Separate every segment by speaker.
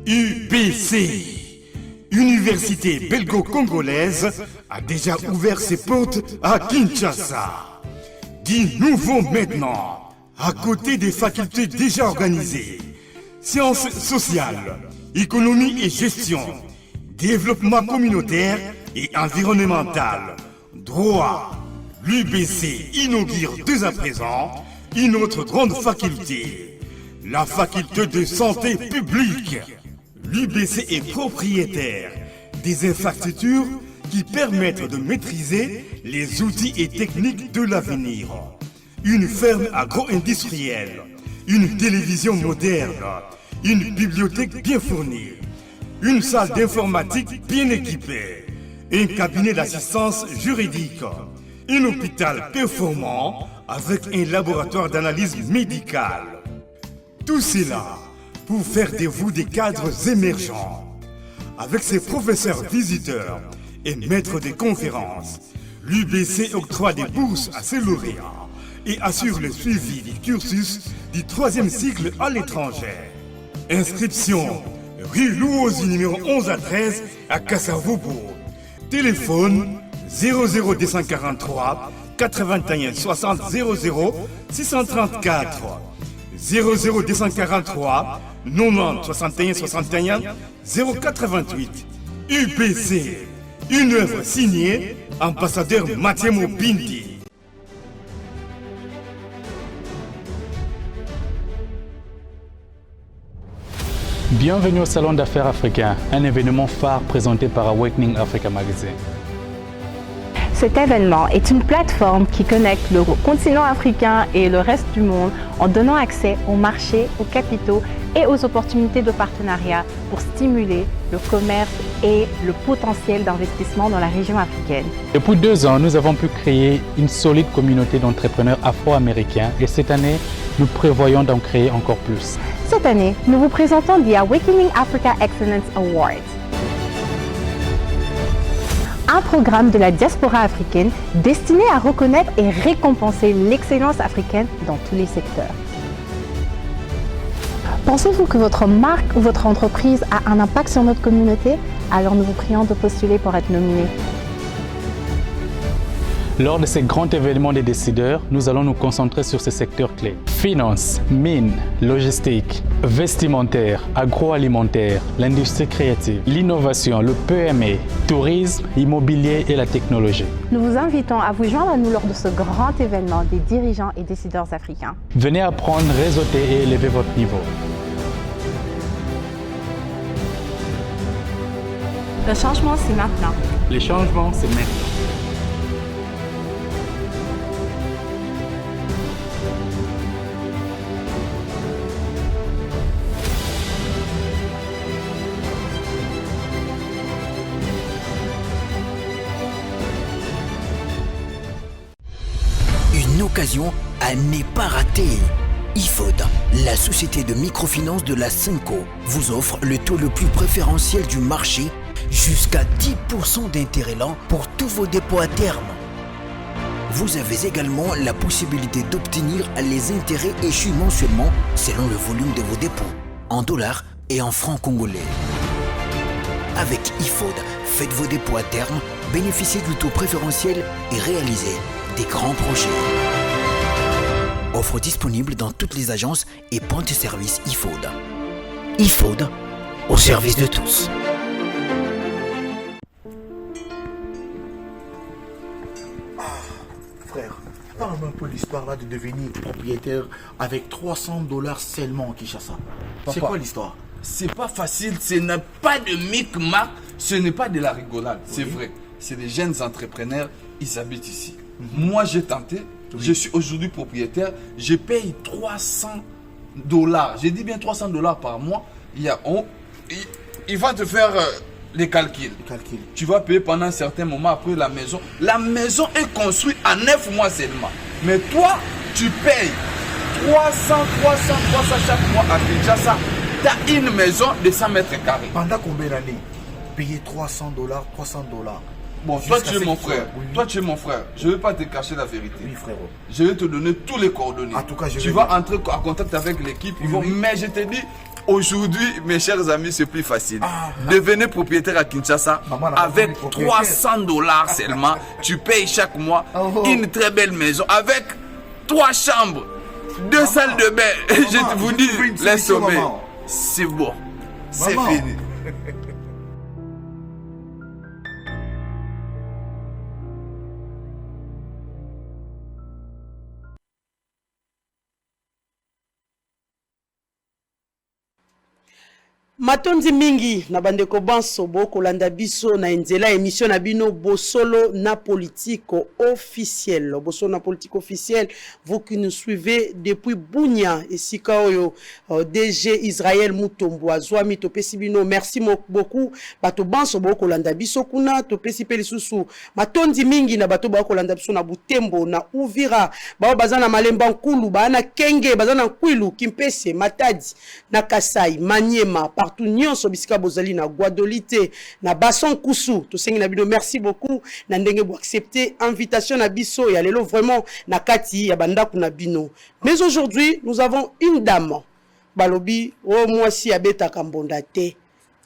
Speaker 1: UBC, Université belgo-congolaise, a déjà ouvert ses portes à Kinshasa. Du nouveau maintenant, à côté des facultés déjà organisées, sciences sociales, économie et gestion, développement communautaire et environnemental, droit, l'UBC inaugure dès à présent une autre grande faculté, la faculté de santé publique. L'UBC est propriétaire des infrastructures qui permettent de maîtriser les outils et techniques de l'avenir. Une ferme agro-industrielle, une télévision moderne, une bibliothèque bien fournie, une salle d'informatique bien équipée, un cabinet d'assistance juridique, un hôpital performant avec un laboratoire d'analyse médicale. Tout cela pour faire de vous des cadres émergents. Avec ses professeurs visiteurs et maîtres des conférences, l'UBC octroie des bourses à ses lauréats et assure le suivi du cursus du 3e cycle à l'étranger. Inscription rue Louosi numéro 11 à 13 à Kassavobo. Téléphone 00243 81 60 00 634 00243 90 61 61 088. UBC, une œuvre signée ambassadeur Mathiemo Bindi.
Speaker 2: Bienvenue au Salon d'affaires africain, un événement phare présenté par Awakening Africa Magazine.
Speaker 3: Cet événement est une plateforme qui connecte le continent africain et le reste du monde en donnant accès aux marchés, aux capitaux et aux opportunités de partenariat pour stimuler le commerce et le potentiel d'investissement dans la région africaine.
Speaker 2: Depuis 2 ans, nous avons pu créer une solide communauté d'entrepreneurs afro-américains et cette année, nous prévoyons d'en créer encore plus.
Speaker 3: Cette année, nous vous présentons The Awakening Africa Excellence Awards, un programme de la diaspora africaine destiné à reconnaître et récompenser l'excellence africaine dans tous les secteurs. Pensez-vous que votre marque ou votre entreprise a un impact sur notre communauté? Alors nous vous prions de postuler pour être nominé.
Speaker 2: Lors de ces grands événements des décideurs, nous allons nous concentrer sur ces secteurs clés. Finance, mines, logistique, vestimentaire, agroalimentaire, l'industrie créative, l'innovation, le PME, tourisme, immobilier et la technologie.
Speaker 3: Nous vous invitons à vous joindre à nous lors de ce grand événement des dirigeants et décideurs africains.
Speaker 2: Venez apprendre, réseauter et élever votre niveau.
Speaker 3: Le changement, c'est maintenant.
Speaker 2: Les changements, c'est maintenant.
Speaker 4: Une occasion à ne pas rater. IFOD, la société de microfinance de la Cinco, vous offre le taux le plus préférentiel du marché, jusqu'à 10% d'intérêt lent pour tous vos dépôts à terme. Vous avez également la possibilité d'obtenir les intérêts échus mensuellement selon le volume de vos dépôts, en dollars et en francs congolais. Avec IFOD, faites vos dépôts à terme, bénéficiez du taux préférentiel et réalisez des grands projets. Offre disponible dans toutes les agences et points de service IFOD. IFOD, au service de tous.
Speaker 5: Frère, parle-moi un peu l'histoire là de devenir propriétaire avec $300 seulement en Kinshasa. C'est quoi l'histoire?
Speaker 6: C'est pas facile, ce n'est pas de micmac, ce n'est pas de la rigolade, c'est vrai. C'est des jeunes entrepreneurs, ils habitent ici. Moi, j'ai tenté, je suis aujourd'hui propriétaire, je paye $300. J'ai dit bien $300 par mois. Il va te faire les calculs. Tu vas payer pendant un certain moment après la maison. La maison est construite en 9 mois seulement. Mais toi, tu payes 300 chaque mois à Kinshasa. Tu as une maison de 100 mètres carrés.
Speaker 5: Pendant combien d'années? Payer $300.
Speaker 6: Bon, toi tu es mon frère. Toi tu es mon frère. Je ne vais pas te cacher la vérité.
Speaker 5: Oui, frérot.
Speaker 6: Je vais te donner tous les coordonnées.
Speaker 5: En tout cas,
Speaker 6: tu vas entrer en contact avec l'équipe. Mais je te dis, Aujourd'hui, mes chers amis, c'est plus facile. Devenez propriétaire à Kinshasa avec 300 $ seulement. Tu payes chaque mois une très belle maison avec 3 chambres, 2 salles de bain. Je vous dis, les sommets, c'est bon. C'est fini.
Speaker 7: Matondi mingi na bandeko banso bokolanda biso na nzela émission na bino Bosolo na politique officielle. Bosolo na politique officielle, vous qui nous suivez depuis Bunia et Sikaoyo, DG Israël Mutombo Azwami topesi bino, merci beaucoup. Bato banso bokolanda biso kuna topesi pe lisusu. Matondi mingi na bato bokolanda biso na Butembo na Uvira, ba bazana Malemba Nkulu, ba na Kenge, bazana Kwilu, Kimpese, Matadi, na Kasai, Maniema, partout nyonso bisika bozali na Guadolite na Basson Kusu to sengi na bino, merci beaucoup na ndenge bo accepter invitation na biso ya lelo vraiment na kati ya bandaku na bino. Mais aujourd'hui nous avons une dame balobi o mwasi abeta kambonda te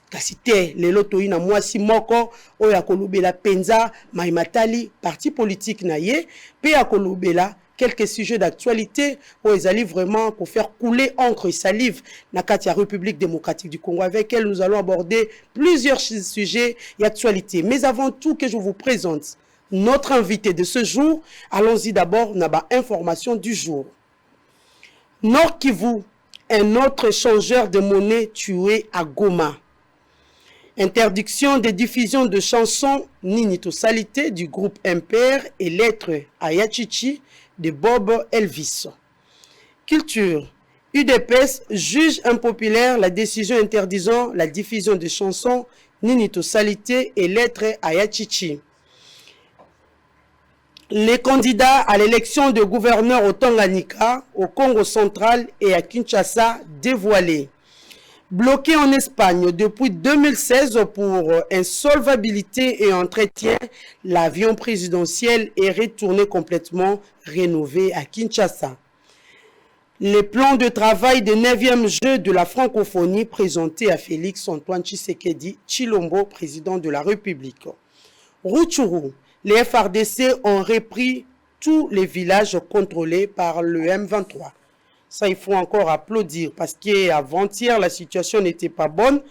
Speaker 7: kasi te lelo toyi na mwasi moko o ya kolobela penza maimatali parti politique na ye pe ya kolobela quelques sujets d'actualité où ils allaient vraiment pour faire couler encre et salive na Katia République démocratique du Congo. Avec elle, nous allons aborder plusieurs sujets d'actualité. Mais avant tout que je vous présente notre invité de ce jour, allons-y d'abord na ba information du jour. Nord Kivu, un autre échangeur de monnaie tué à Goma. Interdiction des diffusions de chansons Ninito Salité du groupe Imper et Lettres Ayachichi de Bob Elvis. Culture. UDPS juge impopulaire la décision interdisant la diffusion de chansons Ninito Salité et Lettres Ayachichi. Les candidats à l'élection de gouverneur au Tanganyika, au Congo central et à Kinshasa dévoilés. Bloqué en Espagne depuis 2016 pour insolvabilité et entretien, l'avion présidentiel est retourné complètement rénové à Kinshasa. Les plans de travail des 9e Jeux de la francophonie présentés à Félix Antoine Tshisekedi Tshilombo, président de la République. Rutshuru, les FRDC ont repris tous les villages contrôlés par le M23. Ça, il faut encore applaudir parce qu'avant-hier, la situation n'était pas bonne.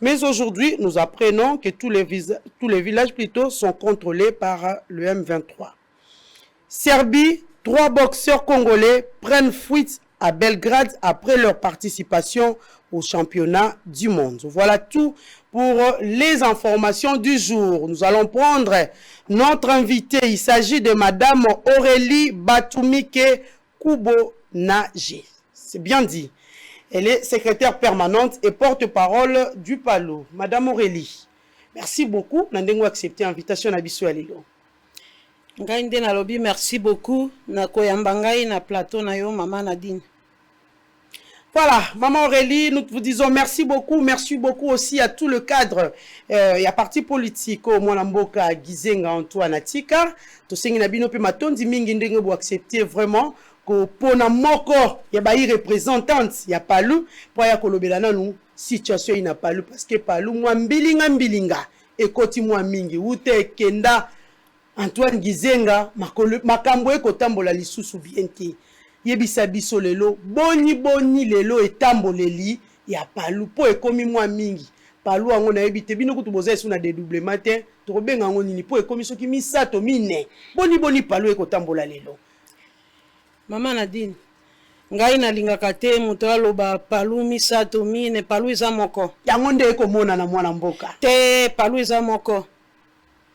Speaker 7: Mais aujourd'hui, nous apprenons que tous les villages plutôt sont contrôlés par le M23. Serbie, 3 boxeurs congolais prennent fuite à Belgrade après leur participation au championnat du monde. Voilà tout pour les informations du jour. Nous allons prendre notre invité. Il s'agit de Madame Aurélie Batumike Kubo Nagé. C'est bien dit. Elle est secrétaire permanente et porte-parole du PALO. Madame Aurélie, merci beaucoup. Nandengo accepté l'invitation à biso alelo.
Speaker 8: Ngainde na lobby, merci beaucoup. Na koyamba ngai na plateau na yo Maman Nadine.
Speaker 7: Voilà, Maman Aurélie, nous vous disons merci beaucoup. Merci beaucoup aussi à tout le cadre. Il y a parti politique au Mwanamboka Gizenga Antoine Atika. To sengi na bino pe matondi mingi ndenge bo accepter vraiment ko pona moko ya ba représentante ya Palu po ya kolobela nanu situation ina Palu parce que Palu mwa mbilinga ekoti mwa mingi ute kenda Antoine Gizenga makambo ekotambola lisusu bienti yebisa biso lelo boni lelo etamboleli ya Palu po ekomi mwa mingi Palu ango na yebite bino kutu boza esu na dédoublement te to benga ngo nini po ekomi soki misato mine boni Palu ekotambola lelo.
Speaker 8: Maman Nadine, ngai nalingaka te muto aloba Palu misato mine, Palu eza moko.
Speaker 7: Yango nde ekomona na mwana mboka.
Speaker 8: Te Palu eza moko.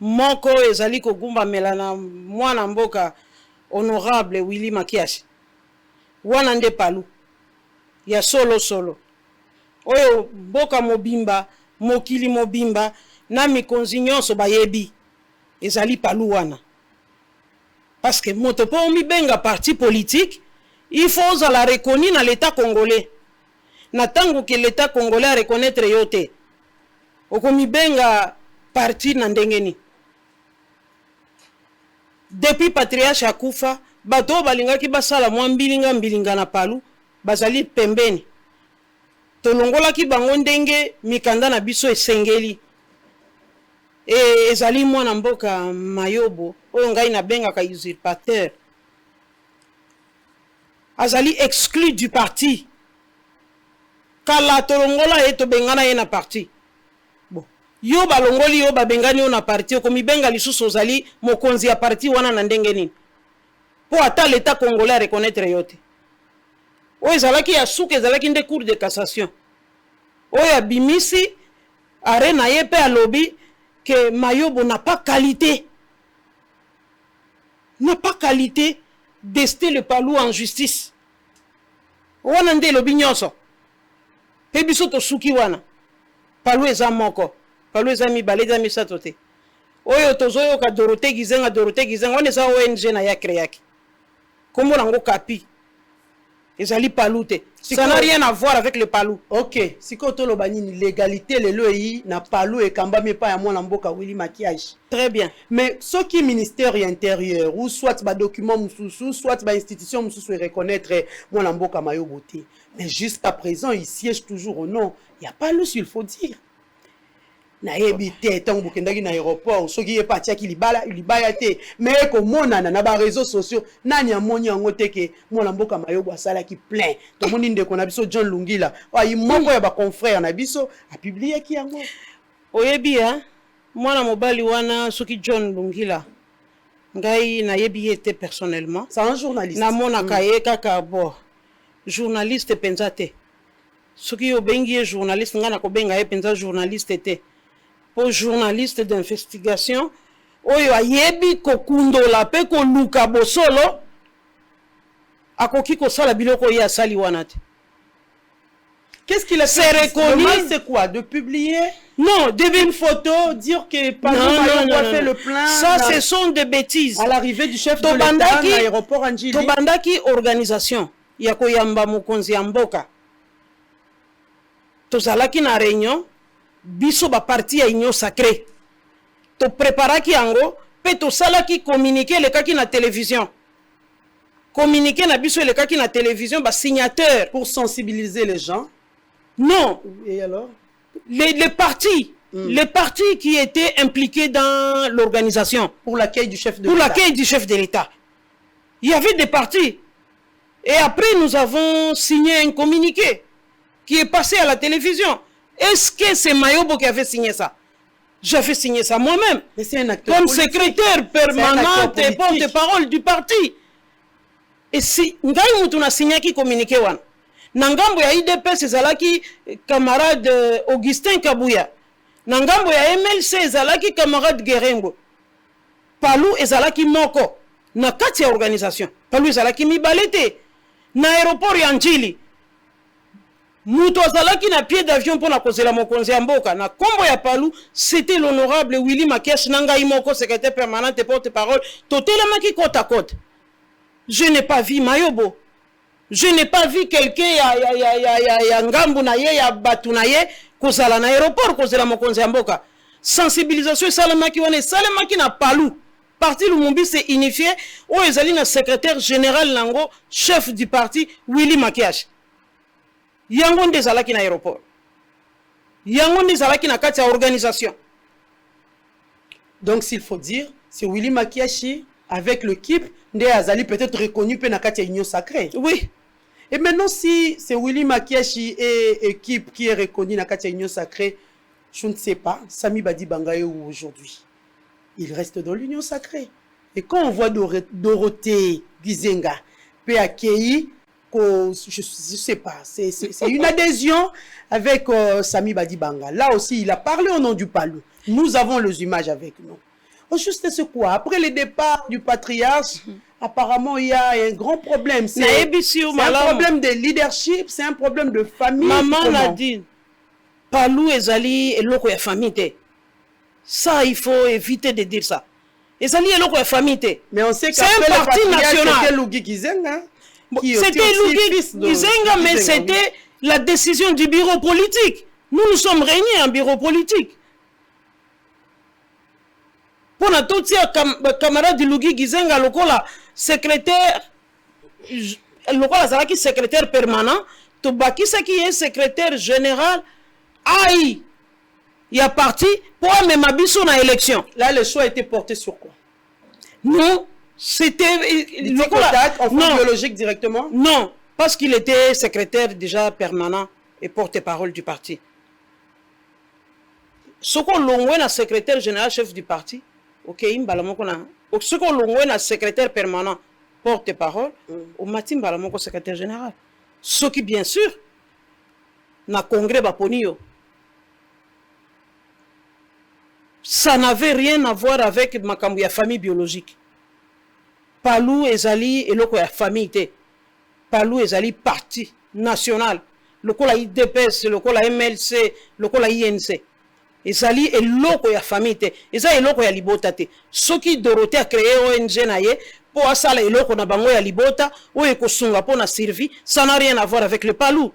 Speaker 8: Moko ezali kogumba mela na mwana mboka honorable Willy Makiashi. Wana nde Palu. Ya solo. Oyo mboka mobimba, mokili mobimba, na mikonzi nyonso bayebi. Ezali Palu wana. Parce que moto po mi benga parti politique, il faut la reconnaître dans l'état congolais. Na tango que l'état congolais a reconnaître yote. Oko mi benga parti na ndengeni. Depuis patriarche akufa, bato balinga ki basala mwa mbilinga na Palu, bazali pembeni. tolongolaki bango ndenge mikanda na biso esengeli ezali mwana mboka Mayobo oyo ngai nabengaka usurpateur azali exclu du parti kala tolongola ye tobengana ye na parti bon yo balongoli yo babengani yo na parti okomibenga lisusu ozali mokonzi ya parti wana na ndenge nini po ata l'état congolais reconnaître yo te oyo ezalaki ya suka ezalaki nde cour de cassation oyo abimisi are na ye mpe alobi que Mayobo n'a pas qualité d'ester le palou en justice wana nde lobi nyonso pe biso tosuki wana palou eza moko palou eza mibale eza misato te oyo tozoyoka Dorothée Gizenga wana eza ONG na ya créaki kombo nango kapi ezali palou te ça n'a rien à voir avec le palou.
Speaker 7: Ok, si koto lo banini légalité le loi na palou et kambami pa ya mwana mboka Willy Makiashi.
Speaker 8: Très bien.
Speaker 7: Mais ce qui ministère intérieur ou soit ba document mususu soit ba institution mususu reconnaître mwana mboka Mayobo te. Mais jusqu'à présent il siège toujours au nom. Il y a pas le il faut dire. Na ebité tant bokendaki na aéroport soki ye parti ki libaya te mais ko monana na ba réseaux sociaux nani amoni yango te ke mwana mboka Mayobo asala ki plein to moni ndeko na biso John Lungila ayi moko ya ba confrère na biso a publié ki yango
Speaker 8: oyebi ya mwana mobali wana soki John Lungila ngai na yebi était personnellement
Speaker 7: c'est un journaliste
Speaker 8: na mona kaye kaka bo journaliste penza te soki obengi journaliste ngana ko benga ye penza journaliste te pour journaliste d'investigation oyo ayebi kokundola pe koluka bosolo akoki kosala biloko ya sali wana te.
Speaker 7: Qu'est-ce qu'il a fait? C'est quoi? De publier?
Speaker 8: Non, de
Speaker 7: une photo, dire que Mayobo a fait le plein.
Speaker 8: Ça, ce sont des bêtises.
Speaker 7: À l'arrivée du chef de l'État à l'aéroport Anjili.
Speaker 8: Tobandaki organisation ya koyamba mokonzi ya mboka. Tozalaki na réunion biso ba parti ya union sacrée. To préparaki yango pe to salaki communiquer le kaki na télévision. Communiquer na biso le kaki na télévision ba signateur
Speaker 7: pour sensibiliser les gens.
Speaker 8: Non.
Speaker 7: Et alors?
Speaker 8: Les partis, les partis qui étaient impliqués dans l'organisation.
Speaker 7: Pour l'accueil du chef de l'État.
Speaker 8: Pour l'accueil du chef de l'État. Il y avait des partis. Et après, nous avons signé un communiqué qui est passé à la télévision. Est-ce que c'est Mayobo qui avait signé ça? J'avais signé ça moi-même.
Speaker 7: Mais c'est un acteur
Speaker 8: comme
Speaker 7: politique.
Speaker 8: Secrétaire permanent et porte-parole du parti. Et si nous avons signé qui communiqué wana. Nangambo ya IDPS ezalaki camarade Augustin Kabouya. Nangambo ya MLC ezalaki camarade Gerengo. Palou ezalaki moko. Na kati ya organisation. Palou ezalaki mibalete. Na aéroport ya Anjili. Muto ezalaki na pied d'avion pour na kozela mokonzi ya mboka. Na kombo ya Palou, c'était l'honorable Willy Makiashi Nangai moko, secrétaire permanent et porte-parole. Totelemaki côte à côte. Je n'ai pas vu Mayobo. Je n'ai pas vu quelqu'un ya ngambu na ye ya batu na ye kozala na aéroport kozela mokonzi ya mboka. Sensibilisation salamaki wana salamaki na Palou. Parti Lumumbi s'est unifié o ezali na secrétaire général nango chef du parti Willy Makiashi. Yango ndezalaki na aéroport. Yango ndezalaki na kati ya organisation.
Speaker 7: Donc s'il faut dire, c'est Willy Makiashi avec l'équipe nde azali peut-être reconnu pe na kati ya union sacrée.
Speaker 8: Oui.
Speaker 7: Et maintenant, si c'est Willy Makiashi et équipe qui est reconnue dans la Union Sacrée, je ne sais pas, Sami Badi Bangayo aujourd'hui, il reste dans l'Union Sacrée. Et quand on voit Dorothée Gizenga, PAKI, je ne sais pas, c'est une adhésion avec Sami Badi Banga. Là aussi, il a parlé au nom du Palou. Nous avons les images avec nous. Oh, juste ce quoi? Après le départ du patriarche, apparemment, il y a un grand problème. C'est un problème de leadership, c'est un problème de famille.
Speaker 8: Maman l'a dit. Palou ezali eloko ya famille. Ça, il faut éviter de dire ça. Ezali eloko ya famille.
Speaker 7: Mais on sait
Speaker 8: c'est un parti national.
Speaker 7: C'était Lougi Gizenga.
Speaker 8: C'était Lougi Gizenga, mais c'était la décision du bureau politique. Nous sommes réunis en bureau politique. Pour tout ce camarade de Lougi Gizenga lokola secrétaire lokola zalaki secrétaire permanent Tobakisa qui est secrétaire général AI. Il y a parti pour même abisso dans l'élection.
Speaker 7: Là, le choix a été porté sur quoi?
Speaker 8: Non, c'était
Speaker 7: en fonds biologique directement?
Speaker 8: Non, parce qu'il était secrétaire déjà permanent et porte-parole du parti. Ce qu'on l'a secrétaire général chef du parti, ok, ce qu'on l'a secrétaire permanent porte-parole, au matin balamoko secrétaire général. Ce qui bien sûr, na congrès baponio, ça n'avait rien à voir avec ma famille biologique. Palou ezali et loko ya famille te. Palou ezali parti national. Loko la IDPS, loko la MLC, loko la INC. Ezali et loko ya famille te. Ezali et loko ya libota te. Ce qui Dorothée a créé ONG na ye pour asala et loko na bango ya libota ou eko sunga po na survie, ça n'a rien à voir avec le Palou.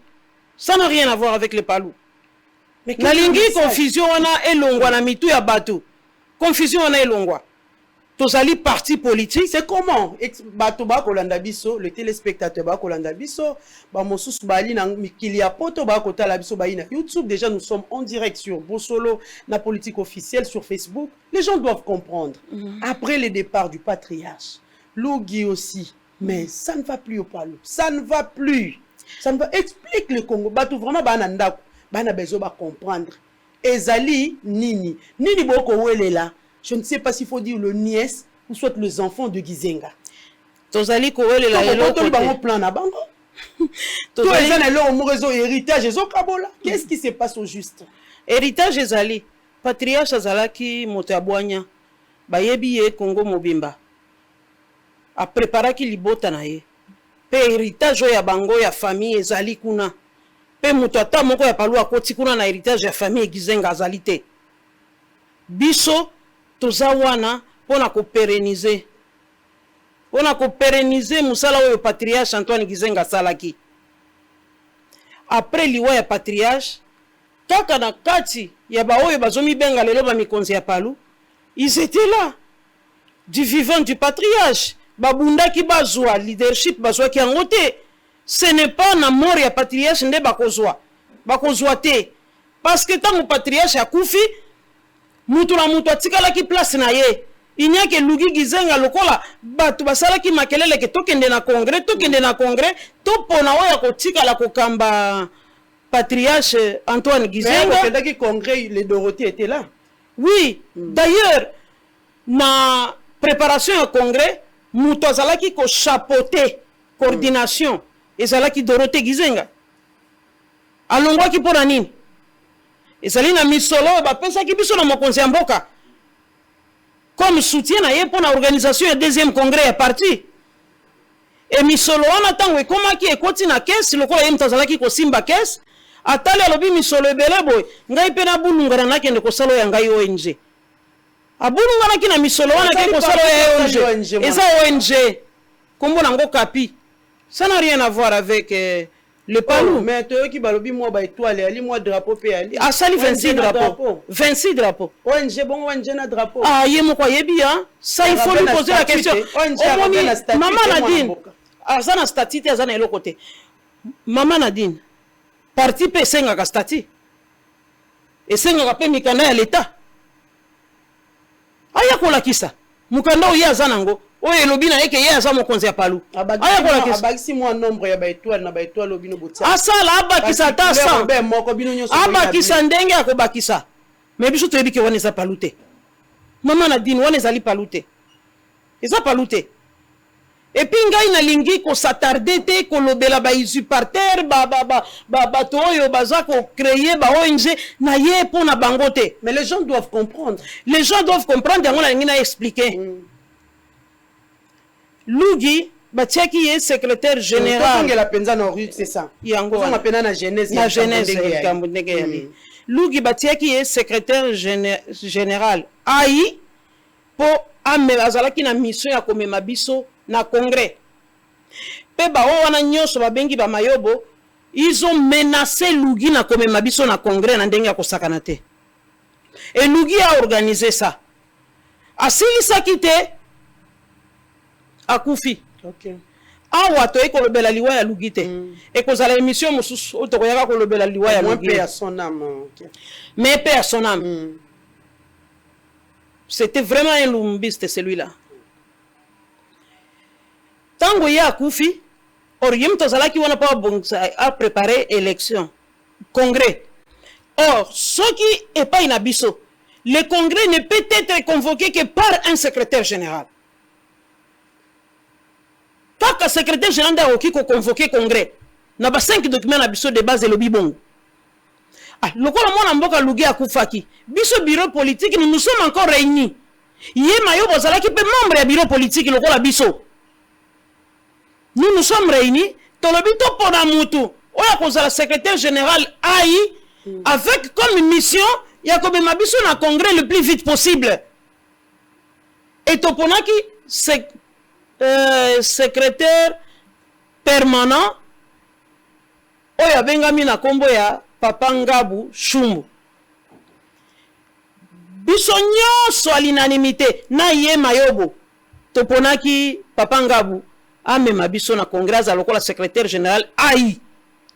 Speaker 8: Ça n'a rien à voir avec le Palou. Mais nalingi confusion wana elongwa na mitu ya batu. Confusion wana elongwa. Tozali parti politique.
Speaker 7: C'est comment? Bato ba kolanda biso, le téléspectateur ba kolanda biso, ba mosusu bali na mikili ya poto ba kotala biso ba ina YouTube. Déjà nous sommes en direct sur Bosolo, la politique officielle sur Facebook. Les gens doivent comprendre. Après le départ du patriarche, Lugui aussi, mais ça ne va plus au Palou. Ça ne va plus. Ça ne va. Explique le Congo. Bato vraiment ba nanda, ba na besoin ba comprendre. Ezali nini boko wele là. Je ne sais pas s'il faut dire le nièce ou soit les enfants de Gizenga.
Speaker 8: Tozali kowele la yelo
Speaker 7: kote. Plan na bango. Tozali na lo mo réseau héritage ezo kabola. Qu'est-ce qui se passe au juste?
Speaker 8: Héritage ezali. Patriarche azalaki moto ya bwanya. Bayebi ye Congo mobimba. A préparaki libota na ye. Pe héritage ya bango ya famille ezali kuna. Pe moto ata moko ya Palou akoti kuna na héritage ya famille Gizenga azali te. Biso tozawana pona ko pérenniser. Pona ko pérenniser musala oyo patriarche Antoine Gizenga salaki. Après liwa ya patriarche, kaka na kati ya ba oyo bazomi benga lelo ba mikonzi ya Palou, ils étaient là. Du vivant du patriarche, babunda ki bazwa leadership bazwa ki angote. Ce n'est pas na mort ya patriarche nde bakozwa. Bakozwa te. Parce que tant patriarche akufi, mutu na mutu atikala ki place na ye. Inya ke Lugui Gizenga lokola batu basala ki makelele ke tokende na congrès to pona oya ko tikala ko kamba patriarche Antoine Gizenga.
Speaker 7: Mais que congrès les Dorothée étaient là.
Speaker 8: Oui, d'ailleurs na préparation au congrès mutu azala ki ko chapeauter coordination ezala ki Dorothée Gizenga. Alongwa ki pona nini? Ezali na misolo ba pesa ki biso na mokonzi ya mboka comme soutien na ye pour la organisation du deuxième congrès ya parti. Et misolo wana tango ekomaki ekoti na caisse lokola ye mtazalaki ko simba caisse atali alobi misolo ebele boy ngai pe na bulungana nakende kosalo ya ngai ONG. Abulungana ki na misolo wana ke kosalo ya ONG. Eza ONG kombo nango kapi. Ça n'a rien à voir avec le Palou.
Speaker 7: Mais toi qui balobi moi ba étoile ali moi drapeau pe ali.
Speaker 8: Ah sali 26 drapeaux. 26 drapeaux.
Speaker 7: ONG bon ONG na drapeau.
Speaker 8: Ah yemo kwa yebi hein. Ça il faut lui poser la question. Maman Nadine. Azana statut azana elo côté. Maman Nadine. Parti pe senga ka statut. Et senga ka pe mikana ya l'état. Aya kola kisa. Mukanda oya azana ngo. Oye lobina yeke ye aza mokonzi ya Palou.
Speaker 7: Aya kola kisa. Abakisi moi nombre ya ba étoile na ba étoile lobino botia.
Speaker 8: Asala abakisa ta sa. Abakisa ndenge akobakisa. Mais biso to yebike wana eza Palou te. Maman Nadine wana ezali Palou te. Eza Palou te. Et puis ngai na lingi ko s'attarder te ko lobela ba usurpateur ba to oyo baza ko créer ba ONG na ye pona bango te.
Speaker 7: Mais les gens doivent comprendre.
Speaker 8: Les gens doivent comprendre yango na lingi na expliquer. Lugui batiaki est secrétaire général.
Speaker 7: La penza na rue c'est ça.
Speaker 8: Yango
Speaker 7: on appelle na jeunesse.
Speaker 8: Na jeunesse kambundenge yali. Lugui batiaki est secrétaire général. Ai po ame azalaki na mission ya komema biso na congrès. Pe ba wana nyonso babengi ba mayobo, ils ont menacé Lugui na komema biso na congrès na ndenge ya kosakana te. Et Lugui a organisé ça. Asili sakite akufi.
Speaker 7: Okay.
Speaker 8: awa toyei kolobela liwa ya lugi te ekozala émission mosusu oyo tokoyaka kolobela liwa ya lugi
Speaker 7: paix à son âme.
Speaker 8: mais paix à son âme. C'était vraiment un lumbiste celui-là. Tango ya akufi orium tozalaki wana pa a préparé élection congrès. Or ce qui est pas inabiso, le congrès ne peut être convoqué que par un secrétaire général. Kaka secrétaire général d'aoki ko convoquer congrès. Na ba 5 documents na biso de base de lobby bongo. Ah, lokola mwana mboka lugi akufaki. Biso bureau politique nous sommes encore réunis. Yé mayo bozalaki pe membre ya bureau politique lokola biso. Nous sommes réunis. Tolobi to pona mutu. Oya kozala secrétaire général AI avec comme mission yakobe mabiso na congrès le plus vite possible. Et toponaki secrétaire permanent oya bengami na kombo ya Papa Ngabu Shumbu. Biso nyonso à l'unanimité na ye mayobo toponaki Papa Ngabu amema biso na congrès lokola secrétaire général AI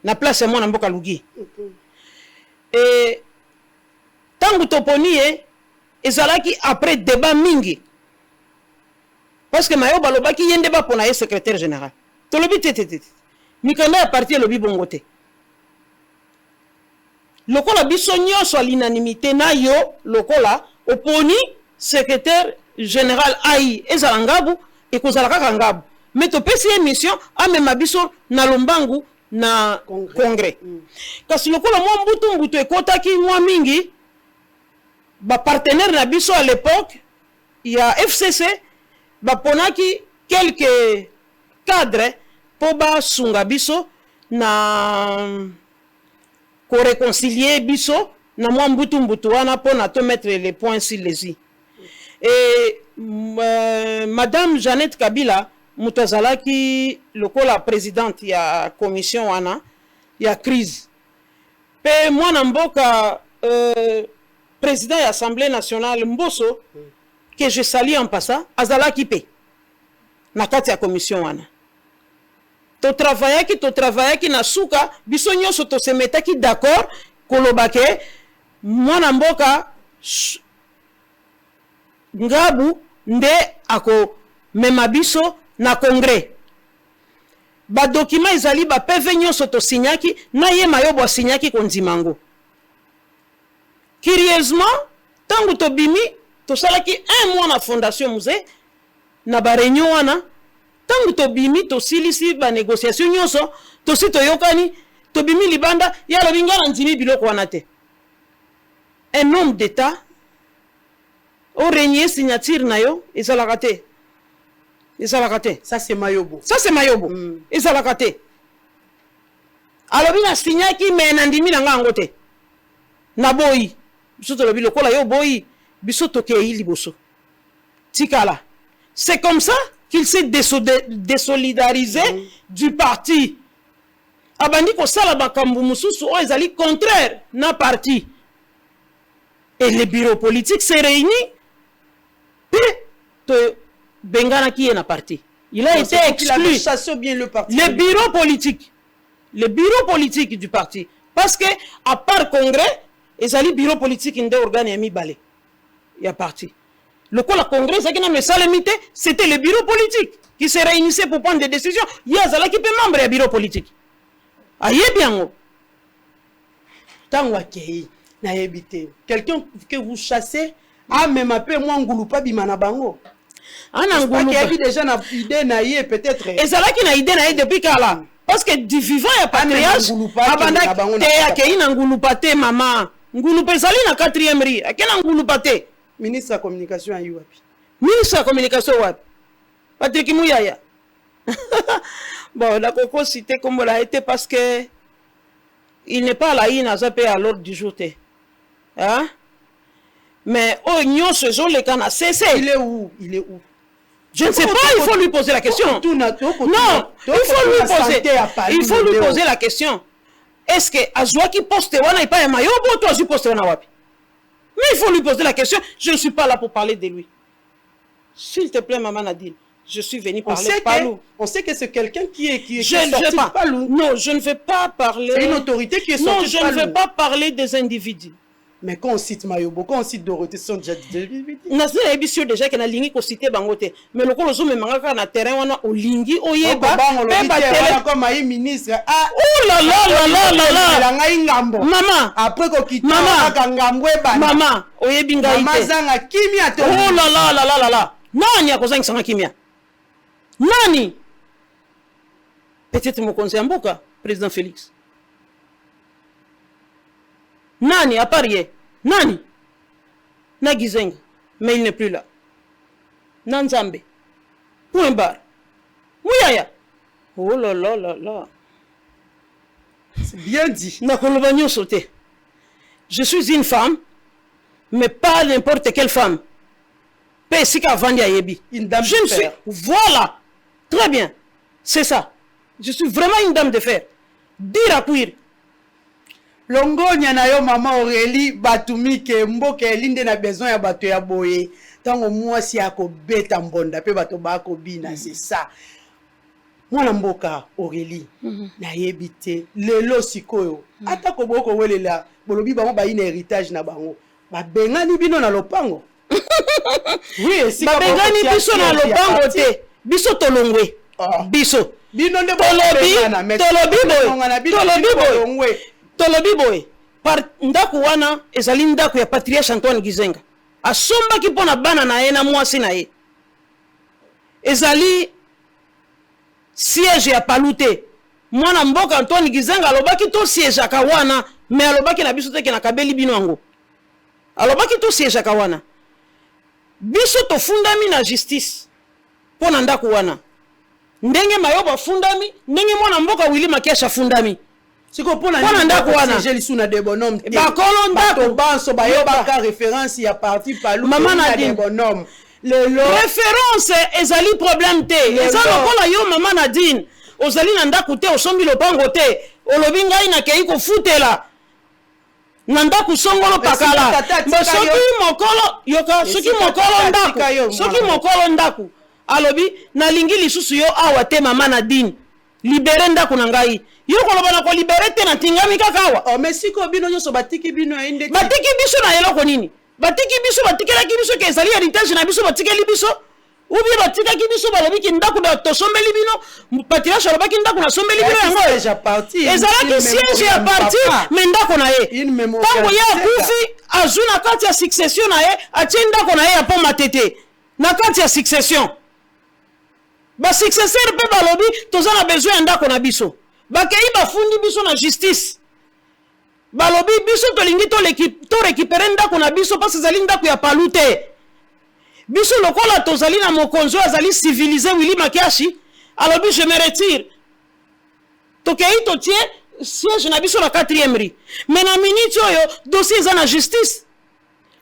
Speaker 8: na place mwana mboka lugi. Et tangu toponi ezalaki après débat mingi. Parce que mayo balobaki yende ba pona ye secrétaire général. Tolobi tete. Mikanda ya parti lobi bongote. Lokola biso nyonso à l'unanimité na yo lokola oponi secrétaire général AI ezala Ngabu ekozala kaka Ngabu. Mais topesi émission amema biso na lombangu na congrès. Kasi lokola mwa mbutu ekotaki mwa mingi ba partenaire na biso à l'époque il y a FCC ba ponaki quelques cadres po ba sunga biso na ko réconcilier biso na mwa mbutu wana po na to mettre les points sur les i. Et madame Jeannette Kabila mutazalaki lokola présidente ya commission wana ya crise. Pe mwana mboka président de l'Assemblée nationale Mbosso que je salue en passant azalaki pe na kati ya commission wana to travaillaki na suka biso nyonso to se metaki d'accord kolobake mwana mboka Ngabu nde ako mema biso na congrès ba document ezali ba PV nyonso to signaki na ye mayobo signaki kondimango. Curieusement, tangu to bimi, to salaki un mois na fondation musée, na ba réunion wana, tangu to bimi, to silisi ba négociation nyonso, to si to yokani, to bimi libanda, ya lo bingala ndimi biloko wana te. Un homme d'état, o régnier signature na yo, ezalaka te. Ezalaka te.
Speaker 7: Ça c'est Mayobo.
Speaker 8: Ça c'est Mayobo. Ezalaka te. Alobi na signaki me na ndimi na ngango te. Na boyi. Biso tolobi lokola yo boyi. Biso tokei liboso. Tikala. C'est comme ça qu'il s'est désolidarisé du parti. Abandi ko sala bakambu mususu o ezali contraire na parti. Et le bureau politique s'est réuni. Puis Bengana qui est na parti. Il a été exclu.
Speaker 7: Chassé bien le parti.
Speaker 8: Le bureau politique du parti. Parce que à part congrès, ezali bureau politique inde organe mi balé. Il y a parti. Le quoi la congrès ça qui n'a mais ça limité, c'était le bureau politique qui se réunissait pour prendre des décisions. Il y a zala qui peut membre du bureau politique. Aïe bien.
Speaker 7: Tango akei na ebité. Quelqu'un que vous chassez a même appelé moi ngulupa bimana bango.
Speaker 8: Ana ngulu
Speaker 7: qui déjà na idée na yé peut-être.
Speaker 8: Et zala qui na idée na yé depuis kala. Parce que du vivant ya patriarche abanda te akei na ngulupa te maman. Ngulupa zali na 4e ri. Akena ngulupa te.
Speaker 7: Ministre de la communication à Yuapi.
Speaker 8: Ministre de la communication wapi? Patrick Mouyaya. Bon, la coco cité comme l'a été parce que il n'est pas là, il n'a pas à l'ordre du jour. Hein? Mais oh, nous ce sont les canards.
Speaker 7: Il est où? Il est où?
Speaker 8: Je ne sais pas, il faut lui poser la question. Non, il faut lui poser la question. Est-ce que Azwa qui poste wana pas un maillot ou toi tu poste wana wapi? Mais il faut lui poser la question. Je ne suis pas là pour parler de lui. S'il te plaît, maman Nadine, Je suis venu
Speaker 7: On
Speaker 8: parler
Speaker 7: sait
Speaker 8: de Palou.
Speaker 7: on sait que c'est quelqu'un qui est
Speaker 8: Je ne
Speaker 7: sorti
Speaker 8: vais pas.
Speaker 7: de Palou.
Speaker 8: Non, je ne vais pas parler.
Speaker 7: C'est une autorité qui est
Speaker 8: Non,
Speaker 7: sortie
Speaker 8: je
Speaker 7: de
Speaker 8: ne
Speaker 7: Palou.
Speaker 8: vais pas parler des individus.
Speaker 7: Mais quand on cite Mayobo, quand on cite Dorothée, ce sont déjà des individus.
Speaker 8: Nazi na ebisio déjà que na lingi ko citer bango te. Mais le kolo zo me mangaka na terrain wana o lingi oyeba.
Speaker 7: Comme un ministre. Ah,
Speaker 8: oh là là là là là là. Maman.
Speaker 7: Après qu'on quitte
Speaker 8: Maman, oyebi ngai
Speaker 7: Maman
Speaker 8: te.
Speaker 7: zanga kimia to.
Speaker 8: Oh là là là là là là. Nani akozanga sanga kimia? Nani? Peut-être mokonzi ya mboka, président Félix. Nani à part ye? Nani? Na Gizenga, mais il n'est plus là. Nanzambe. Point barre. Mouyaya. Oh là là là là.
Speaker 7: C'est bien dit.
Speaker 8: Nakoloba nyonso te. Je suis une femme, mais pas n'importe quelle femme. Pesika Vandi Ayebi.
Speaker 7: Une dame
Speaker 8: Je
Speaker 7: de
Speaker 8: me suis...
Speaker 7: fer.
Speaker 8: Voilà. Très bien. C'est ça. Je suis vraiment une dame de fer. Dire à cuire.
Speaker 7: Longonya na yo maman Aurélie batumi ke mboka elinde na besoin ya bato ya boye. Tango mwasi akobeta mbonda pe bato bako bina, c'est ça. Mwana mboka Aurélie na yebite lelo sikoyo. Ata ko boko welela bolobi bango ba ina héritage na bango. Ba bengani bino na lopango. Oui, si
Speaker 8: Ba bengani biso na lopango te. Biso tolongwe. Biso.
Speaker 7: Bino nde
Speaker 8: tolobi boy par ndaku wana ezali ndaku ya patriarche Antoine Gizenga asombaki mpona bana na ye na mwasi na ye ezali siège ya Palou te mwana mboka Antoine Gizenga alobaki to siège aka wana mais alobaki na biso teke na kabeli bino yango alobaki to siège aka wana biso tofundami na justice mpona ndaku wana ndenge Mayobo afundami ndenge mwana mboka Willy Makiashi afundami
Speaker 7: siko pona
Speaker 8: ndako wana
Speaker 7: j'ai sous na des bonhommes
Speaker 8: bakolo ndako
Speaker 7: banso bayoba ka référence ya parti Palou
Speaker 8: maman na
Speaker 7: des bonhommes
Speaker 8: référence ezali problème te eza lokola yo maman Nadine ozali na ndako te osombi lopango te olobi ngai nakei kofutela na ndako songolo pakala soki mokolo yoka soki mokolo ndako alobi nalingi lisusu yo awa te maman Nadine libere ndako na ngai yo koloba na ko libere te na tingami kaka awa
Speaker 7: oh mais siko bino nyoso batiki bino ende
Speaker 8: batiki biso na eloko nini batiki biso batikelaki biso ke ezali héritage na biso batikeli biso ubi batikaki biso balobi ki ndako da tosombeli bino patriarche alobaki ndako na sombeli bino yango ezalaki siège ya parti mais ndako na ye ntango ye akufi azwi na kati ya succession na ye atie ndako na ye ya po matete na kati ya succession basuccesseur mpe balobi toza na besoin ya ndako na biso bakei bafundi biso na justice balobi biso tolingi torekipere ndako na biso mpasi ezali ndako ya Palou te biso lokola tozali na mokonzi oyo azali civilisé Willy Makiashi alobi je me retire tokei totie siège na biso na 4e rue mais na minute oyo dossier eza na justice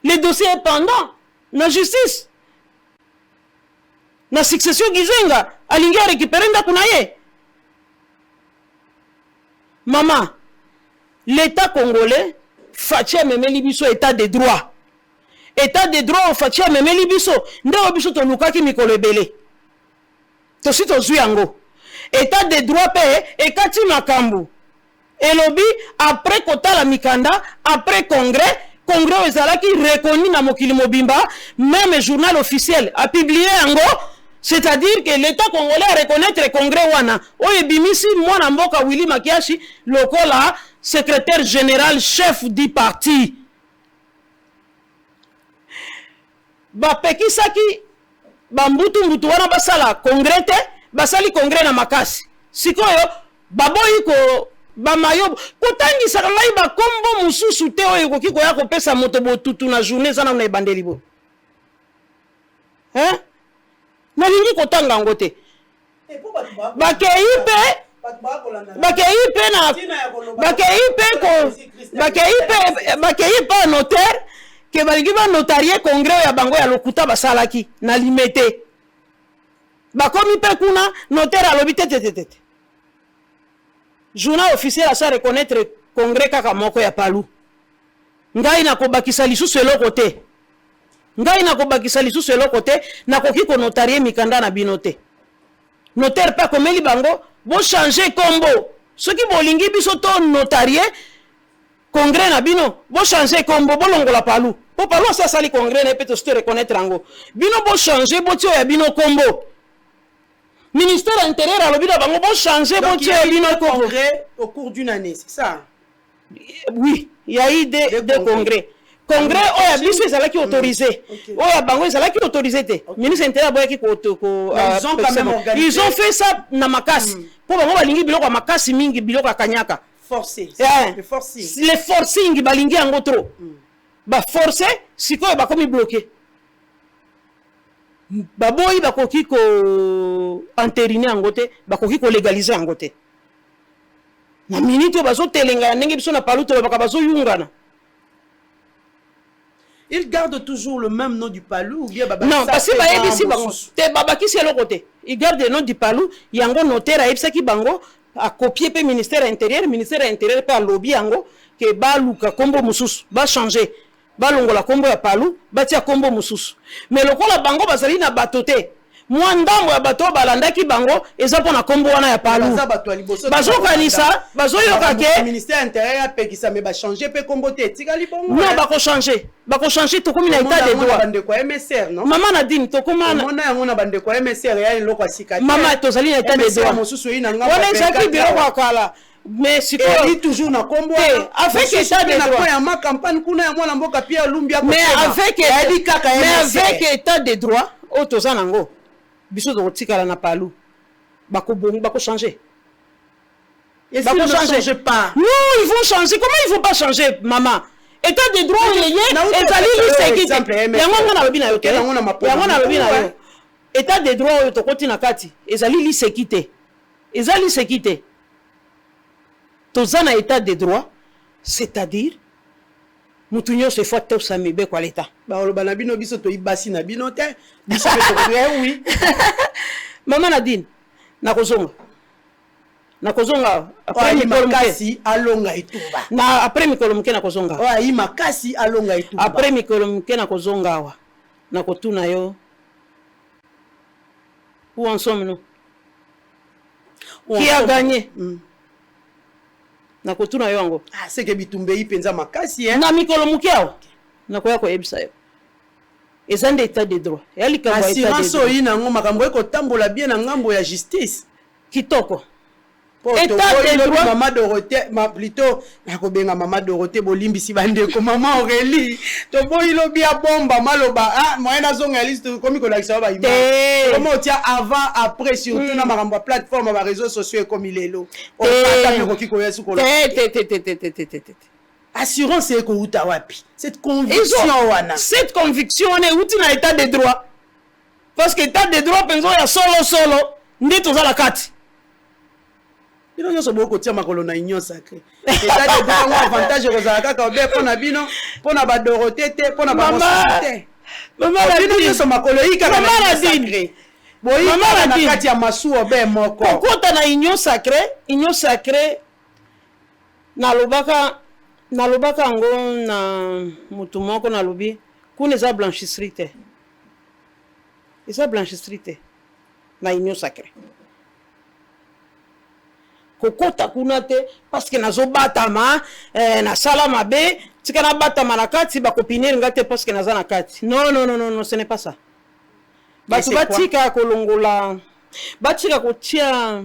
Speaker 8: le dossier est pendant na justice na succession Gizenga alingi arekipere ndako na ye maman l'état congolais faci amemeli biso état de droit faci amemeli biso ndeko biso tolukaki mikolo ebele tosi tozwi yango état de droit mpe ekati makambo elobi après kotala mikanda après congrès oyo ezalaki reconnu na mokili mobimba même journal officiel a publié yango c'est-à-dire que l'état congolais a reconnaître congrès wana oyo ebimisi mwana mboka Willy Makiashi lokola secrétaire général chef du parti bapekisaki bambutu wana basala congrès te basali congrès na makasi sikoyo baboyi ko bamayobo kotangisaka ngai bakombo mosusu te oyo ekoki koya kopesa moto botutu na journée eza na ebandeli bo nalingi kotanga yango te bakei mpe notaire ke balingi banotarie congrès ya bango ya lokuta basalaki na limete bakomi mpe kuna notaire alobi tetetetete journal officiel asa reconnaître congrès kaka moko ya Palou ngai nakobakisa lisusu eloko te ngai nakobakisa lisusu eloko te nakoki konotarie mikanda na bino te notaire mpe akomeli bango bochange kombo soki bolingi biso to notarie congrès na bino bochange kombo bolongola palu po palu asa asali congrès na ye mpe tosi reconnaître yango bino bochange boti oyo ya bino kombo ministère intérieur alobi na bango bochange boti oyo ya bino kombo
Speaker 7: au cours d'une année, c'est ça?
Speaker 8: Oui, il y a eu des congrès. Congrès, oya biso ezalaki autorisé. Oya bango ezalaki autorisé te. Ministre intérieur boyaki ko
Speaker 7: ils ont quand même organisé.
Speaker 8: Ils ont fait ça na makasi. Po bango balingi biloko ya makasi mingi biloko ya kanyaka.
Speaker 7: Forcé.
Speaker 8: Le
Speaker 7: forcing.
Speaker 8: Les forcing balingi yango trop. Ba forcé sikoyo bakomi bloqué. Baboyi bakoki ko entériner yango te, bakoki ko légaliser yango te. Na minute bazo telenga ndenge biso na palu to bakabazo yungana.
Speaker 7: Il garde toujours le même nom du palou ou bien baba?
Speaker 8: Non, parce que baebisi bango. Te babaki c'est le côté. Il garde le nom du palou, yango notaire aebisa ki bango a copier pe ministère intérieur pe a lobby yango ke ba luka kombo mususu, ba changer. Ba longola kombo ya palou, ba tia kombo mususu. Mais lokola bango bazali na batote. Moi ndambo ya bato balandaki bango eza pona kombo wana ya palu bazo kanisa bazo yokake
Speaker 7: ministère intérieur apekisa me ba changer pe kombo te tikali bongo
Speaker 8: non bako changer to komi na état de droit
Speaker 7: bande ko MSR non
Speaker 8: maman Nadine to koma
Speaker 7: mona yango na bande ko MSR ya loko asika
Speaker 8: maman to zali na état de droit
Speaker 7: mosusu ina nga
Speaker 8: wana zaki biro kwa kala mais
Speaker 7: sikoyo toujours na kombo
Speaker 8: avec état de droit
Speaker 7: ya ma campagne kuna ya mwana mboka pia lumbia
Speaker 8: mais avec état de droit o to zanango biso de rotikala na palu bako changer.
Speaker 7: Et s'ils ne changent pas?
Speaker 8: Non, ils vont changer. Comment ils vont pas changer, maman? État de droit, il y a état de droit, il y a kati. Ezali li sécurité. Ezali sécurité. Tozana état de droit, c'est-à-dire mutunyo se fois tout ça mebe kwa l'état.
Speaker 7: Ba oloba na bino biso to ibasi na bino te. Biso to oui.
Speaker 8: Maman Nadine, nakozonga.
Speaker 7: Après makasi alonga ituba.
Speaker 8: Na après mikolo muke nakozonga.
Speaker 7: Oh yi makasi alonga ituba.
Speaker 8: Après mikolo muke nakozonga wa. Nakotuna yo. Où en sommes-nous? Qui a gagné? Nakotuna yo yango.
Speaker 7: Ah c'est que bitumbe yi penza makasi hein.
Speaker 8: Na mikolo muke awa. Nakoya ko ebisa yo. Ezande état de droit. Yali ka état de droit.
Speaker 7: Assurance oyi na ngo makambo eko tambola bien na ngambo ya justice.
Speaker 8: Kitoko.
Speaker 7: État de droit. Maman Dorothée, plutôt, nakobenga Maman Dorothée bolimbisi bandeko Maman Aurélie. To boyi lobi ya bomba maloba ah moyena zonga liste komi ko lakisa ba ima. Comment tia avant après surtout na makambo plateforme ba réseaux sociaux comme ilelo. On partage ko kiko yesu ko. Assurance eko uta wapi? Cette conviction wana.
Speaker 8: Cette conviction on est uti na état de droit. Parce que état de droit penzo ya solo ndi toza la kati.
Speaker 7: Bino nyonso boko tia makolo na union sacrée. État de droit avantage kozala kaka obe pona bino, pona ba Dorothée te, pona ba société.
Speaker 8: Maman
Speaker 7: bino nyonso makolo yika na sacrée. Boyi na kati ya masu obe moko.
Speaker 8: Kokota na union sacrée nalobaka ngo na mutu moko nalobi kuna eza blanchisserie te. Eza blanchisserie te na union sacrée. Kokota kuna te parce que nazo batama na sala mabe tika na batama na kati ba copiner ngate parce que naza na kati non ce n'est pas ça batu batika kolongola batika kotia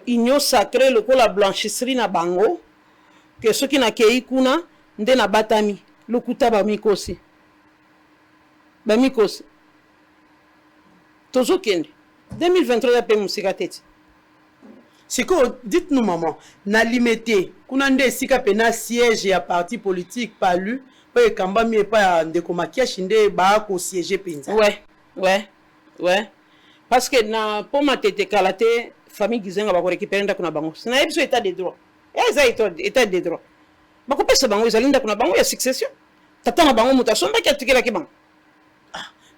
Speaker 8: union sacrée lokola blanchisserie na bango que soki na kei kuna nde na batami lokuta ba mikosi tozo kende 2023 ya pe musika tete.
Speaker 7: Siko, dites-nous maman, na limité, kuna nde sika pena siège ya parti politique palu, pa ekamba mi pa ndeko makiashi nde ba ko siéger penza.
Speaker 8: Ouais. Parce que na poma tete kalate famille gizenga ba ko récupérer ndako na bango. Na ebiso état de droit. Eza état de droit. Ba ko pesa bango ezalinda kuna bango ya succession. Tata na bango mutasomba ki atikela ki bango.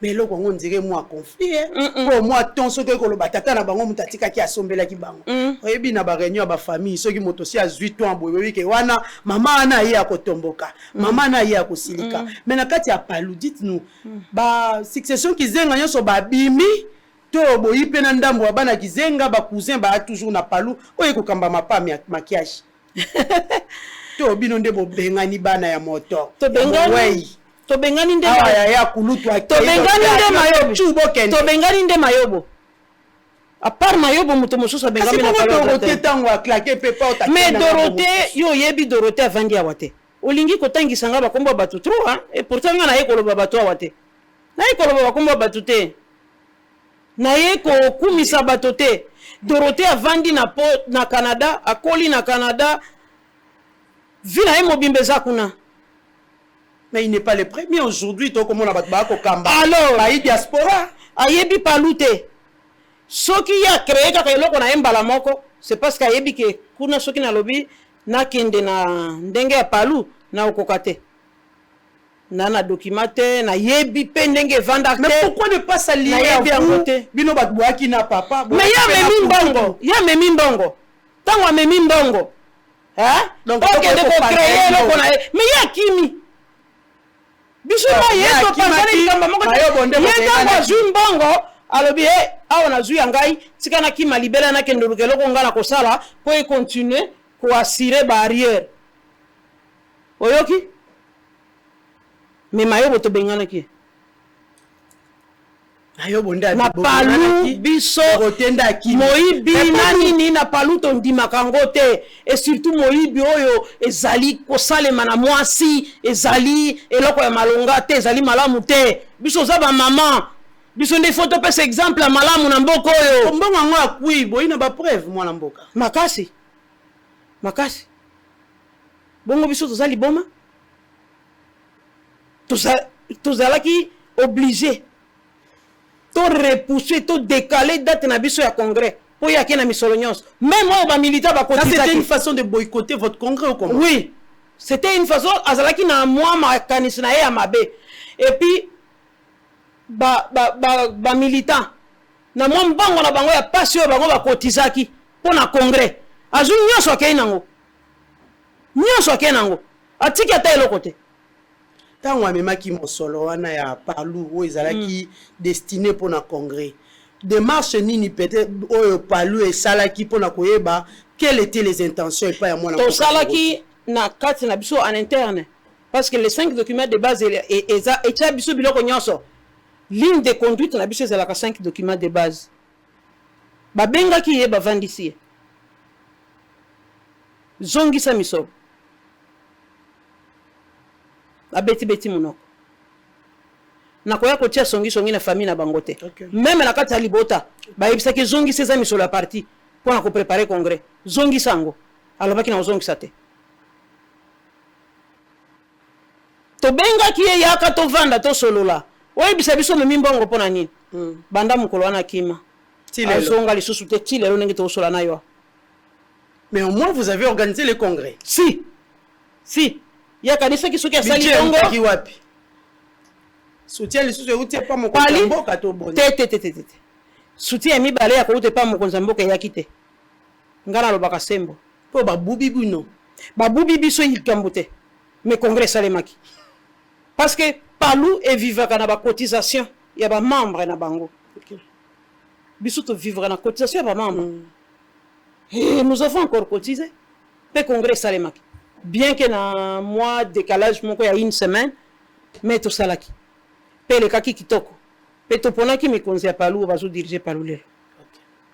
Speaker 7: mais eloko yango ondire mwa conflit po mwa ton soki ekoloba tata na bango moto atikaki asombelaki bango oyebi na baréunion ya bafamille soki moto si azwi to boye oyebi ke wana mama ana aye ya kotomboka mama ana aye ya kosilika mais na kati ya palu dites nous basuccession kizenga nyonso babimi to boyi mpe na ndambo ya bana kizenga bacousin baya toujours na palu oyo ekokamba mapami ya makiage to bino nde bobengani bana ya moto
Speaker 8: tobengani nde
Speaker 7: ya kulutwa
Speaker 8: tobengani nde mayobo à part mayobo moto mosusu abengami na
Speaker 7: Dorothée tango aklake pe pa ota
Speaker 8: mais Dorothée yo yebi Dorothée avandi awa te olingi kotangisa nga bakombo bato trop et pourtant nga naye koloba bato awa te naye koloba bakombo bato te naye kokumisa bato te Dorothée avandi na Canada akoli na Canada vi na ye mobimba eza kuna.
Speaker 7: Mais il n'est pas le premier aujourd'hui. Alors,
Speaker 8: il
Speaker 7: diaspora.
Speaker 8: Ayebi palute. Ce qui a créé quand on a un balamoko, c'est parce qu'ayebi que kuna soki na lobby na kende na ndenge ya palu na okokate. Na documenté na yebi pendenge vanda.
Speaker 7: Mais pourquoi ne pas s'allier à vous? Bino batboaki na papa.
Speaker 8: Mais ya memi mbongo. Tango memi mbongo. Hein?
Speaker 7: Donc
Speaker 8: ok de ko créer loko na mais ya kimi. Bisuma yeto pasani kamba moko yenda kwa zui mbongo alobi awa na zui yangai tika na kima libela na kenduluke loko ngana kosala po e continuer ko assurer barrière oyoki mais mayobo to bengana ki
Speaker 7: ayobo nda
Speaker 8: na palu biso
Speaker 7: rotenda ki
Speaker 8: moyibi nani ni na palu to ndima kango te et surtout moyibi oyo ezali kosalema na mwasi ezali eloko ya malonga te ezali malamu te biso za ba mama biso nde photo pesa exemple ya malamu na mboko oyo
Speaker 7: mbongo ngo akui boyina ba preuve mwana mboka
Speaker 8: makasi bongo biso tozali boma tozalaki obligé to repousser, to décaler date na biso ya congrès pour y a na misolo nyonso même au ba militaire ba cotiser.
Speaker 7: C'était une façon de boycotter votre congrès ou comment?
Speaker 8: Oui, c'était une façon azalaki na moi ma kanis na ya mabe et puis ba militant na moi mbango na bango ya passion bango ba cotisaki pour na congrès azu nyonso akei nango atiki ata eloko te.
Speaker 7: Tango amemaki mosolo wana ya palu o ezalaki destiné pour na congrès démarche nini peut-être o palu et salaki pour na koyeba quelles étaient les intentions et pas ya mwana
Speaker 8: to salaki na kati na biso en interne parce que les 5 documents de base et ça biso biloko nyonso ligne de conduite na biso ezalaka 5 documents de base babengaki ye bavandisi zongisa miso abeti munoko nakoya kotia songi na famille na bangote même na kati ya libota bayebisaki zongi seza misolo ya parti pour ko préparer congrès zongi sango alobaki na zongi sate to benga ki yaka to vanda to solola oyebisa biso memi mbongo pona nini banda mukolo wana kima azonga lisusu te tilelo nenge to sola nayo.
Speaker 7: Mais au moins vous avez organisé le congrès.
Speaker 8: Si ya kanisa kisuki asali bongo
Speaker 7: ki wapi soutien lisusu euti pa mokonzi mboka to boni
Speaker 8: te soutien mibale ya koute pa mokonzi mboka yaki te ngana lobaka sembo
Speaker 7: po babubi bino
Speaker 8: babubi biso yikambo te mais congrès salemaki parce que palu et vivaka na ba cotisation ya ba membre na bango biso to vivre na cotisation ya ba membre et nous avons encore cotisé pe congrès salemaki bien que na mois décalage moko ya une semaine mais to salaki pe le kaki kitoko pe to ponaki mikonzi ya palu bazo diriger palu lelo.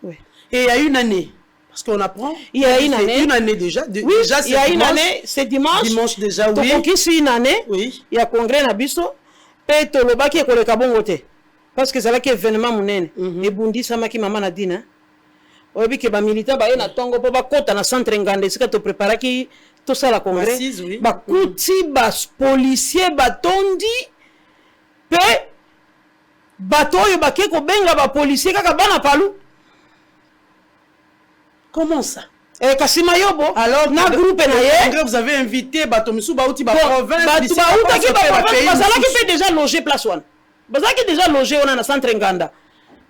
Speaker 7: Oui. Et il y a une année parce qu'on apprend
Speaker 8: il y a une
Speaker 7: année déjà
Speaker 8: oui, déjà il y a une année c'est dimanche
Speaker 7: déjà oui
Speaker 8: donc ici une année
Speaker 7: oui
Speaker 8: il y a congrès na biso pe to lobaki ko le kabongo te parce que zalaki événement munene et bundi samaki mama na dina oyebi ke ba militaire ba na tongo po ba kota na centre ngande sika to préparaki tout ça la congrès bakuti bas policier batondi pe bato oyo bake ko benga ba policier kaka bana palu.
Speaker 7: Comment ça?
Speaker 8: Kasi mayobo
Speaker 7: alors
Speaker 8: na groupe na ye
Speaker 7: vous avez invité bato misu bauti ba province
Speaker 8: bazalaki pe déjà logé place one bazaki déjà logé on na centre nganda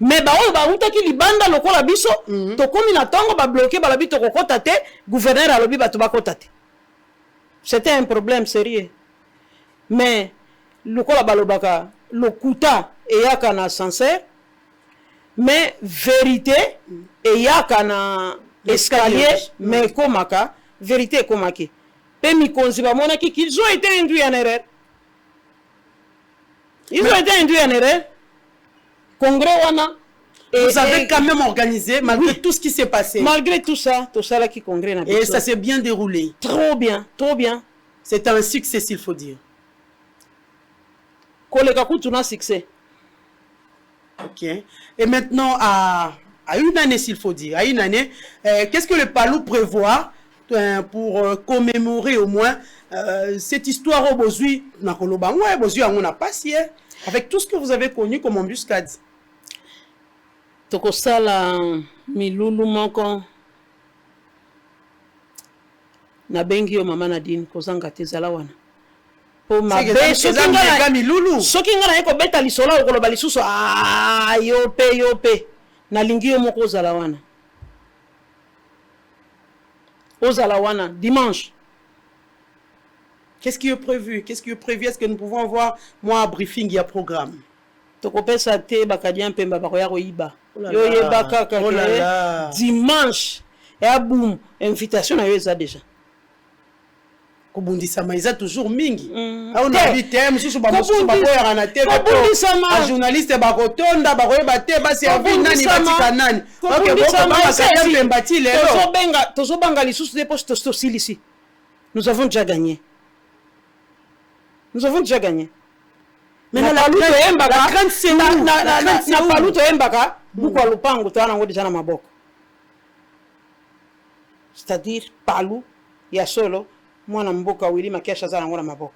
Speaker 8: mais ba oyo ba utaki libanda lokola biso to komi na tongo ba bloquer ba labi to kokota te gouverneur alobi ba to bakota te. C'était un problème sérieux. Mais lokola balobaka lokuta eyaka na sincère mais vérité eyaka na escalier mais komaka vérité komaki. Pe mikonzi ba monaki qu'ils ont été induits en erreur. Ils ont été induits en erreur. Congrès wana.
Speaker 7: Vous avez quand même organisé malgré tout ce qui s'est passé.
Speaker 8: Malgré tout ça là qui congrès na.
Speaker 7: Et ça s'est bien déroulé.
Speaker 8: Trop bien, trop bien.
Speaker 7: C'est un succès s'il faut dire.
Speaker 8: Koleka kutu na succès.
Speaker 7: OK. Et maintenant à une année s'il faut dire, à une année, qu'est-ce que le Palou prévoit pour commémorer au moins cette histoire au Bozui na koloba ouais Bozui on a passé avec tout ce que vous avez connu comme embuscade.
Speaker 8: Toko sala milulu moko na bengi yo mama Nadine kozanga tezala wana po mabe soki ngana yeko beta lisolo okoloba lisusu yo pe na lingi yo moko zala wana ozalawana dimanche.
Speaker 7: Qu'est-ce qui est prévu? Qu'est-ce qui est prévu? Est-ce que nous pouvons avoir moi un briefing, il y a programme?
Speaker 8: Tokopesa te bakadia mpemba bakoya koyiba. Yo yeba kaka dimanche. Et boum, invitation na yo eza déjà.
Speaker 7: Kobundisa maiza toujours mingi. On habite mususu ba mususu ba koya na te ba journaliste ba kotonda ba koyeba te ba servir nani batika nani. OK, boko ba mbati lelo.
Speaker 8: Tozo banga lisusu de poste ici. Nous avons déjà gagné. Nous avons déjà gagné. Mais na paluto embaka na paluto embaka buko lupango to ana ngodi jana maboko. C'est-à-dire palu ya solo mwana mboka wili makesha zana ngona maboko.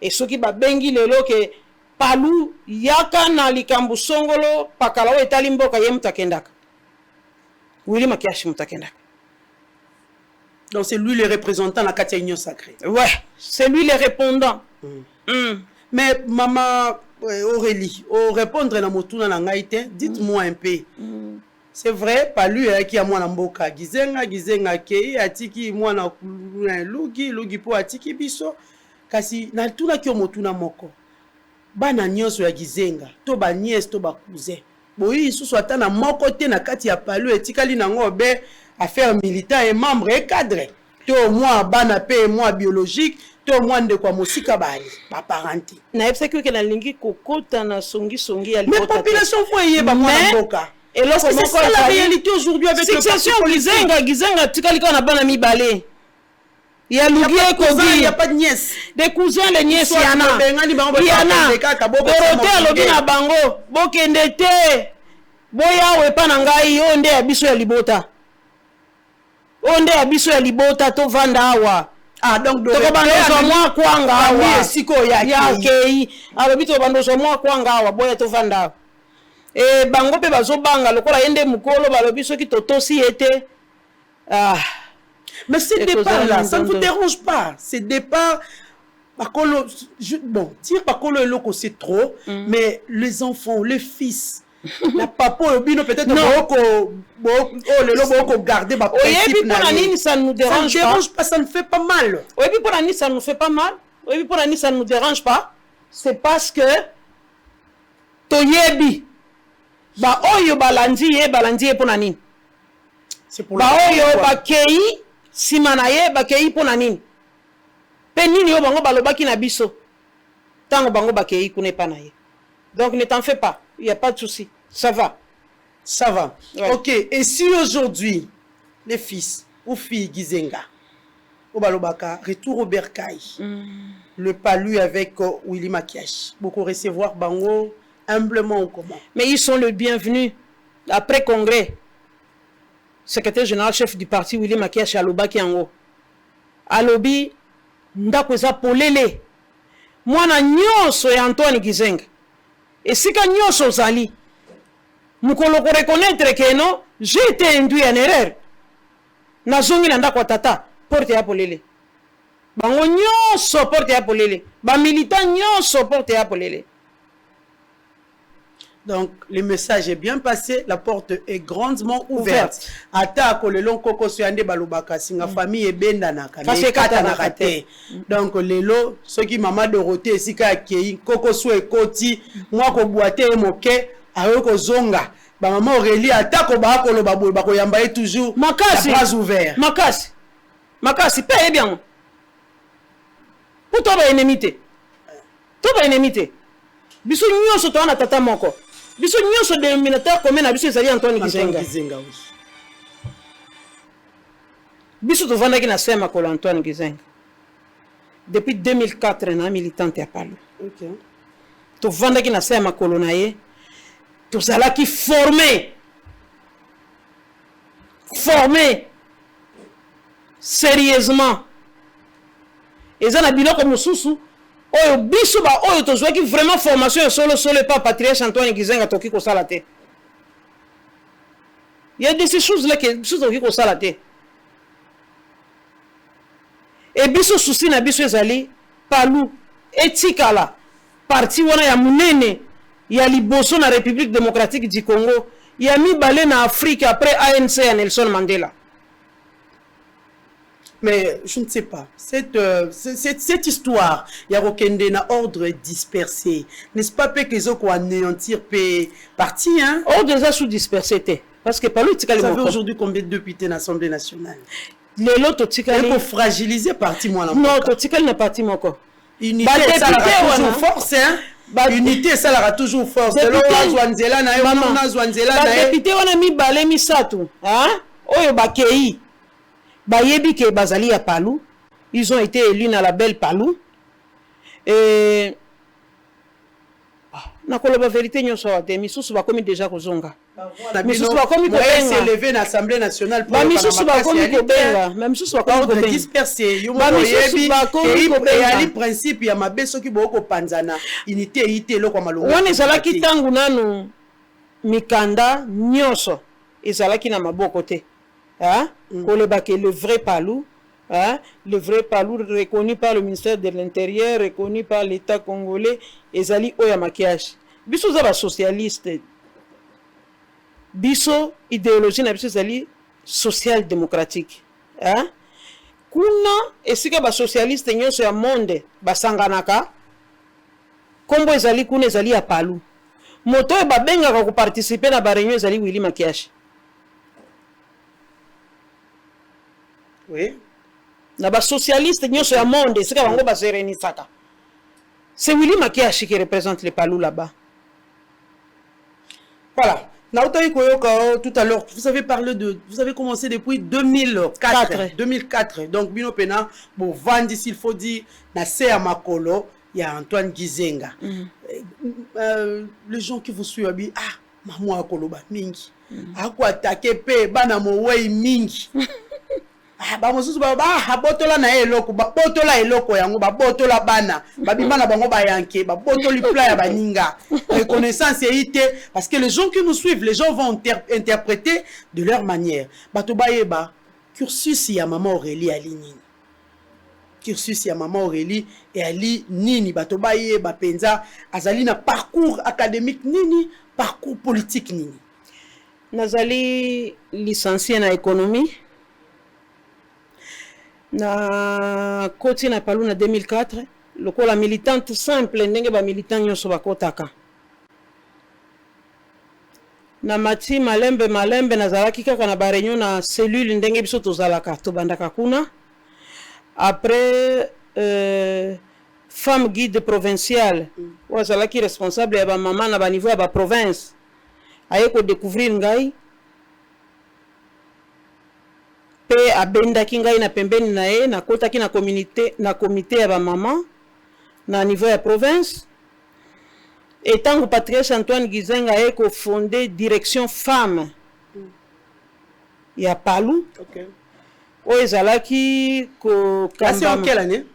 Speaker 8: Et soki ba bengi lelo ke palu yaka na likambu songolo pakala o etali mboka ye mutakendaka. Wili makesha mutakendaka.
Speaker 7: Donc c'est lui le représentant la Katia Union Sacrée.
Speaker 8: Ouais, c'est lui le répondant.
Speaker 7: Mais maman Aurélie, au répondre à motuna na ngaite, dites-moi un peu. C'est vrai, pas lui qui a mwana mboka gizenga ke atiki mwana lugi po atiki biso kasi na tuna ki motuna moko. Bana nyonso ya gizenga, to ba nièce to ba cousin. Boyi susu ata na moko te na kati ya palu etikali nango be affaire militaire et membre et cadre. To moi bana pe moi biologique. To mwande kwa musika bali ba parenté
Speaker 8: na epse que na lingi kokota na songi ya libota.
Speaker 7: Mais population foyer ba mwana mboka.
Speaker 8: Et lorsque
Speaker 7: c'est la réalité aujourd'hui avec le
Speaker 8: succession gizenga tikali kana bana mibale. Ya lugi ko
Speaker 7: il y a pas de nièce.
Speaker 8: Des cousins les nièces yana. Borote alobi na bango bokende te. Boya we pa na ngai onde ya biso ya libota. Onde ya biso ya libota to vanda awa.
Speaker 7: Ah donc
Speaker 8: to bandozo mwa kwanga awa siko ya kei alobi to bandozo mwa kwanga awa boya to vanda bango pe bazo banga lokola yende mukolo balobi soki totosi ete
Speaker 7: mais ce départ là ça ne vous dérange pas ce départ bakolo bon dire bakolo eloko c'est trop mais les enfants les fils la papa obino peut-être boko garder ba principe na
Speaker 8: ça ne nous dérange
Speaker 7: pas ça ne fait pas mal.
Speaker 8: Oui puis pour Annie ça nous fait pas mal. Oui puis pour Annie ça ne nous dérange pas. C'est parce que toyebi ba oyo balandi pour Nani.
Speaker 7: C'est pour
Speaker 8: ba oyo ba kei simanaye ba kei pour Nani. Pe nini yo bango balobaki na biso. Tango bango ba kei kune pa naye. Donc ne t'en fais pas, il y a pas de souci. Ça va.
Speaker 7: Ça va.
Speaker 8: Ouais.
Speaker 7: OK, et si aujourd'hui les fils ou filles Gizenga au Balobaka retour au Bercail. Le palu avec Willy Makiash. Beaucoup recevoir bango humblement ou comment.
Speaker 8: Mais ils sont le bienvenu. Après congrès, secrétaire général chef du parti Willy Makiash alobaki yango. Alobi ndako eza polele. Mwana nyonso ya Antoine Gizenga. Et si ka nyonso zali mukolo ko reconnaître que non, j'ai été induit en erreur. Na zongi na ndako tata porte ya polele. Bango nyonso porte ya polele. Ba militant nyonso porte ya polele.
Speaker 7: Donc, le message est bien passé, la porte est grandement ouverte. Ata kolelo koko soyande balobaka singa famille e benda naka mais kata nakate. Donc lelo soki mama Dorothée esika akei koko so ekoti moi ko boite e moke ayo ko zonga ba mama Aurélie ata ko ba ko loba boy ba ko yamba e toujours
Speaker 8: makasi
Speaker 7: bras ouverts.
Speaker 8: Makasi paye bien. Pour toi ba enemité. Toi ba enemité. Biso nyonso to na tata moko. Biso nyonso dénominateur commun na biso ezali Antoine Gizenga. Biso to vanda ki na sema ko Antoine Gizenga. Depuis 2004 na militante ya Palu.
Speaker 7: OK.
Speaker 8: To vanda ki na sema ko na ye. To zala ki formé sérieusement. Ezana biloko mususu oyo biso ba oyo tozwaki vraiment formation solo pas patriarche Antoine Gizenga toki ko sala te. Il y a de ces choses là que biso toki ko sala te. Et biso souci na biso ezali Palu etikala parti wana ya munene ya liboso na République démocratique du Congo ya mibale na Afrique après ANC ya Nelson Mandela.
Speaker 7: Mais je ne sais pas. Cette histoire, il y a aucun ordre dispersé. N'est-ce pas que les autres anéantir parti, hein?
Speaker 8: Ordre déjà sous dispersé. Parce que Palu,
Speaker 7: vous savez aujourd'hui combien de députés dans l'Assemblée nationale?
Speaker 8: Les lots,
Speaker 7: il faut fragiliser parti, moi, là.
Speaker 8: Non, Totikal n'est pas Timoko.
Speaker 7: Unité, ça aura toujours force, hein? Unité, ça aura toujours force.
Speaker 8: Député,
Speaker 7: on
Speaker 8: a mis balé, mis ça tout. Hein? Oyo bakei. Bayebi ke bazali ya Palu, ils ont été élus dans la belle Palu. Et na koloba vérité nyoso wa te misusu ba komi déjà kozonga. Misusu ba komi ko benga
Speaker 7: s'est levé dans l'Assemblée nationale
Speaker 8: pour misusu ba komi ko benga, même misusu ba komi ko benga
Speaker 7: dispersé. Yo mo yebi et ali principe ya mabeso ki boko panzana unité ité loko malongo.
Speaker 8: Woni zalaki tangu nanu mikanda nyoso ezalaki na maboko te. Hein? Le vrai Palu, hein? Le vrai Palu reconnu par le ministère de l'Intérieur, reconnu par l'État congolais, ezali oya maquillage. Biso za ba socialiste. Biso idéologie na biso ezali social démocratique. Hein? Kuna esika ba socialiste nyonso ya monde basanganaka. Kombo ezali kuna ezali ya Palu. Moto e babenga ko participer na ba réunion ezali Willy Makiashi.
Speaker 7: Oui.
Speaker 8: Na ba socialiste nyoso ya monde sika bango ba serenisaka. C'est Willy Makiashi qui représente les Palu là-bas.
Speaker 7: Voilà. Tout à l'heure, vous avez parlé de, vous avez commencé depuis 2004. Donc Bino Pena, bon Vandi s'il faut dire, na Sea Makolo, il y a Antoine Gizenga. Les gens qui vous suivent, maman Akolo ba mingi. Akwa takepe bana mo wei mingi. Bamosusu botola na eloko botola eloko yango botola bana babimana bango bayanke botoli pla ya baninga reconnaissance ité parce que les gens qui nous suivent les gens vont interpréter de leur manière bato bayeba cursus ya maman Aurélie ali nini cursus ya maman Aurélie et ali nini bato bayeba penza azali na parcours académique nini parcours politique nini
Speaker 8: nazali licencié na économie na koti na Palu na 2004 lokola militante simple ndenge ba militant nyoso bakotaka na mati malembe nazalaki kaka na ba réunion na cellule ndenge biso tozalaka tobandaka kuna après femme guide provinciale wazalaki responsable ya ba mama na ba niveau ya ba province aye ko découvrir ngai pe abendaki ngai na pembeni na ye na kotaki na comité ya ba mama na niveau ya province et tango patriarche Antoine Gizenga a ko fondé direction femme ya Palu.
Speaker 7: OK.
Speaker 8: O ezalaki ko
Speaker 7: c'est en quelle année?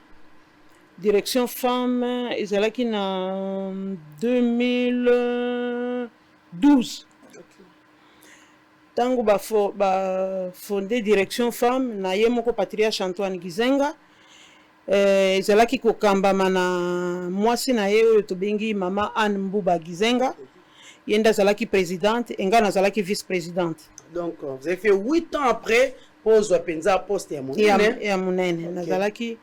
Speaker 8: Direction femme ezalaki na 2012. Tango ba fondé direction femme na ye moko patriarche Antoine Gizenga ezalaki ko kambama na mwasi na ye oyo tobengi mama Anne Mbuba Gizenga Yenda Zalaki présidente, Engana Zalaki vice-présidente.
Speaker 7: Donc, vous avez fait 8 ans après, pose Penza, poste et à Mounene.
Speaker 8: Et à Mounene. Nazalaki.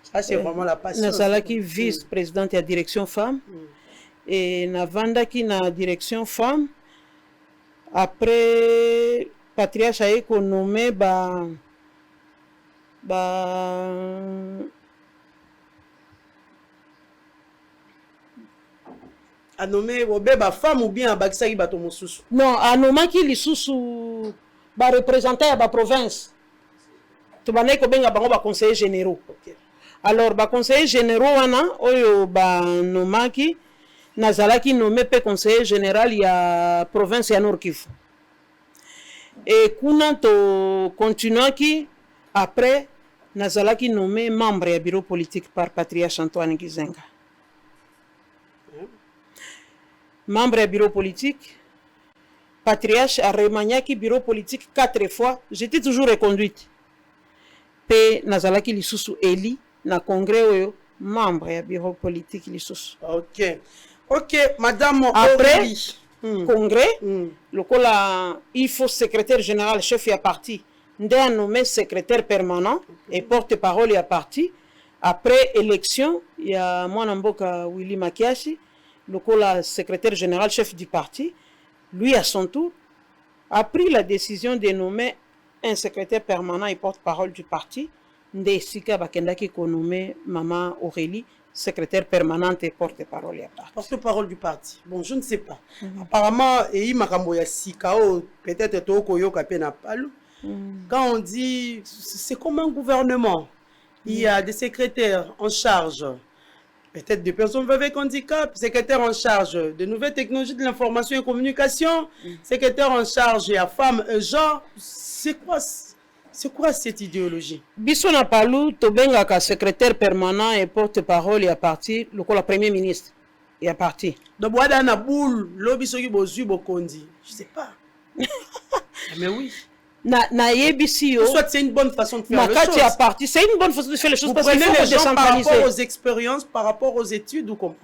Speaker 7: Ça, c'est vraiment la passion.
Speaker 8: Nazalaki vice-présidente et direction femme. Et Navandaki na direction femme. Après, Patriarche a été nommé
Speaker 7: a nommé femme ou bien Bakisaki Bato Mosusu?
Speaker 8: Non, a nommé qui les sous représentant à la province. Tu vas ba conseiller généraux. Alors, ba conseiller généraux wana oyo ba nomaki nazalaki nommé pe conseiller général ya province ya Nord Kivu. Et kuna to continuaki après nazalaki nommé membre ya bureau politique par Patriarche Antoine Gizenga. Membre du bureau politique, Patriarche a remaniaki bureau politique 4 fois. J'étais toujours reconduite. Pe nazalaki lisusu eli na congrès oyo membre du bureau politique lisusu.
Speaker 7: Ok, madame
Speaker 8: après
Speaker 7: Aurélie.
Speaker 8: Congrès, il faut secrétaire général chef ya parti. Ndé a nommé secrétaire permanent et porte-parole ya parti. Après élection, il y a Mwanamboka Willy Makiashi. Le secrétaire général chef du parti, lui à son tour, a pris la décision de nommer un secrétaire permanent et porte-parole du parti. Ndesika Bakendaki ko nommé Maman Aurélie, secrétaire permanente et porte-parole du parti.
Speaker 7: Porte-parole du parti. Bon, je ne sais pas. Apparemment, il m'a camboya Sikao, peut-être Tokoyo Kapena Palou. Quand on dit, c'est comme un gouvernement. Il y a des secrétaires en charge. Peut-être des personnes avec handicap, secrétaire en charge de nouvelles technologies de l'information et communication, secrétaire en charge à femmes et genre. C'est quoi cette idéologie?
Speaker 8: Bissona Palou, Tobengaka, secrétaire permanent et porte-parole, il y a parti, le premier ministre, il y a parti.
Speaker 7: Donc, Wadana Boule, Lobisogi Bozu Bokondi. Je sais pas. Mais oui. Soit c'est une bonne façon de faire les choses.
Speaker 8: C'est une bonne façon de faire les choses.
Speaker 7: Vous prenez les gens par rapport aux expériences, par rapport aux études ou comment?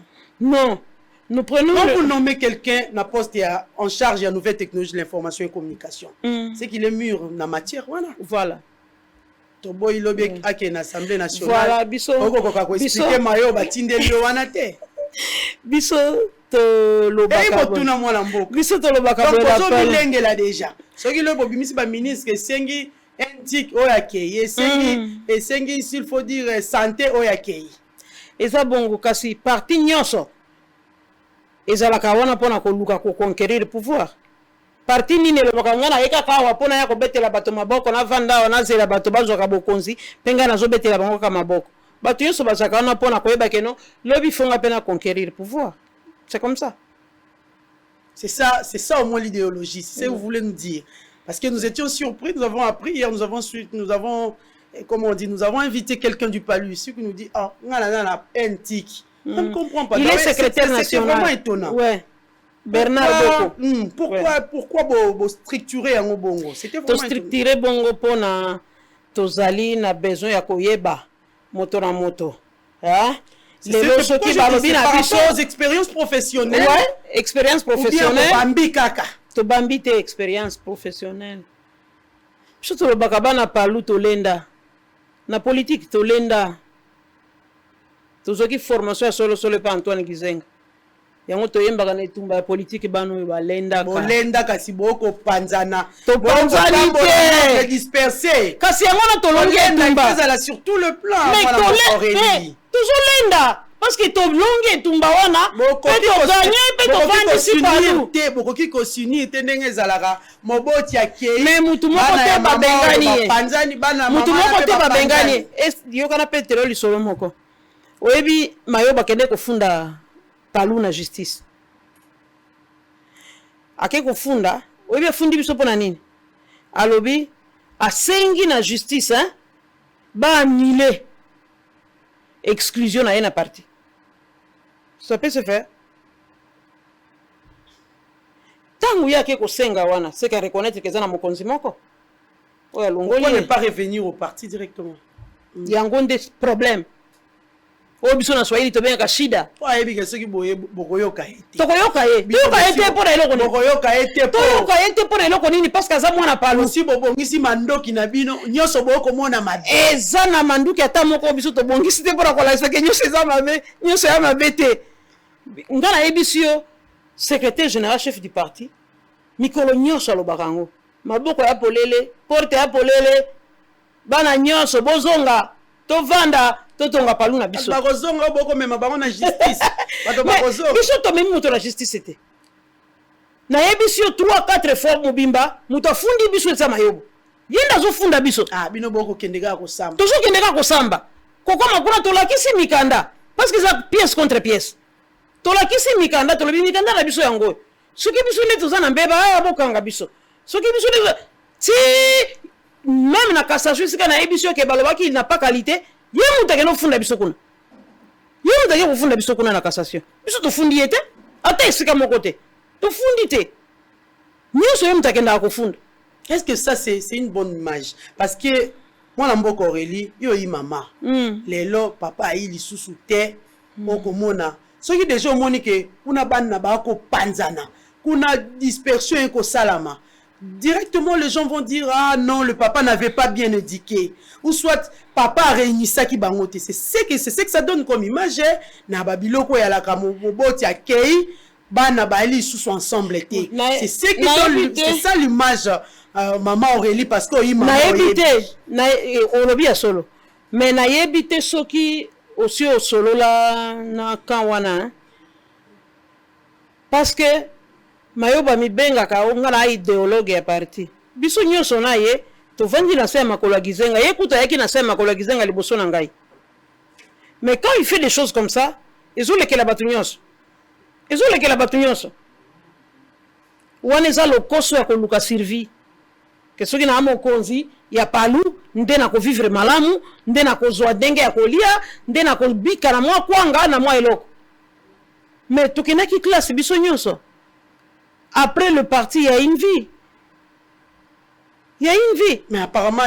Speaker 8: Non. Nous prenons.
Speaker 7: Quand vous nommez quelqu'un na poste en charge de la nouvelle technologie de l'information et communication, c'est qu'il est mûr dans la matière. Voilà. Tobo ilobi ake na Assemblée nationale.
Speaker 8: Voilà, biso.
Speaker 7: Expliquer mayo batindeli wanate.
Speaker 8: Biso to lobaka.
Speaker 7: Biso to lobaka. Donc bilenge là déjà. Ce qui le bobimisi ba ministre sengi intik oyakeye sengi s'il faut dire santé oyakeye.
Speaker 8: Eza bongo kasi parti nyonso. Ezalaka wana pona ko luka ko conquérir le pouvoir. Parti nini le bakangana eka kawa pona ya ko betela bato maboko na vanda wana zela bato bazoka bokonzi penga nazo betela bango ka maboko. Bato nyonso bazaka wana pona ko yeba keno lobi fonga pena conquérir le pouvoir. C'est comme ça.
Speaker 7: C'est ça au moins l'idéologie, c'est ce que vous voulez nous dire. Parce que nous étions surpris, nous avons appris hier, nous avons comment on dit, nous avons invité quelqu'un du Palu ici qui nous dit, ah, on a un tic. On ne comprend pas.
Speaker 8: Il est secrétaire national.
Speaker 7: C'est vraiment étonnant.
Speaker 8: Ouais. Bernard Boko.
Speaker 7: Pourquoi vous structurer en bongo? C'était vraiment
Speaker 8: structurer bongo pona tozali na besoin ya koyeba moto na moto. Hein?
Speaker 7: C'est par rapport aux expériences professionnelles.
Speaker 8: Ouais, expérience professionnelle.
Speaker 7: Bambi kaka.
Speaker 8: To bambi te expérience professionnelle. Surtout le bakabana palu tolenda. Na politique tolenda. Tozoki formation solo pa Antoine Gizenga. Yango toyembaka na etumba ya politique bano balenda ka.
Speaker 7: Bolenda kasi boko panzana.
Speaker 8: To panzani te
Speaker 7: disperser.
Speaker 8: Kasi yango na tolongi etumba.
Speaker 7: Ezala sur tout le plan.
Speaker 8: Mais toujours lenda parce que to longue etumba wana pe to gagner pe to vendre si palu
Speaker 7: te bokoki ko suni te ndenge ezalaka moboti akei
Speaker 8: mais mutu moko te ba bengani
Speaker 7: panzani bana mama
Speaker 8: mutu moko te ba bengani yo kana petroli solo moko oyebi mayo bakende kofunda palu na justice ake kofunda oyebi afundi biso pona nini alobi asengi na justice hein ba annuler exclusion na une partie. Ça peut se faire. Tant où il y a quelque senga wana, c'est qu'à reconnaître que ça na mokonzi moko.
Speaker 7: Pourquoi ne pas revenir au parti directement?
Speaker 8: Il y a un des problèmes. oyo biso na swahili tobengaka shida
Speaker 7: oyebi ke soki bokoyoka ye te
Speaker 8: tokoyoka ye toyoka ye te mpo na eloko nini
Speaker 7: bokoyoka ye te
Speaker 8: toyoka ye te mpo na eloko nini parce que aza mwana palu
Speaker 7: osi bobongisi mandoki na bino nyonso bokomona mabe
Speaker 8: eza na manduki ata moko biso tobongisi te mpo na kolakisa ke nyonso eza mabe nyonso ya mabe te nga nayebisi yo secrétaire général chef du parti mikolo nyonso alobaka yango maboko ya polele porte ya polele bana nyonso bozonga tovanda totonga palu na biso
Speaker 7: bakozonga bokomema bango na justice bato bakozonga
Speaker 8: biso tomemi moto na justice te nayebisi yo 3-4 fois mobimba moto afundi biso eza mayobo ye nde azofunda biso
Speaker 7: bino bokokende kaka kosamba
Speaker 8: tozokende kaka kosamba kokoma kuna tolakisi mikanda parce que eza pièce contre pièce tolakisi mikanda tolobi mikanda na biso yango soki biso nde toza na mbeba bokanga biso soki biso nde ti même na cassation esika nayebisi yo ke balobaki il n'a pas qualité ye moto akende ofunda biso kuna ye moto akende kofunda biso kuna na cassation biso tofundi ye te ata esika moko te tofundi te nyonso ye moto akendaka kofunda.
Speaker 7: Est-ce que ça c'est une bonne image parce que moi Mboka Aurélie yo yi mama lelo papa ayi lisusu te okomona soki déjà omoni ke kuna bana ba ko panzana kuna dispersion ko salama directement les gens vont dire ah non le papa n'avait pas bien éduqué ou soit papa a réuni ça qui bangote c'est ce que ça donne comme image na babiloko ya la kamoboti akei bana bali sous ensemble té c'est ce qui donne c'est ça l'image maman Aurélie parce que ima
Speaker 8: na ebité na olobi ya solo mais na ebité soki aussi au solo la na kanwana parce que mayoba mibengaka onga na idéologue ya parti biso nyonso na ye tovandi na sema makolo ya gizenga ye kuta yaki na sema makolo ya gizenga liboso na ngai mais quand il fait des choses comme ça ezolekela bato nyonso wana eza lokoso ya koluka survie ke soki na mokonzi ya palu nde na kovivre malamu nde na kozwa ndenge ya kolia nde na kobika na mwa kwanga na mwa eloko mais tokendaki classe biso nyonso après le parti il y a une vie
Speaker 7: mais apparemment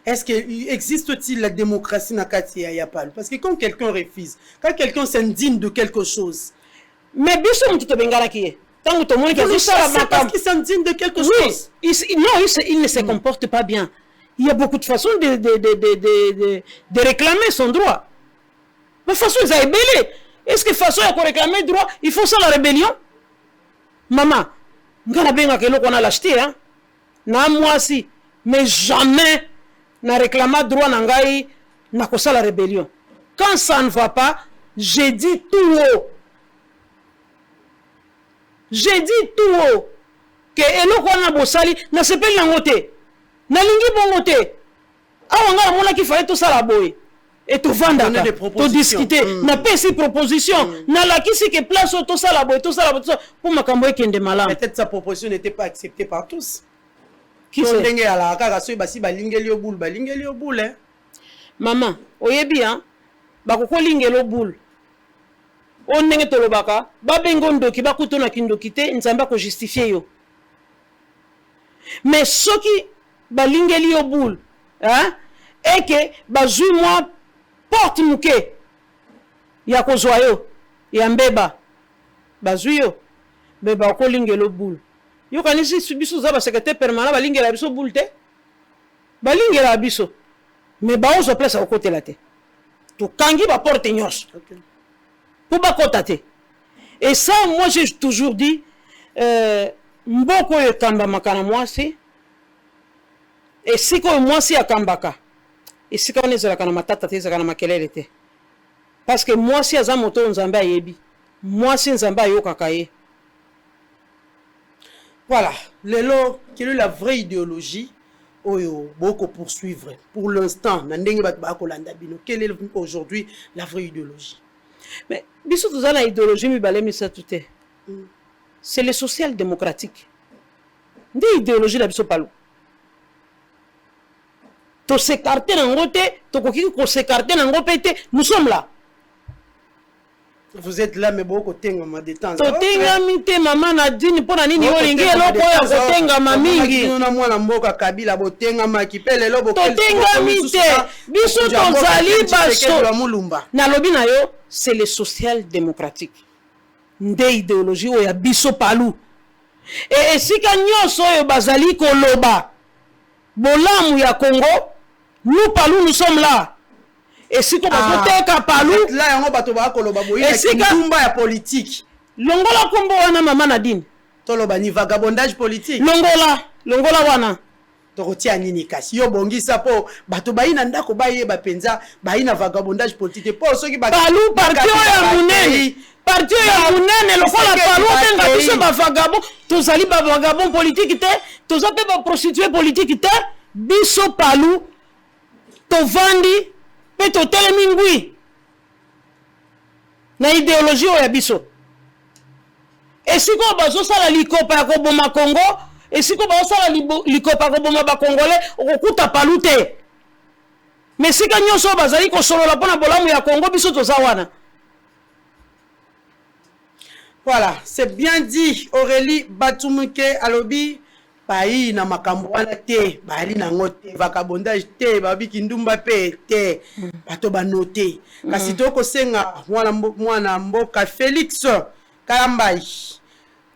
Speaker 7: est-ce qu'il existe-t-il la démocratie na kati ya palu parce que quand quelqu'un refuse quand quelqu'un s'indigne de quelque chose
Speaker 8: mais biso mutu tobengalaki ye tant que monde qui a
Speaker 7: parce qu'il s'indigne de quelque chose
Speaker 8: il ne se comporte pas bien. Il y a beaucoup de façons de réclamer son droit. Mais façon ils ont ébellé. Est-ce que façon il faut réclamer droit il faut ça la rébellion maman ngana benga kelo qu'on a l'acheté hein na moi si mais jamais na réclamer droit nangai na ko ça la rébellion quand ça ne va pas j'ai dit tout haut que eloko wana bosali na sepeli nango te nalingi bongo te awa nga namona ki fallait tosala boye et tovandaka todiscuter na pesi proposition nalakisi ke place oyo tosala boye mpo makambo ekende malamu.
Speaker 7: Peut-être sa proposition n'était pas acceptée par tous. ndenge alaka kaka soki basi balingeli yo bule
Speaker 8: mama oyebi bakokoli lo bule on ndenge tolobaka babengo ndoki bakutona kindoki te nzambe ko justifier yo mais soki balingeli yo boule et que bazui moi porte muke ya kozwa yo ya mbeba bazui yo beba ko lingelo boule yo kanisi biso za ba secrétaire permanent balingela biso boule te balingela biso mais baozo place au côté la te to kangi ba porte nyos pour ba kotate. Et ça moi j'ai toujours dit mboko yo kamba makana mwasi et siko mwasi akambaka et siko onezela kana matata te ezaka na makelele te parce que mwasi aza moto nzambe ayebi mwasi nzambe ayokaka ye.
Speaker 7: Voilà, lelo quelle est la vraie idéologie oyo boko poursuivre pour l'instant na ndenge bat ba kolanda bino, quelle est aujourd'hui la vraie idéologie?
Speaker 8: Mais biso tozana idéologie mi balemi sa tout est c'est le social démocratique. Ndi idéologie la biso palo. To s'écarter nango te, to koki ko s'écarter nango pété, nous sommes là.
Speaker 7: Vous êtes là, mais beaucoup de détente.
Speaker 8: Totengami te maman Nadine pour nini olingi eloko ya kotengama mingi.
Speaker 7: Na mwana mboka Kabila botengama kipele lo bokel.
Speaker 8: Totengami te. Biso tozali baso. Na lobi na yo, c'est le social démocratique. Nde idéologie oya biso palu. Et esika nyonso oyo bazali koloba. Bolamu ya Congo, nous palu nous sommes là. Et si comme teka palu
Speaker 7: là yango bato ba koloba boyi na kumba ya politique
Speaker 8: longola kombo wana mama Nadine
Speaker 7: toloba ni vagabondage politique
Speaker 8: longola wana
Speaker 7: tokotia nini kasi yo bongisa po bato bayi na ndako baye bapenza bayi na vagabondage politique po soki ba
Speaker 8: palu parti ya munene lokola palu benga biso ba vagabond tozali ba vagabond politique te tozape ba prostituée politique te biso palu tovandi pe totelemi ngwi na idéologie oyo ya biso esiko bazosala likopa ya koboma Congo esiko bazosala likopa ya koboma bakongolais okokuta palu te mais sika nyonso bazali kosolola mpona bolamu ya Congo biso toza wana.
Speaker 7: Voilà, c'est bien dit. Aurélie Batumuke alobi bayi na makambo wana te bali na ngote vagabondage te babiki ndumba pe te bato banote kasi toko senga mwana mboka Félix Kalambai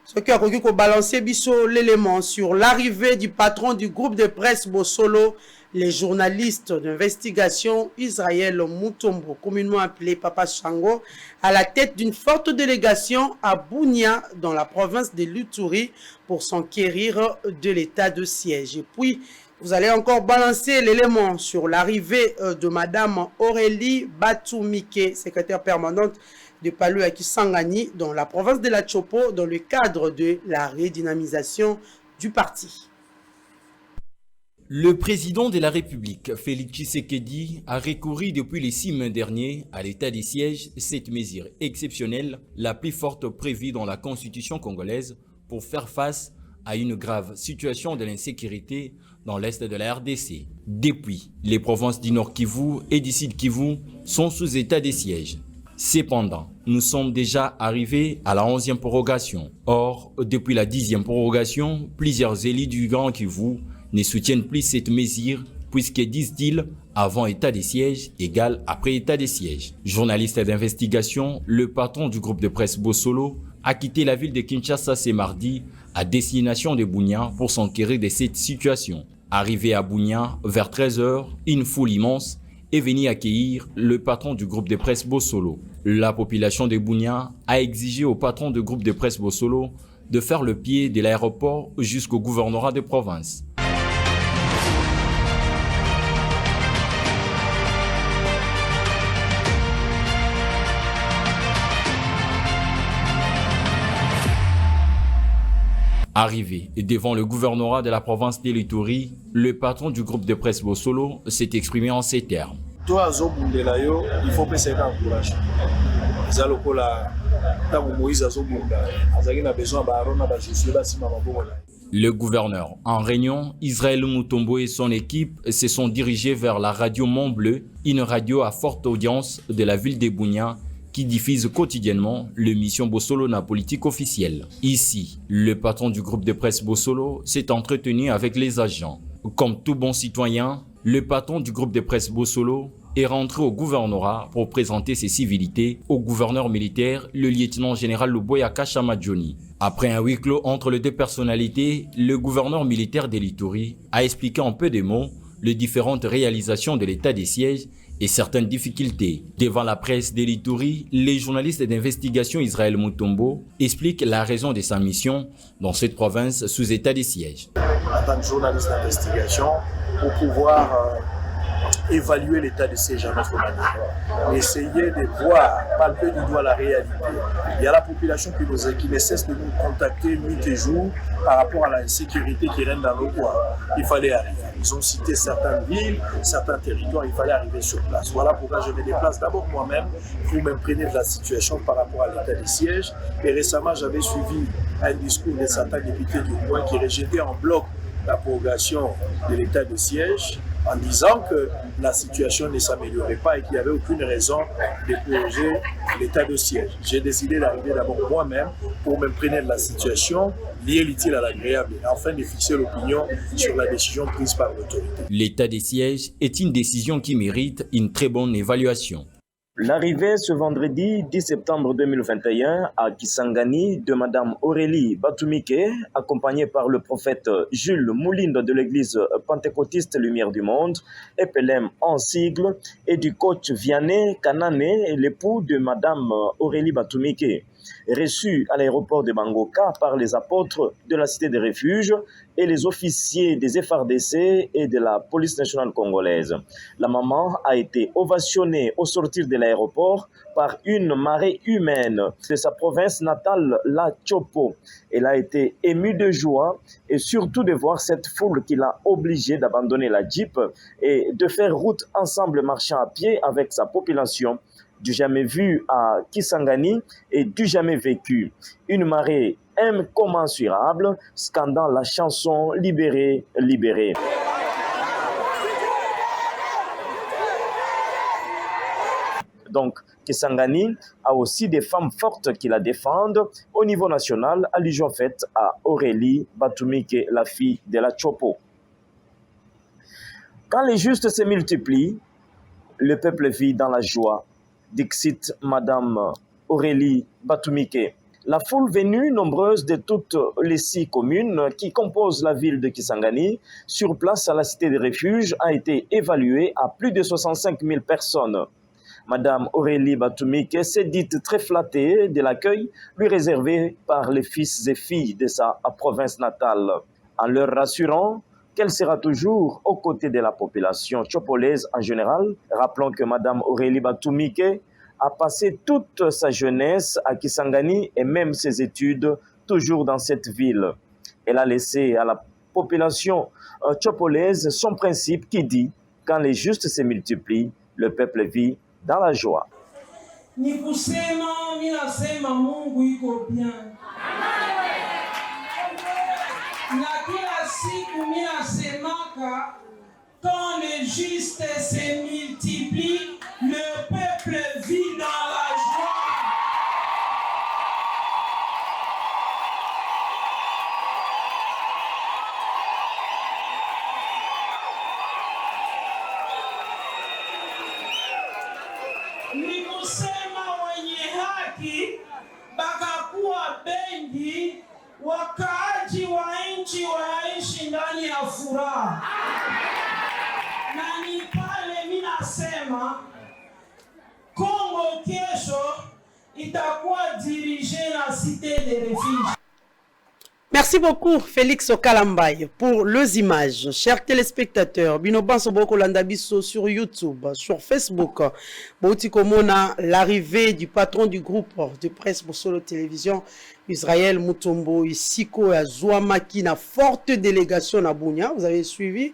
Speaker 7: soki akoki ko balancer biso l'élément sur l'arrivée du patron du groupe de presse Bosolo, les journalistes d'investigation Israël Mutombo, communément appelé Papa Shango, à la tête d'une forte délégation à Bunia, dans la province de l'Uturi, pour s'enquérir de l'état de siège. Et puis, vous allez encore balancer l'élément sur l'arrivée de Madame Aurélie Batumike, secrétaire permanente de Palu à Kisangani, dans la province de la Chopo, dans le cadre de la redynamisation du parti.
Speaker 9: Le président de la République, Félix Tshisekedi, a recouru depuis le 6 mai dernier à l'état de siège, cette mesure exceptionnelle, la plus forte prévue dans la constitution congolaise pour faire face à une grave situation de l'insécurité dans l'est de la RDC. Depuis, les provinces du Nord Kivu et du Sud Kivu sont sous état de siège. Cependant, nous sommes déjà arrivés à la 11e prorogation. Or, depuis la 10e prorogation, plusieurs élus du Grand Kivu ne soutiennent plus cette mesure puisque, disent-ils, avant état de siège égale après état de siège. Journaliste d'investigation, le patron du groupe de presse Bosolo a quitté la ville de Kinshasa ce mardi à destination de Bunia pour s'enquérir de cette situation. Arrivé à Bunia vers 13h, une foule immense est venue accueillir le patron du groupe de presse Bosolo. La population de Bunia a exigé au patron du groupe de presse Bosolo de faire le pied de l'aéroport jusqu'au gouvernorat de province. Arrivé devant le gouvernorat de la province de l'Ituri, le patron du groupe de presse Bosolo s'est exprimé en ces termes.
Speaker 10: Toi, il faut que c'est un courage.
Speaker 9: Le gouverneur, en réunion, Israël Mutombo et son équipe se sont dirigés vers la radio Mont-Bleu, une radio à forte audience de la ville de Bunia, qui diffuse quotidiennement l'émission Bosolo na politique officielle. Ici, le patron du groupe de presse Bosolo s'est entretenu avec les agents. Comme tout bon citoyen, le patron du groupe de presse Bosolo est rentré au gouvernorat pour présenter ses civilités au gouverneur militaire, le lieutenant-général Luboya Kashamadjoni. Après un huis clos entre les deux personnalités, le gouverneur militaire de l'Ituri a expliqué en peu de mots les différentes réalisations de l'état des sièges et certaines difficultés. Devant la presse de l'Ituri, les journalistes d'investigation Israël Mutombo expliquent la raison de sa mission dans cette province sous état de siège.
Speaker 10: En tant que journaliste d'investigation, pour pouvoir évaluer l'état de siège à notre manière, essayer de voir, palper du doigt la réalité. Il y a la population qui ne cesse de nous contacter nuit et jour par rapport à l'insécurité qui règne dans nos coins. Il fallait arriver. Ils ont cité certaines villes, certains territoires, il fallait arriver sur place. Voilà pourquoi je me déplace d'abord moi-même pour m'imprégner de la situation par rapport à l'état de siège. Et récemment, j'avais suivi un discours de certains députés du coin qui rejetaient en bloc la prorogation de l'état de siège en disant que la situation ne s'améliorait pas et qu'il n'y avait aucune raison de proroger l'état de siège. J'ai décidé d'arriver d'abord moi-même pour m'imprégner de la situation, lier l'utile à l'agréable, afin de fixer l'opinion sur la décision prise par l'autorité.
Speaker 9: L'état des sièges est une décision qui mérite une très bonne évaluation.
Speaker 11: L'arrivée ce vendredi 10 septembre 2021 à Kisangani de Madame Aurélie Batumike, accompagnée par le prophète Jules Moulindo de l'église pentecôtiste Lumière du Monde, EPLM en sigle, et du coach Vianney Kanane, l'époux de Madame Aurélie Batumike, reçu à l'aéroport de Bangoka par les apôtres de la cité des refuges et les officiers des FARDC et de la police nationale congolaise. La maman a été ovationnée au sortir de l'aéroport par une marée humaine de sa province natale, la Chopo. Elle a été émue de joie et surtout de voir cette foule qui l'a obligée d'abandonner la Jeep et de faire route ensemble marchant à pied avec sa population. Du jamais vu à Kisangani et du jamais vécu. Une marée incommensurable, scandant la chanson « Libéré, libéré ». Donc, Kisangani a aussi des femmes fortes qui la défendent au niveau national, allusion faite à Aurélie Batumike, la fille de la Chopo. Quand les justes se multiplient, le peuple vit dans la joie. Dixit Madame Aurélie Batumike. La foule venue, nombreuse de toutes les 6 communes qui composent la ville de Kisangani, sur place à la cité des refuges, a été évaluée à plus de 65 000 personnes. Madame Aurélie Batumike s'est dite très flattée de l'accueil lui réservé par les fils et filles de sa province natale, en leur rassurant qu'elle sera toujours aux côtés de la population chopolaise en général. Rappelons que Madame Aurélie Batumike a passé toute sa jeunesse à Kisangani et même ses études toujours dans cette ville. Elle a laissé à la population chopolaise son principe qui dit « Quand les justes se multiplient, le peuple vit dans la joie ».
Speaker 8: Ni kusema minasema Mungu iko bien. Na kila siku minasemaka quand les justes se multiplient, le peuple vit dans la joie. Ni kusema wenye haki bakakuwa bengi, wakaaji wa nchi waishi ndani ya furaha. Na ni pale minasema Congo kesho itakuwa dirigé na cité des refuges.
Speaker 7: Merci beaucoup Félix Okalambaye pour les images. Chers téléspectateurs, Binoban Soboko Landabiso sur YouTube, sur Facebook, Bouti Komona, l'arrivée du patron du groupe de presse Bosolo Télévision, Israël Mutombo, Isiko et Zouamaki, na forte délégation à Bunia. Vous avez suivi?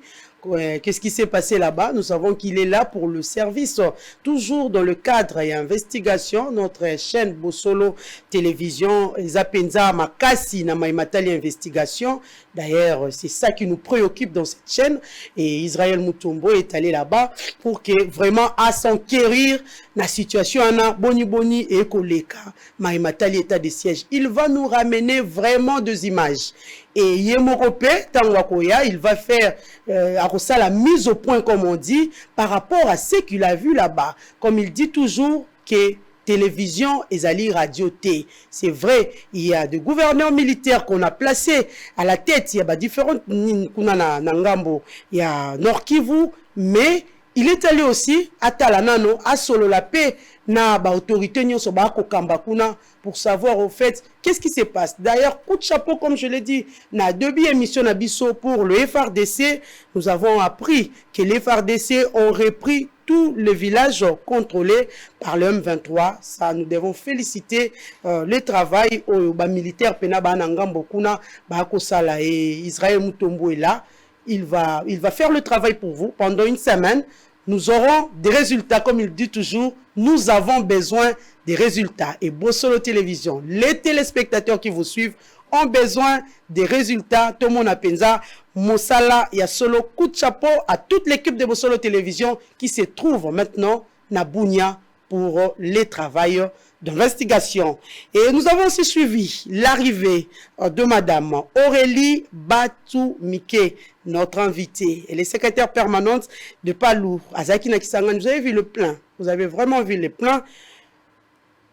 Speaker 7: Qu'est-ce qui s'est passé là-bas? Nous savons qu'il est là pour le service, toujours dans le cadre et investigation. Notre chaîne Bosolo Télévision, Zapenza Makasi na Maimatali Investigation. D'ailleurs, c'est ça qui nous préoccupe dans cette chaîne. Et Israël Mutombo est allé là-bas pour que vraiment à s'enquérir la situation ana boni boni et koleka Maimatali état de siège. Il va nous ramener vraiment des images. Et Yemorope, Tangwakoya, il va faire la mise au point, comme on dit, par rapport à ce qu'il a vu là-bas. Comme il dit toujours que télévision et Zali radio T. C'est vrai, il y a des gouverneurs militaires qu'on a placés à la tête. Il y a différentes Nangambo, il y a Nord Kivu, mais il est allé aussi à Talanano, à Solo la paix, na ba autorité nyonso ba ko kambakuna pour savoir au fait qu'est-ce qui se passe. D'ailleurs, coup de chapeau comme je l'ai dit, na début émission na biso pour le FARDC, nous avons appris que les FARDC ont repris tous les villages contrôlés par le M23. Ça, nous devons féliciter le travail au militaire pena ba nangambo kuna ba ko sala et Israël Mutombo est là. Il va faire le travail pour vous pendant une semaine. Nous aurons des résultats, comme il dit toujours, nous avons besoin des résultats. Et Bosolo Télévision, les téléspectateurs qui vous suivent ont besoin des résultats. Tout le monde a pensa, Mosala, il y a solo coup de chapeau à toute l'équipe de Bosolo Télévision qui se trouve maintenant na Bunia pour les travail d'investigation. Et nous avons aussi suivi l'arrivée de Madame Aurélie Batumike, notre invitée. Elle est secrétaire permanente de Palou, Azaki Nakisangani. Vous avez vu le plein. Vous avez vraiment vu le plein.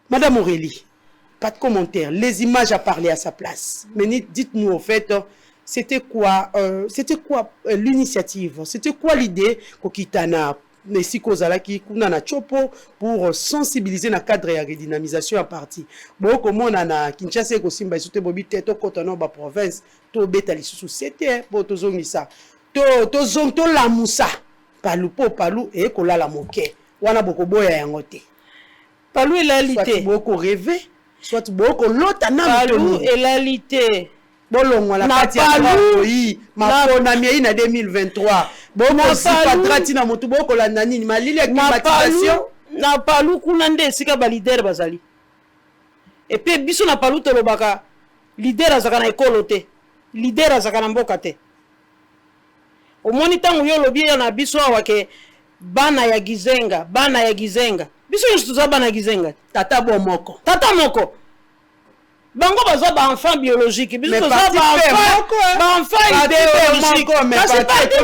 Speaker 7: Madame Aurélie, pas de commentaires. Les images à parler à sa place. Mais dites-nous au fait, c'était quoi l'initiative? C'était quoi l'idée Kokitana Messi Kozalaki Kunana Chopo pour sensibiliser dans le cadre de la redynamisation à partie. Bon, comme on a Kinshasa et Simba, ils bobi teto kotono ba province, to betali sous c'était pour to zongisa. To la moussa. Palou et kola la moke. Wana boko boya yangote.
Speaker 8: Palou et la lité.
Speaker 7: Soit boko rêver, soit boko lota na
Speaker 8: Palou et la lité.
Speaker 7: Bolongo la partie ma konami na 2023 bomo si patrati na motu boko la nani malili ya climatisation
Speaker 8: na Palou kuna nde sika ba leader bazali et puis biso na Palou to lobaka leader azaka na ekolo te leader azaka na mboka te omoni tango yo lobi na biso awake bana ya gizenga biso yo tuza bana gizenga
Speaker 7: tata moko
Speaker 8: bango baza ba enfant biologique biso baza ba enfant idéologique kasi parti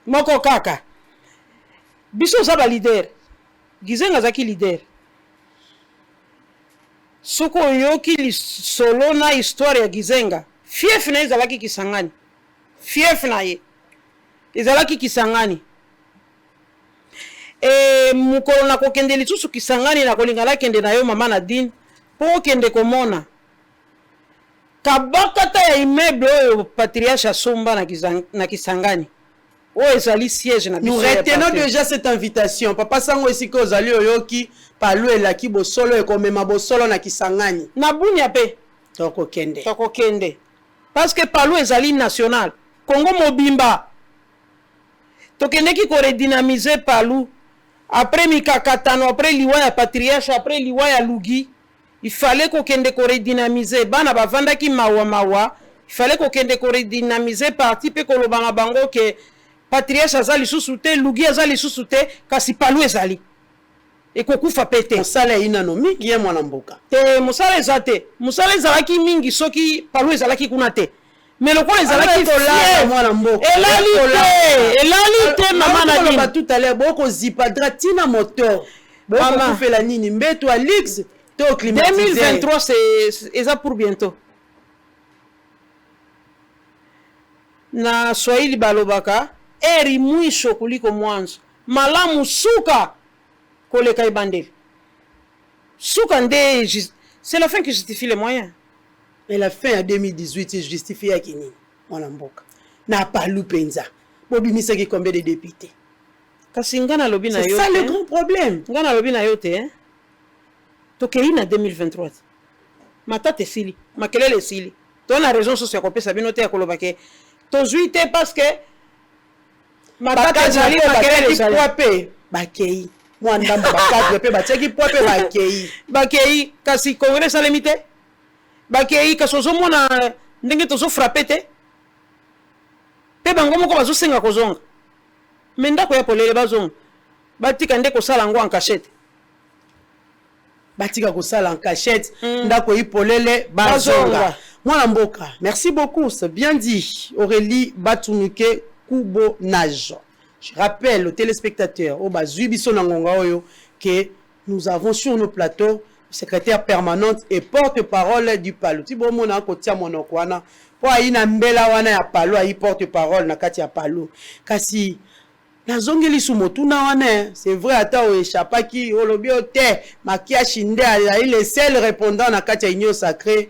Speaker 8: moko kaka biso za ba leader gizenga zaki leader soko yoki solo na histoire ya gizenga fief na ezalaki Kisangani fief na ye ezalaki Kisangani mukolo na kokende lisusu Kisangani na kolingala kende na yo mama Nadine po kende komona kabakata ya immeuble oyo patriarche asomba na Kisangani o ezali siège na biso.
Speaker 7: Nous retenons déjà cette invitation papa sango esika ozali oyoki Palou elaki bosolo ekomema bosolo na Kisangani
Speaker 8: na bunya pe tokokende parce que Palou ezali national Congo mobimba tokendeki ko redynamiser Palou. Après Mikakatano, après Liwaya Patriarche, après Liwaya Lugi, il fallait qu'on redynamiser. Bana bavanda ki mawa. Il fallait qu'on redynamiser parti pe kolobanga bango que Patriarche azali susute, Lugi azali susute, kasi Palou ezali. Et kokufa pete.
Speaker 7: Mosala inano mingi ye mwana mboka.
Speaker 8: Te mosala ezate. Mosala ezalaki mingi soki Palou ezalaki kuna te. Mais le quoi ezalaki fier
Speaker 7: mwana mboka.
Speaker 8: Elalité maman Nadine.
Speaker 7: Ba tout à l'heure boko zipadra tina moteur. Boko fait la nini mbeto Alix to climatisé.
Speaker 8: 2023 c'est ça pour bientôt. Na Swahili balobaka eri mwisho kuliko mwanzo. Malamu suka koleka ibandeli. Suka nde c'est la fin qui justifie les moyens.
Speaker 7: Mais la fin en 2018 est justifiée à Kini, mon amboka. Na Palou penza. Bobi misaki combien de députés?
Speaker 8: Kasi ngana lobi na
Speaker 7: yote. C'est ça le grand problème.
Speaker 8: Ngana lobi na yote, hein. Tokei na 2023. Matate sili, makelele sili. Ton a raison sur ce qu'on peut savoir noter à kolobake. Ton juité parce que matate sali makelele sali.
Speaker 7: Bakei. Mwanda mbaka pe bateki pope bakei.
Speaker 8: Bakei kasi congrès salemite. Bakei kasozo mona ndenge tozo frappé te pe bango moko bazo senga kozonga menda ko ya polele bazonga batika ndeko sala ngo en cachette
Speaker 7: batika ko sala en cachette ndako ipolele bazonga mwana mboka. Merci beaucoup, c'est bien dit. Aurélie Batumike Kubonage. Je rappelle aux téléspectateurs au bazui biso na ngonga oyo que nous avons sur nos plateaux secrétaire permanente et porte-parole du Palou. Si bon mona kotia monoko wana po aina mbela wana ya Palou ayi porte-parole na kati ya Palou. Kasi na zongeli sumotuna wana c'est vrai ata o échappaki olobi ote makia shinde ayi le seul répondant na kati ya union sacrée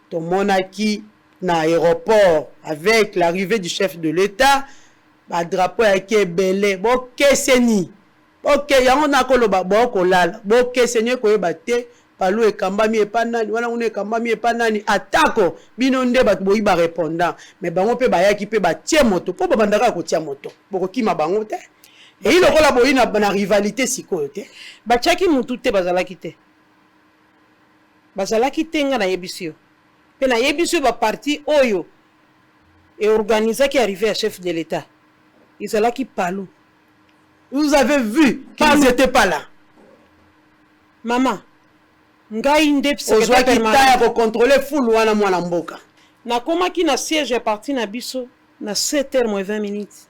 Speaker 7: to monaki na aéroport avec l'arrivée du chef de l'État ba drapeau ya kebele bo keseni. OK yango na koloba bo kolala bo keseni ko yeba te Palou ekambami epanani wana une ekambami epanani atako bino nde bat boyiba répondant mais bango pe bayaki pe ba tie moto po babandaka ko tia moto boko kima bango te et il okola boyina na rivalité sikoyo te
Speaker 8: ba tiaki mutu te bazalaki te nga na yebisio pe na yebisio ba parti oyo et organisé qui arrivé à chef de l'État ils allaient qui Palou.
Speaker 7: Vous avez vu qu'ils n'étaient pas là.
Speaker 8: Maman, ngai nde
Speaker 7: secrétaire permanent pour contrôler foule wana mwana mboka.
Speaker 8: Na koma ki na siège parti na biso na 7h moins 20 minutes.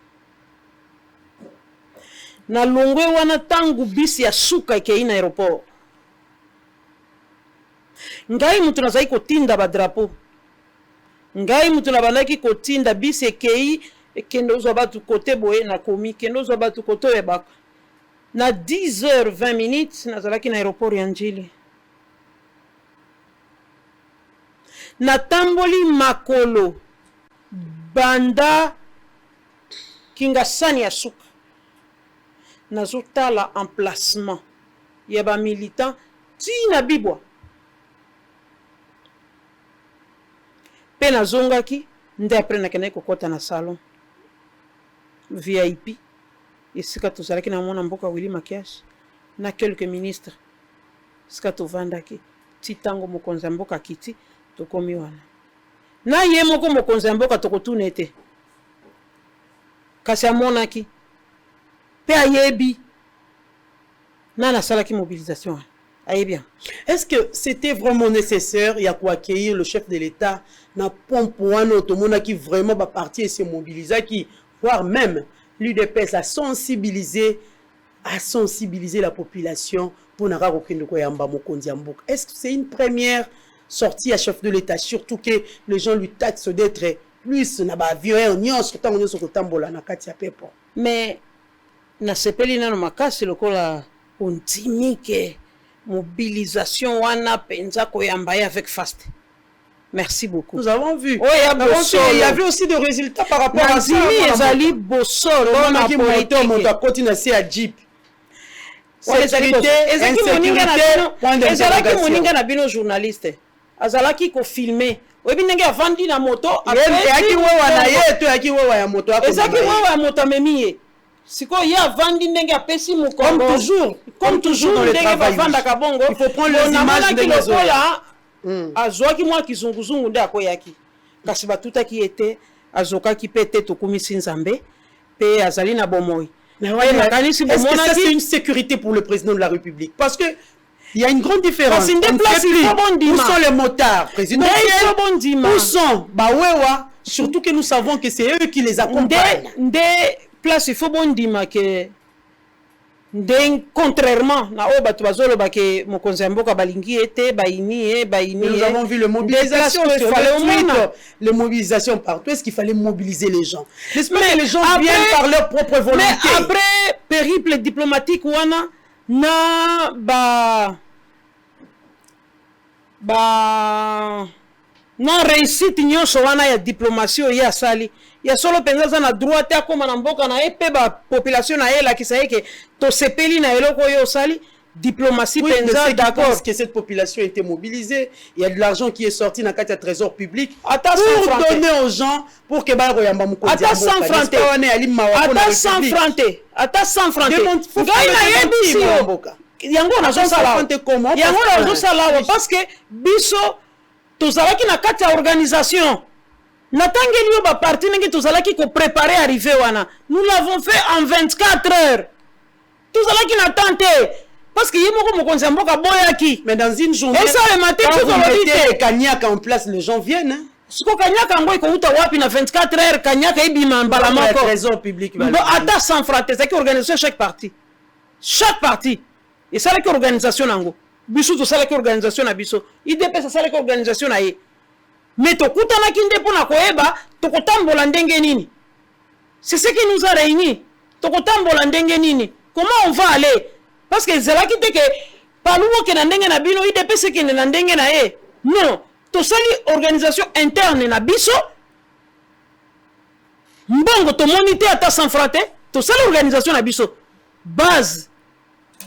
Speaker 8: Na longwe wana tangu bisi ya suka ikei na aéroport. Ngai mutu nazai kotinda ba drapeau. Ngai mutu na bandaki kotinda bisi ekei ekendo zo batu kote boye na komi kendo zo batu kote yebaka. Na 10h20 minutes nazalaki na aéroport ya Njili. Na tamboli makolo banda kingasani ya suka. Nazotala emplacement ya ba militant ti na bibwa. Pe nazongaki nde après nakende kokota na salon VIP. Esika tozalaki na mwana mboka Willy Makiashi na quelques ministres. Esika tovandaki ti tango mokonzi mboka kiti tokomi wana. Na ye moko mokonzi mboka tokotuna ete. Kasi amonaki pe ayebi na salaki mobilisation. Bien.
Speaker 7: Est-ce que c'était vraiment nécessaire y a quoi accueillir le chef de l'État na pompe wana automona qui vraiment va partir et se mobiliser qui voire même l'UDPS a sensibilisé la population pour nara kokende ko yamba mokonzi mboka. Est-ce que c'est une première sortie à chef de l'État surtout que les gens lui taxent d'être plus na ba avion nyonso tango nyonso kotambola na kati ya pepo.
Speaker 8: Mais na sepeli na makasi lokola ontimike mobilisation wana penza koyamba avec fast. Merci beaucoup.
Speaker 7: Nous avons vu.
Speaker 8: Oh, il y
Speaker 7: avait aussi des résultats par rapport à ça.
Speaker 8: Ezali Bosolo
Speaker 7: na politique. On a continué à Jeep. Sécurité,
Speaker 8: ezalaki moninga na bino journaliste. Azalaki ko filmer. Oyebi ndenge avandi na moto
Speaker 7: aki wewa na ye to aki wewa ya moto ako.
Speaker 8: Ezaki wewa ya moto amemiye. Siko ye avandi ndenge apesi mukongo. Comme toujours ndenge bavanda kabongo.
Speaker 7: Il faut prendre les images ndenge
Speaker 8: zola. Azwaki mwa kizunguzungu nde akoyaki. Kasi batutaki ete azokaki pe te tokumisi Nzambe pe azali na bomoi.
Speaker 7: Est-ce que ça c'est une sécurité pour le président de la République? Parce que il y a une grande différence. Où sont les motards présidentiels? Où sont Bawewa? Surtout que nous savons que c'est eux qui les accompagnent.
Speaker 8: Des places il faut bon dire que contrairement na oba bazolo ba ke mokonzi mboka balingi ete baini
Speaker 7: nous avons vu le mobilisation sur les mobilisations partout. Est-ce qu'il fallait mobiliser les gens? N'est-ce pas que les gens viennent par leur propre volonté?
Speaker 8: Mais après périple diplomatique wana na na réussite nyonso wana ya diplomatie ya sali ya solo penza na droite akoma na mboka na epe ba population na ela ki saye to sepeli na eloko yo sali diplomatie penza
Speaker 7: d'accord que cette population était mobilisée, il y a de l'argent qui est sorti dans le trésor public pour donner aux gens pour que ba royamba mukonzi
Speaker 8: ata sans franté ata sans franté ngai na yebisi yango na zo sala parce que biso tozalaki na kati ya organisation natangeli yo ba parti nenge tozalaki ko préparer arriver wana nous l'avons fait en 24 heures tozalaki na tante parce que yemoko mokonzi mboka boyaki
Speaker 7: mais dans une journée
Speaker 8: et ça le matin
Speaker 7: quand vous mettez Kanyaka en place les gens viennent hein?
Speaker 8: Siko Kanyaka ngo ikouta wapi na 24 heures Kanyaka ibima mbala moko
Speaker 7: trésor public
Speaker 8: ata sans frater c'est qui organisation chaque parti et ça la organisation nango biso to sala ki organisation na biso IDP ça sala ki organisation na ye mais to kutana kinde pona koyeba to kotambola ndenge nini c'est ce qui nous a réunis to kotambola ndenge nini comment on va aller parce que zela ki te ke paluwo ke na ndenge na bino IDP c'est que na ndenge na ye non to sali organisation interne na biso mbongo to monité ata sans frater to sala organisation na biso base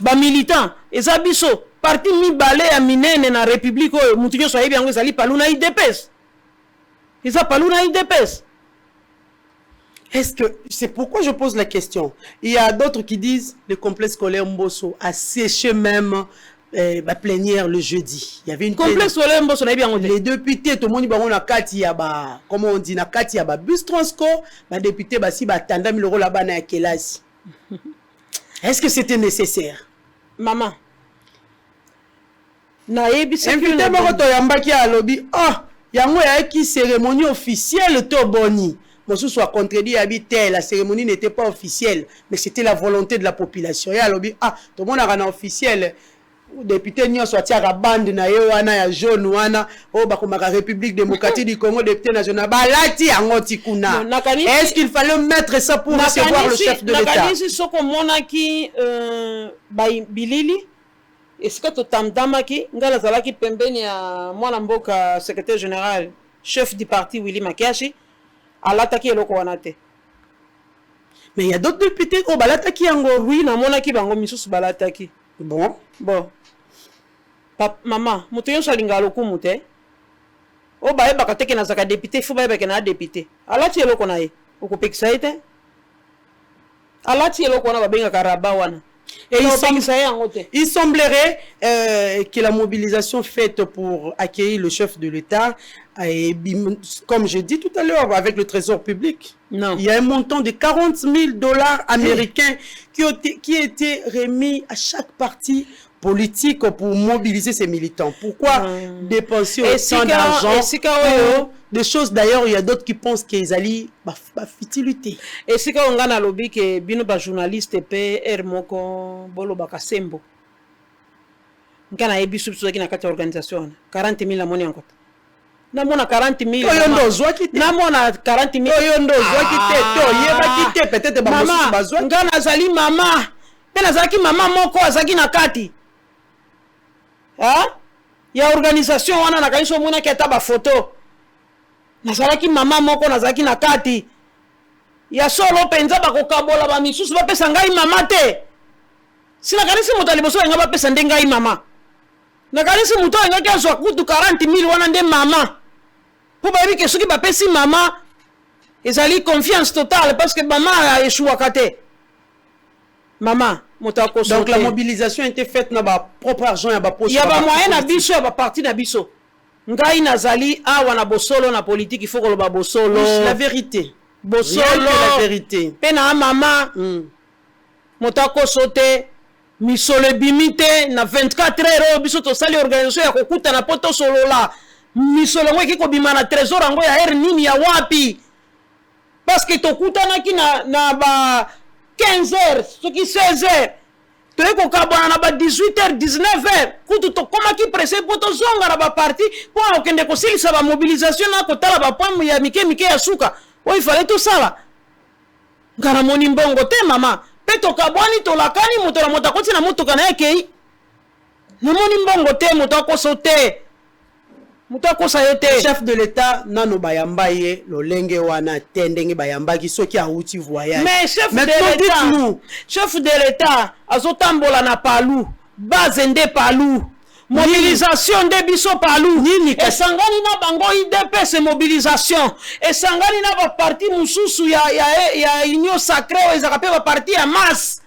Speaker 8: ba militant eza biso parti mibale ya minene na république oyo mutu nyonso ayebi yango ezali paluna IDPS eza paluna IDPS.
Speaker 7: Est-ce que c'est pourquoi je pose la question? Il y a d'autres qui disent le complexe scolaire Mbosso a séché même la plénière le jeudi. Il y avait une
Speaker 8: complexe scolaire Mbosso na bien
Speaker 7: les députés tout le monde bango na kati ya ba comment on dit na kati ya ba bus transco ba député ba si ba tanda 1000 € là-bas na kelasi. Est-ce que c'était nécessaire?
Speaker 8: Maman nayebisa
Speaker 7: invité moko toyambaki alobi yango yaki cérémonie officielle to boni mosusu a contredit abi te la cérémonie n'était pas officielle mais c'était la volonté de la population ya alobi to mona na officielle député nyonso atiaka bande na ye wana ya jaune wana bakomaka République démocratique du Congo député national balati yango tikuna. Est-ce qu'il fallait mettre ça pour recevoir le chef de l'État?
Speaker 8: Nakanisi soko monaki bilili esika totamdamaki nga nazalaki pembeni ya mwana mboka secrétaire général chef du parti Willy Makiashi alataki eloko wana te.
Speaker 7: Mais il y a d'autres députés qui balataki yango.
Speaker 8: Oui, namonaki bango misusu balataki.
Speaker 7: Bon.
Speaker 8: Maman, moto yonso alinga lokumu te. Bayebaka teke nazaka député, fo bayebaka na député. Alati eloko na ye. Okopekisa ye te. Alati eloko wana babengaka raba wana.
Speaker 7: Et il semblerait que la mobilisation faite pour accueillir le chef de l'État, comme je dis tout à l'heure, avec le trésor public, il y a un montant de 40 000 $ américains qui a été remis à chaque parti politique pour mobiliser ses militants. Pourquoi dépenser autant d'argent? Des choses d'ailleurs, il y a d'autres qui pensent qu'ils allaient futilité.
Speaker 8: Et si on a lobby que bino ba journaliste pe moko bolo bakasembo. Ngana ebisu ki na kati organisation 40 000 la moni encore. Na mona 40 000.
Speaker 7: Oyondo zwa kite.
Speaker 8: Na mona 40 000.
Speaker 7: Oyondo zwa kite. To yeba kite peut-être ba mosusu bazwa.
Speaker 8: Ngana zali mama. Pena zaki mama moko azaki na kati. Ya organisation wana na kaniso mona ki ata ba photo. Nazalaki mama moko nazalaki na kati. Ya solo penza bakokabola ba misusu bapesa ngai mama te. Sina kanisi moto aliboso nga bapesa nde ngai mama. Na kanisi moto nga ki azwa kutu 40 000 wana nde mama. Po ba ke soki bapesi mama ezali confiance totale parce que mama a échoué kate. Mama moto akoso.
Speaker 7: Donc la mobilisation était faite na ba propre argent ya ba poche.
Speaker 8: Ya ba moyen na biso ya ba parti na biso. Ngai nazali awa na bosolo na politique il faut que ba bosolo
Speaker 7: la vérité
Speaker 8: bosolo
Speaker 7: la vérité
Speaker 8: pena mama motako sote misole bimite na 24 heures biso to sali organisation ya kokuta na poto solo la misole ngwe kiko bima na trésor ngo ya air nini ya wapi parce que to kutana ki na ba 15 heures soki 16 heures Teko kabana na ba 18h 19h kutu to koma ki presse poto zonga na ba parti po okende ko silisa ba mobilisation na ko tala ba pamu ya mike ya suka o ifale to sala ngara moni mbongo te mama peto kabwani to lakani moto la mota koti na moto kana yake na moni mbongo te moto akoso te moto akosa yete
Speaker 7: chef de l'État nano bayambaye lolenge wana tendenge bayambaki soki auti voyage
Speaker 8: mais chef de l'État azotambola na palu base nde palu mobilisation de biso palu
Speaker 7: nini
Speaker 8: esangani na bango IDPS mobilisation esangani na ba parti mususu ya union sacrée ezaka pe ba parti ya masse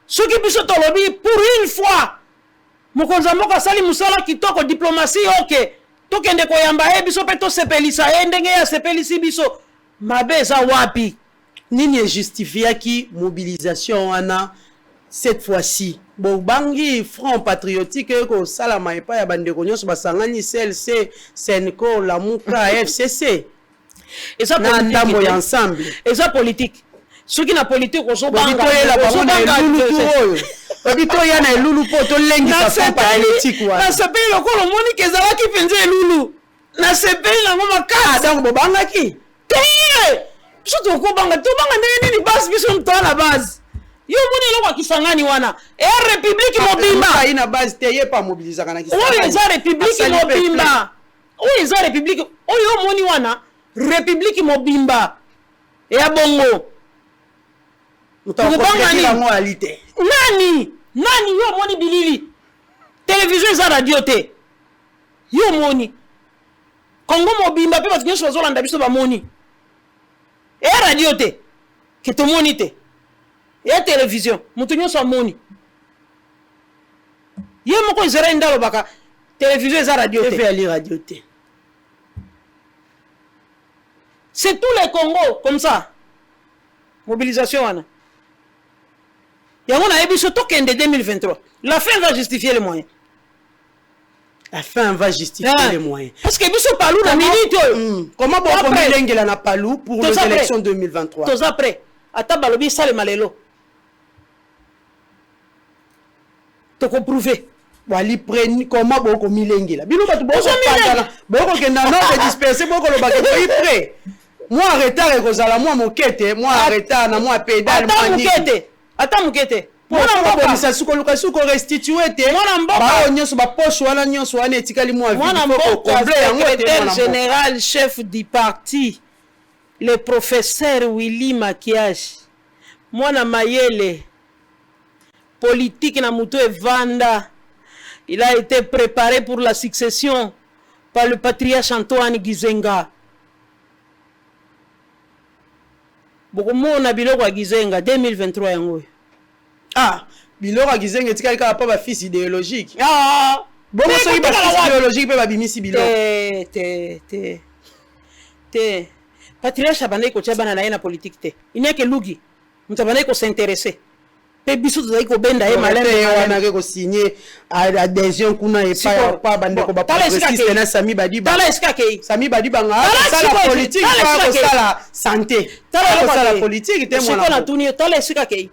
Speaker 8: soki biso tolobi pour une fois mokonza moko sali musala kitoko diplomatie ok tokende koyamba biso pe to sepelisa ndenge ya sepelisi biso mabe za wapi
Speaker 7: nini justifiaki mobilisation wana cette fois-ci bobangi front patriotique ko salama epa ya bandeko nyonso basangani CLC Senko Lamuka FCC
Speaker 8: eza
Speaker 7: ndambo ya ensemble
Speaker 8: eza politique soki na politique ozobanga
Speaker 7: Obito yana elulu po to lengi sa front patriotique wana
Speaker 8: na sepeli lokolo moni kezalaki penze elulu na sepeli na ngoma ka
Speaker 7: donc bobangaki
Speaker 8: teye surtout ko banga to banga ndenge nini base biso mtana base yo moni lokwa kisangani wana république mobimba
Speaker 7: ina base teye pa mobiliser kana
Speaker 8: kisangani oyo eza république mobimba oyo eza république oyo moni wana république mobimba ya bongo nani yo moni bilili télévision eza radio te yo moni Congo mobimba pe bato nyonso bazolanda biso bamoni eya radio te ke tomoni te eya télévision moto nyonso amoni ye moko ezala nde alobaka télévision eza radio te c'est tout le Congo comme ça mobilisation wana yango na yebiso tokende 2023 la fin va justifier les moyens
Speaker 7: La fin va justifier les moyens.
Speaker 8: Parce que biso palou na minute.
Speaker 7: Comment bon milengela na palou pour les élections 2023?
Speaker 8: Tous après. Ata balobi sale malelo. Toko prouver.
Speaker 7: Wali preni comment bon milengela. Bino batu bon pangala. Bon que na non de disperser bon ko ba ko prêt. Moi en retard et kozala moi mokete, moi en retard na moi pédale
Speaker 8: moi mokete. Ata mokete.
Speaker 7: Mwana mboka suko restituer te ba nyonso ba poche wana nyonso wana etikali mwa vie
Speaker 8: ko combler yango secrétaire général chef du parti le professeur Willy Makiash mwana mayele politique na muto evanda. Il a été préparé pour la succession par le patriarche Antoine Gizenga. Bokomona biloko ya Gizenga 2023 yango.
Speaker 7: Ah, biloko ya Gizenga etikali kaka pa ba fils idéologique. Ah, bon soki ba fils idéologique pe ba bimisi biloko.
Speaker 8: Te. Patriarche abandai ko tshaba na na politique te. Inyake lugi. Mutabandai ko s'intéresser. Pe biso tozali ko benda e malade
Speaker 7: wana ke ko signer adhésion kuna e pa bande ko ba progressiste na Sami Badiba.
Speaker 8: Tala eskake.
Speaker 7: Sami Badiba nga sala politique ko sala santé. Tala ko sala politique te mwana.
Speaker 8: Siko na tuni tala eskake.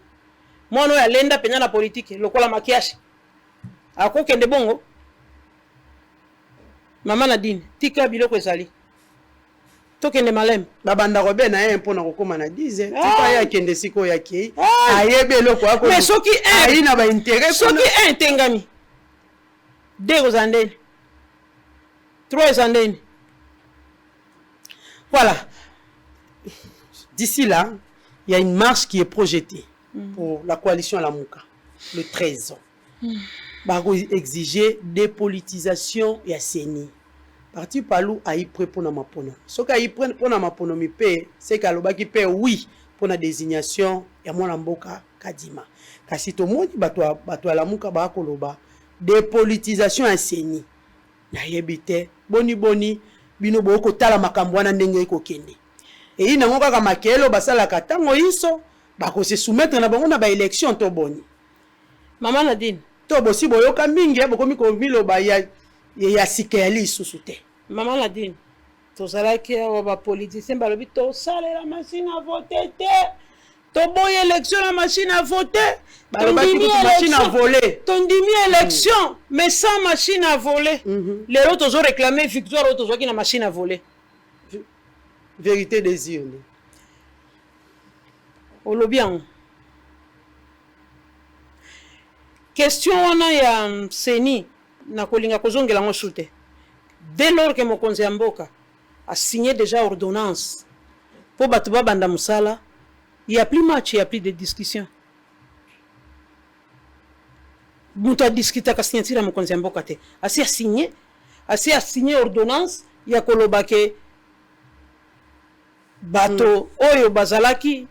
Speaker 8: Mwana ya lenda penya na politique lokola Makiashi. Akokende bongo. Mama Nadine, tika biloko ezali. Tokende malem.
Speaker 7: Babanda robe na ye mpona kokoma na 10 tika ya kende siko ya kei. Ayebe loko ako.
Speaker 8: Mais soki
Speaker 7: ayi na ba intérêt
Speaker 8: soki tengami. 2 zandeni. 3 zandeni. Voilà.
Speaker 7: D'ici là, il y a une marche qui est projetée pour la coalition à la Mouka, le 13. Bako exiger dépolitisation et CENI. Parti Palou a y prêt pour na mapono. Ce qu'a y prêt pour na mapono mi paie, c'est qu'à l'obaki paie oui pour la désignation ya mwana mboka Kadima. Kasi to moni bato à la Mouka ba koloba dépolitisation et CENI. Na yebite boni bino boko tala makambo wana ndenge ko kende. Et il n'a pas kaka makelo basala katango iso bako se soumettre na bango na ba élection to boni.
Speaker 8: Maman Nadine
Speaker 7: to bosi boyoka mingi bokomi ko miloba ya sikeli susute.
Speaker 8: Maman Nadine tozalaki awa ba politicien balobi to sala la machine à voter te. To boye élection la machine à voter.
Speaker 7: Balobaki machine à voler.
Speaker 8: Ton demi élection mais sans machine à voler. Les autres ont réclamé victoire autres ont qui na machine à voler.
Speaker 7: Vérité des urnes.
Speaker 8: Olobian. Question wana ya CENI na kolinga kozongela ngo shute. Dès lors que mokonzi ya mboka a signé déjà ordonnance pour batu banda musala, il y a plus match, il y a plus de discussion. Mutu a discuté ka signature mokonzi ya mboka te. Asi a signé ordonnance ya koloba ke bato oyo bazalaki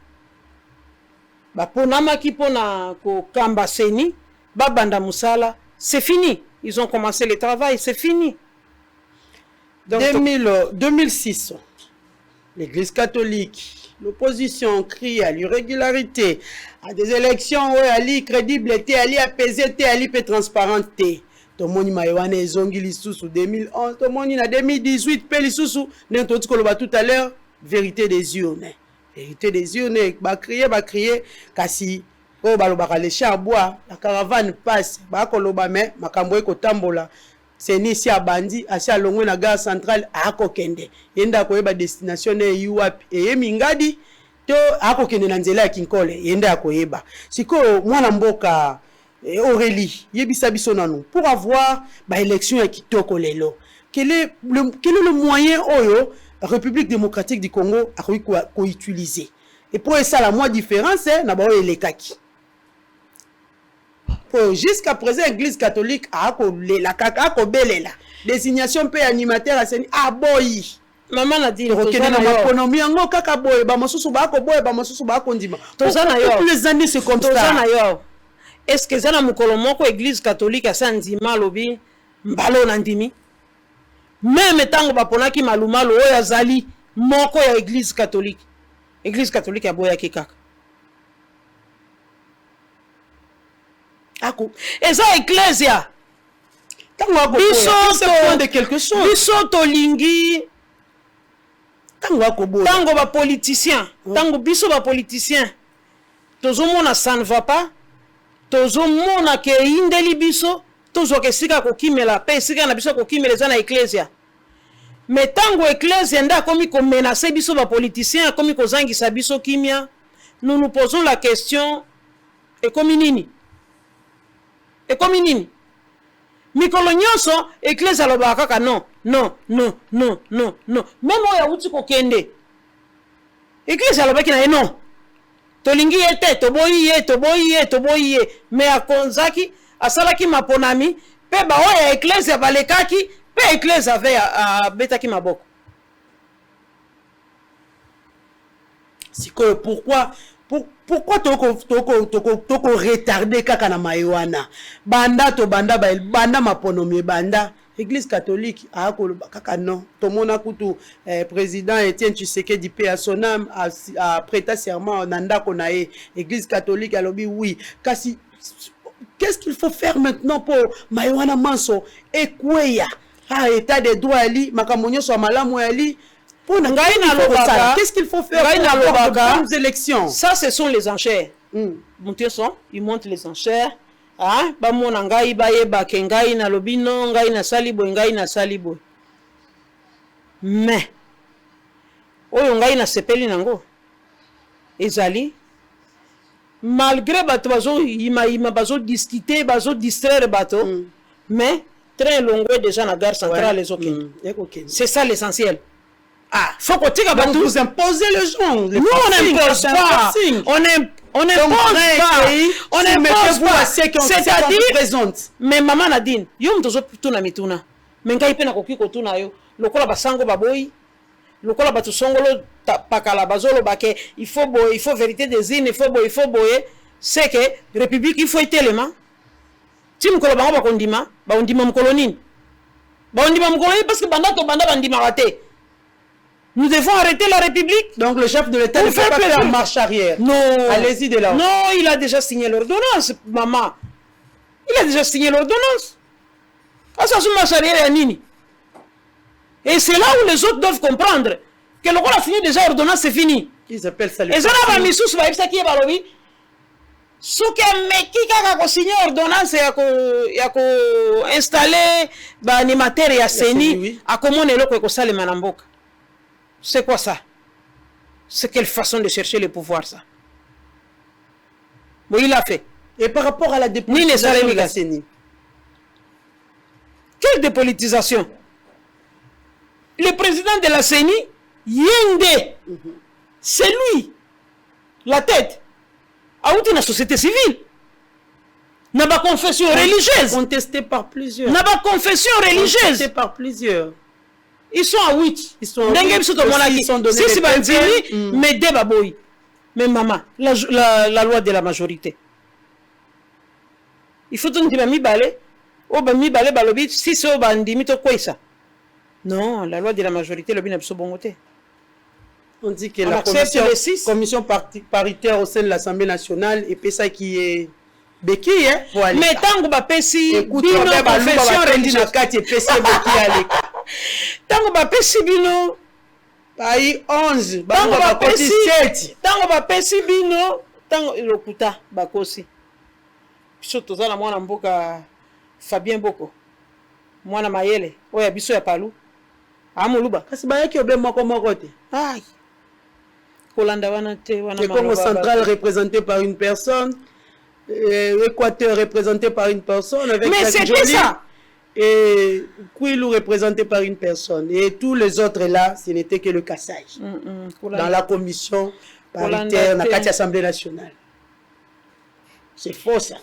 Speaker 8: baponamaki pona ko kamba CENI babanda musala, c'est fini. Ils ont commencé le travail, c'est fini.
Speaker 7: Donc, 2006, l'Église catholique, l'opposition crie à l'irrégularité, à des élections où elle crédible, elle apaisée, elle transparente. Tout le monde maïwane ezongi lisusu 2011, tout le monde na 2018 pe lisusu, n'importe quoi tout à l'heure, vérité des urnes. Vérité des urnes, ba crier, kasi oh balobaka les chars bois, la caravane passe, ba koloba me makambo eko tambola. CENI si abandi, asi alongwe na gare centrale akokende. Yenda koyeba destination ne yuwapi. Eye mingadi to akokende na nzela ya Kinkole, yenda akoyeba. Siko mwana mboka Aurélie, yebisa biso nanu pour avoir ba élection ya kitoko lelo. Quel est le moyen oyo la République démocratique du Congo a ko utiliser? Et pour ça la moins différence na ba les kaki. Jusqu'à présent, l'Église catholique a belela. Désignation pe animateur à CENI a boyi.
Speaker 8: Maman a dit
Speaker 7: toutes les années c'est comme ça.
Speaker 8: Est-ce que ça na mukolo moko Église catholique a sandima lobi mbalo nandimi? Même tango baponaki malumalo oyo azali moko ya Église catholique. Église catholique a boya kikaka. Et ça, Ecclesia.
Speaker 7: de quelque chose.
Speaker 8: Biso tolingi tango ba politicien, tango biso ba politicien. Tozomona ça ne va pas. Tozomona ke indeli biso, tozo ke sika ko kimela, pe sika na biso ko kimela za na ecclesia. Mais tango ecclesia nda komi ko menacer biso ba politicien, komi ko zangisa biso kimia, nous nous posons la question et comme nini? Et comme nini? Mikolo nyonso ecclesia lobaka kaka non. Même oya uti ko kende. Ecclesia lobaki na non. Tolingi yete toboyi ye mais akonzaki asalaki maponami pe ba oya ecclesia balekaki pe ecclesia ave a betaki maboko.
Speaker 7: Sikoyo pourquoi toko retarder kaka na maywana banda maponomi banda Église catholique a kaka non tomona kutu président Etienne Tshisekedi paix à son âme a prêté serment nanda konae Église catholique alobi oui kasi qu'est-ce qu'il faut faire maintenant pour maywana manso ekweya état de droit ali makamonyo so malamu ali. Qu'est-ce qu'il faut faire pour les élections?
Speaker 8: Ça, ce sont les enchères. Ils montent les enchères. Hein? Bamona ngai baye bake ngai na lobino ngai na salibo. Mais oyo ngai na sepeli nango. Ezali malgré bato bazo ima bazo discuter, bazo distraire bato. Mais très longue déjà na gare centrale les autres. C'est ça l'essentiel.
Speaker 7: Faut qu'on tire à vous imposer le genre.
Speaker 8: Nous, on n'impose pas. On n'impose pas. On n'impose pas. C'est-à-dire, mais maman Nadine, yo mtozo tuna mituna. Menga ipe na kokiko tuna yo. Lokola basango baboyi. Lokola batu songolo pakala bazolo bake. Il faut vérité des îles, il faut boye. C'est que République il faut étellement. Si mkolo bango bakondima, ba ondima mkolonine. Ba ondima mkolonine parce que banda bandima raté. Nous devons arrêter la République.
Speaker 7: Donc le chef de l'État ne peut pas faire marche arrière.
Speaker 8: Non.
Speaker 7: Allez-y de là.
Speaker 8: Non, il a déjà signé l'ordonnance, maman. Il a déjà signé l'ordonnance. Ah, ça c'est marche arrière à Nini. Et c'est là où les autres doivent comprendre que le rôle a signé déjà l'ordonnance, c'est fini.
Speaker 7: Ils appellent ça le.
Speaker 8: Et ça n'a pas mis sous ça qui est balobi. Ce qui a signé l'ordonnance et a installé l'animateur et a CENI, a comment est le ça les manamboka. C'est quoi ça? C'est quelle façon de chercher le pouvoir ça? Bon, il a fait.
Speaker 7: Et par rapport à la dépolitisation de la CENI?
Speaker 8: Quelle dépolitisation? Le président de la CENI, Yende, c'est lui, la tête. A outi la société civile. N'a pas confession religieuse.
Speaker 7: Contesté par plusieurs.
Speaker 8: N'a pas confession religieuse.
Speaker 7: Contesté par plusieurs.
Speaker 8: Ils sont à 8.
Speaker 7: Ils sont à 8.
Speaker 8: Ils sont donnés si bandini, mais des baboui. Mais maman, la loi de la majorité. Il faut donc dire mi balé. Oh ben mi balé balobi si c'est au bandimi to quoi ça? Non, la loi de la majorité le bien absolu bon côté.
Speaker 7: On dit que la commission paritaire au sein de l'Assemblée nationale et ça qui est béquille hein
Speaker 8: pour aller. Mais tant que ba pesi
Speaker 7: bino confession religieuse kati pesi béquille
Speaker 8: tango ba pesi bino
Speaker 7: pai 11
Speaker 8: tango ba pesi 7 tango ba pesi bino tango lokuta bakosi biso tozala mwana mboka Fabien Boko mwana mayele oya biso ya palu amuluba
Speaker 7: kasi bayaki obe moko te
Speaker 8: ai kolanda wana te wana
Speaker 7: le Congo central représenté par une personne Équateur représenté par une personne avec
Speaker 8: mais c'était ça.
Speaker 7: Et Kouilou représenté par une personne. Et tous les autres là, ce n'était que le cassage. Dans la commission paritaire, dans l'Assemblée nationale. C'est faux ça.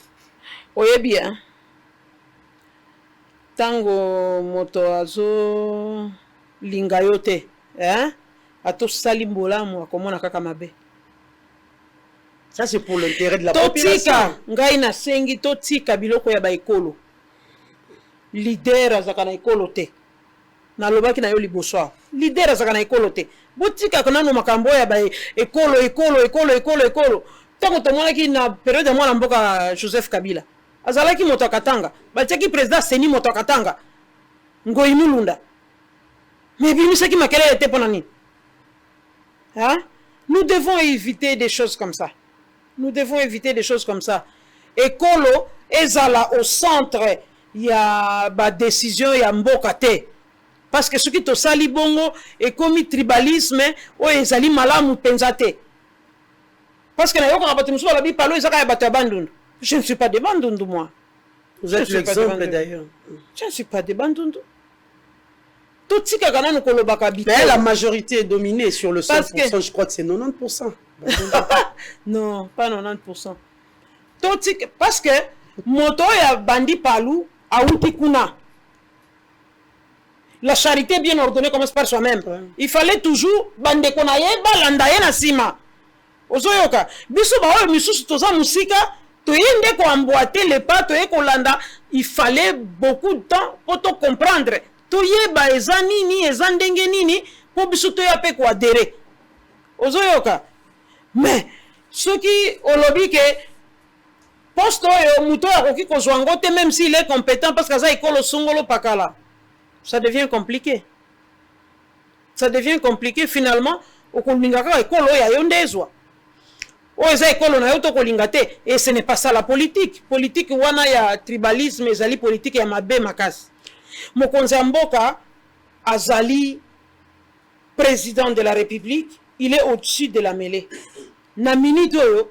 Speaker 8: Oye bien. Tango moto azo lingayote. Hein? Ato salimbola mo akomona kaka mabe.
Speaker 7: Ça c'est pour l'intérêt de la population.
Speaker 8: Ngai na sengi totika biloko ya baekolo. Leader azakana ekolo te. Na lobaki na yo liboso. Leader azakana ekolo te. Botika kana no makambo ya ba ekolo. Tango tomona ki na période ya mwana mboka Joseph Kabila. azalaki moto akatanga batiaki président seni moto akatanga ngoi mulunda mais bimisaki makelele te mpona nini hein? Nous devons éviter des choses comme ça. Nous devons éviter des choses comme ça. Ekolo ezala au centre ya ba décision ya mboka te. Parce que ce qui to sali bongo et comme tribalisme o ezali malamu penza te. Parce que na yoko ngabatu musuba la bi palo ezaka ya bato ya bandundu. Je ne suis pas de bandundu moi.
Speaker 7: Vous êtes l'exemple d'ailleurs.
Speaker 8: Je ne suis pas de bandundu.
Speaker 7: Mais la majorité est dominée sur le 100%, je crois que c'est 90%.
Speaker 8: Non, pas 90%. Parce que moto ya bandi palou a outi kuna. La charité bien ordonnée commence par soi-même. Il fallait toujours bande konaye balandaye na sima. Ozoyoka, biso ba misusu toza musika, toyende ko emboîter les pas, toye ko landa, il fallait beaucoup de temps pour te comprendre. Toyeba eza nini eza ndenge nini po biso toya pe ko adhérer. Ozoyoka. Mais ce qui olobi ke poste oyo muto ya koki ko zwango te même s'il est compétent parce que ça ekolo songolo pakala. Ça devient compliqué. Ça devient compliqué finalement okolingaka ekolo ya yondezwa. O eza ekolo na yo to kolinga te et ce n'est pas ça la politique. Politique wana ya tribalisme ezali politique ya mabe makasi. Mokonzi Mboka azali président de la République, il est au-dessus de la mêlée. Na minute oyo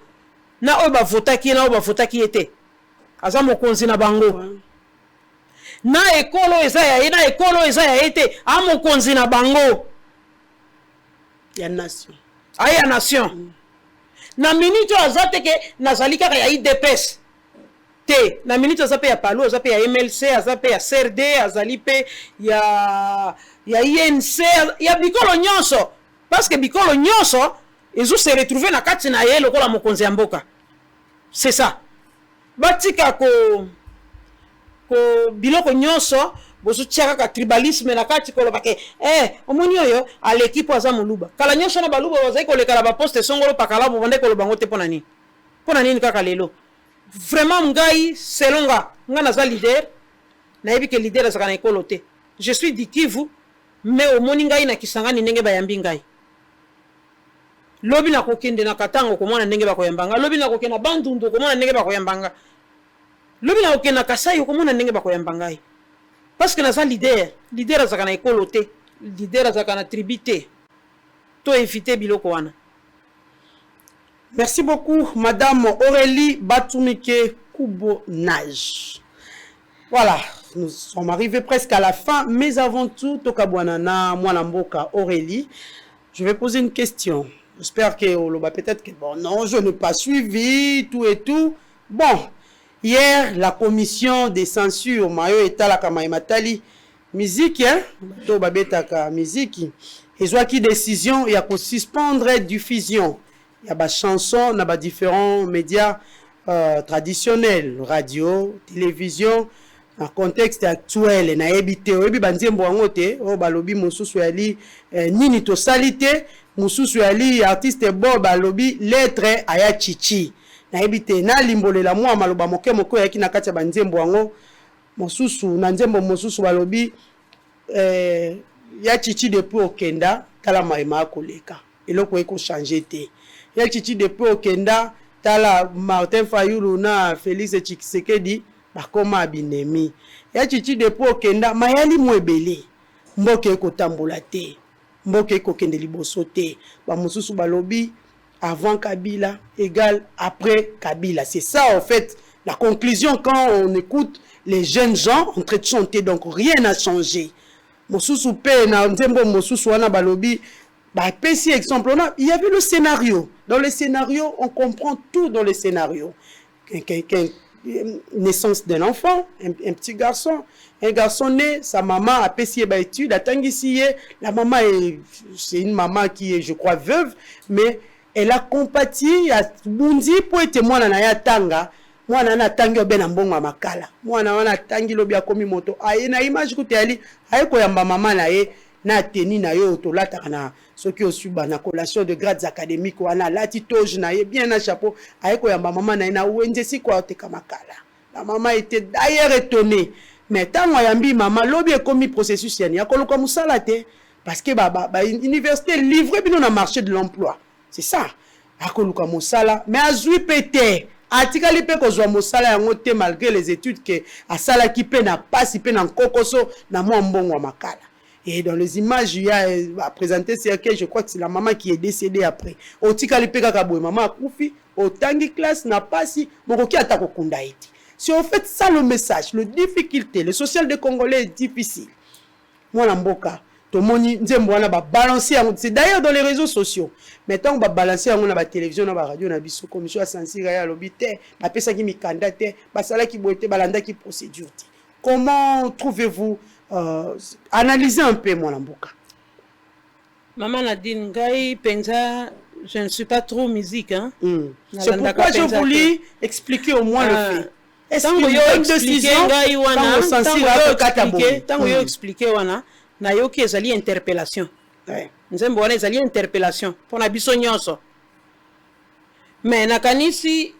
Speaker 8: na oba votaki na oba votaki ete. Aza mokonzi na bango. Na ekolo eza ya ete a mokonzi na bango.
Speaker 7: Ya nation.
Speaker 8: Aya nation. Na minute azate ke nazali kaka ya IDPS. Na minute azape ya Palo, azape ya MLC, azape ya CRD, azalipe ya INC, ya bikolo nyonso. Parce que bikolo nyonso, ils ont se retrouvé na kati na ye lokola mokonzi ya mboka. C'est ça. Batika ko biloko nyonso, bozo tiaka ka tribalisme na kati ko lobake. Omoni oyo à l'équipe aza moluba. Kala nyonso na baluba bazai ko lekala ba poste songolo pakala bo bande ko lobango te pona nini. Pona nini kaka lelo. Vraiment ngai selonga nga naza leader na yebi ke leader azaka na ekolo te. Je suis du Kivu mais au moni ngai na Kisangani ndenge bayambi ngai. Lobi na kokende na Katango komona ndenge bakoyambanga, lobi na kokenda Bandundu komona ndenge bakoyambanga. Lobi na kokenda Kasai komona ndenge bakoyambanga. Parce que naza leader azaka na ekolo te, leader azaka na tribu te. To éviter biloko wana.
Speaker 7: Merci beaucoup, Madame Aurélie Batumike Koubonage. Voilà, nous sommes arrivés presque à la fin, mais avant tout, Tokabwanana, Mwanamboka, Aurélie, je vais poser une question. J'espère que peut-être que, bon, non, je n'ai pas suivi, tout et tout. Bon, hier, la commission des censures, Mayo Etala Kamaïmatali, musique, hein, Tobabetaka, musique, ils ont qui décision, il y a qu'on suspendre diffusion. Il y a des chansons dans différents médias traditionnels, radio, télévision, en contexte actuel. Na ebité, obi banzembo angote, o balobi mususu yali nini to salite, mususu yali artiste Bob balobi lettre aya chichi. Na ebité na limbole la mwa maloba moke moko yaki na kati banzembo ango, mususu na nzembo mususu balobi ya chichi depuis okenda kala maima koleka. Eloko eko changer te. Ya chichi depuis okenda tala Martin Fayulu na Félix Tshisekedi bakoma binemi. Ya chichi depuis okenda mayali mwebele. Mboke eko tambola te. Mboke eko kende liboso te. Ba mususu balobi avant Kabila égale après Kabila. C'est ça en fait la conclusion quand on écoute les jeunes gens en train de chanter, donc rien n'a changé. Mususu pe na nzembo mususu wana balobi. Bah, petit exemple, il y avait le scénario. Dans le scénario, on comprend tout dans le scénario. Naissance d'un enfant, un petit garçon. Un garçon né, sa maman a payé ses études, a tangissié. La maman, c'est une maman qui est, je crois, veuve, mais elle a compati, a bundi pour être moi na tanga. Moi na tangi ben ambonga makala. Moi na tangi lobi akomi moto. Aye na image ko teli, aye ko yamba maman na ye. Na teni na yo to lata na soki osuba na collation de grades académiques wana lati toje na ye bien na chapeau ayeko ya maman na ina wenje si kwa te kamakala La maman était d'ailleurs étonnée. Mais tant que yambi maman, lobby est commis processus yani, akoluka musala te parce que université livrée bien dans marché de l'emploi. C'est ça. Akoluka musala, mais azui pété. Atikali pe ko zwa musala yango te malgré les études que asala ki pe na passe pe na kokoso na mo mbongo wa makala. Et dans les images, il y a présenté cercueil, je crois que c'est la maman qui est décédée après. Otikali pe kaka boy maman akufi, au tangi classe na passi, mokoki atako kunda eti. Si on fait ça le message, le difficulté, le social des Congolais est difficile. Moi, l'amboka, tout le monde va balancer. C'est d'ailleurs dans les réseaux sociaux. Maintenant, on va balancer à la télévision, à la radio, à la commission à Sansira, à l'obité, à Pessa qui m'candate, à Sala qui boite, à Landa qui procédure. Comment trouvez-vous analyser un peu, moi, l'amboka?
Speaker 8: Maman Nadine Gaï, Penza, je ne suis pas trop musique. Hein?
Speaker 7: C'est pourquoi je voulais expliquer au moins le fait.
Speaker 8: Est-ce que vous expliquez tant que expliquer wana na yoki ezali interpellation nzembo wana ezali interpellation pour na biso nyonso mais nakanisi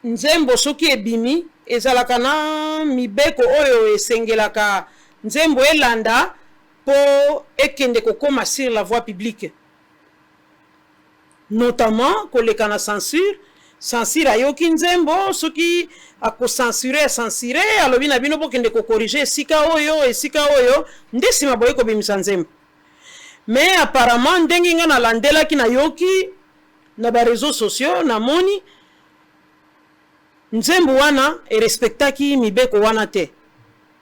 Speaker 8: nzembo soki ebimi ezalaka na mibeko oyo esengelaka nzembo elanda po ekende kokoma sur la voie publique, notamment koleka na censure ayoki nzembo soki ako censurer alobi na bino pokende ko corriger esika oyo nde sima boye ko bimisa nzembo. Mais apparemment ndenge nga na landela ki na yoki na ba réseaux sociaux na moni nzembo wana e respectaki mibeko wana te,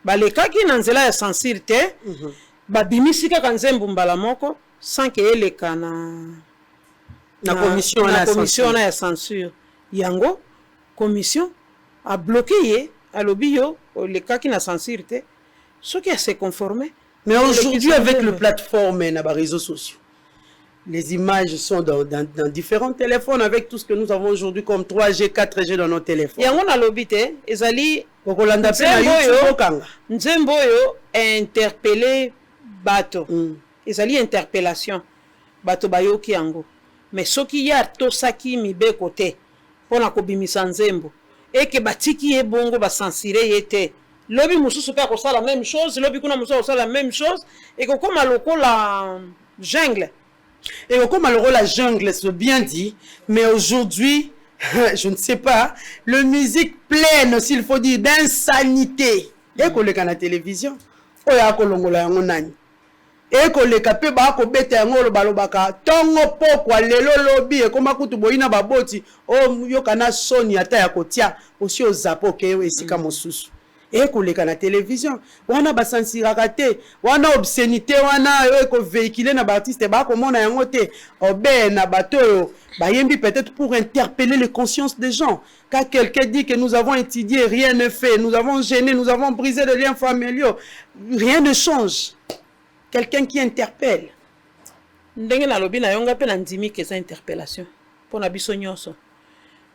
Speaker 8: balekaki na nzela ya censure te, babimisi kaka nzembo mbala moko sans que eleka na commission na ya censure. Yango commission a bloqué ye alobi yo lekaki na censure te, ce qui a se conformer.
Speaker 7: Mais aujourd'hui avec le plateforme et les réseaux sociaux, les images sont dans différents téléphones avec tout ce que nous avons aujourd'hui comme 3G, 4G dans nos téléphones.
Speaker 8: Yango na lobi te ezali nzembo yo interpeller bato. Ezali interpellation. Bato bayoki yango. Mais soki ya tosaki mibeko te pona kobimisa nzembo eke batiki ye bongo basansire ye te, lobi mususu pe akosala la même chose, lobi kuna mususu akosala la même chose, et kokoma lokola jungle.
Speaker 7: Et kokoma lokola jungle, c'est bien dit, mais aujourd'hui, je ne sais pas, le musique pleine, s'il faut dire, d'insanité. Et koleka na télévision, oya kolongola yango nani. Et koleka pe ba ko beta yango lo balobaka tongo pokwa lelo lobi e koma kutu boyina baboti o yokana soni ata ya kotia osi ozapo ke esika mosusu. Et koleka na télévision wana basansiraka te, wana obscénité wana e ko véhiculer na ba artiste ba ko mona yango te, obe na bato ba yembi peut-être pour interpeller les consciences des gens. Quand quelqu'un dit que nous avons étudié, rien ne fait, nous avons gêné, nous avons brisé les liens familiaux, rien ne change. Quelqu'un qui interpelle.
Speaker 8: Ndenge na lobi na yonga pe na ndimi ke sa interpellation pour na biso nyonso.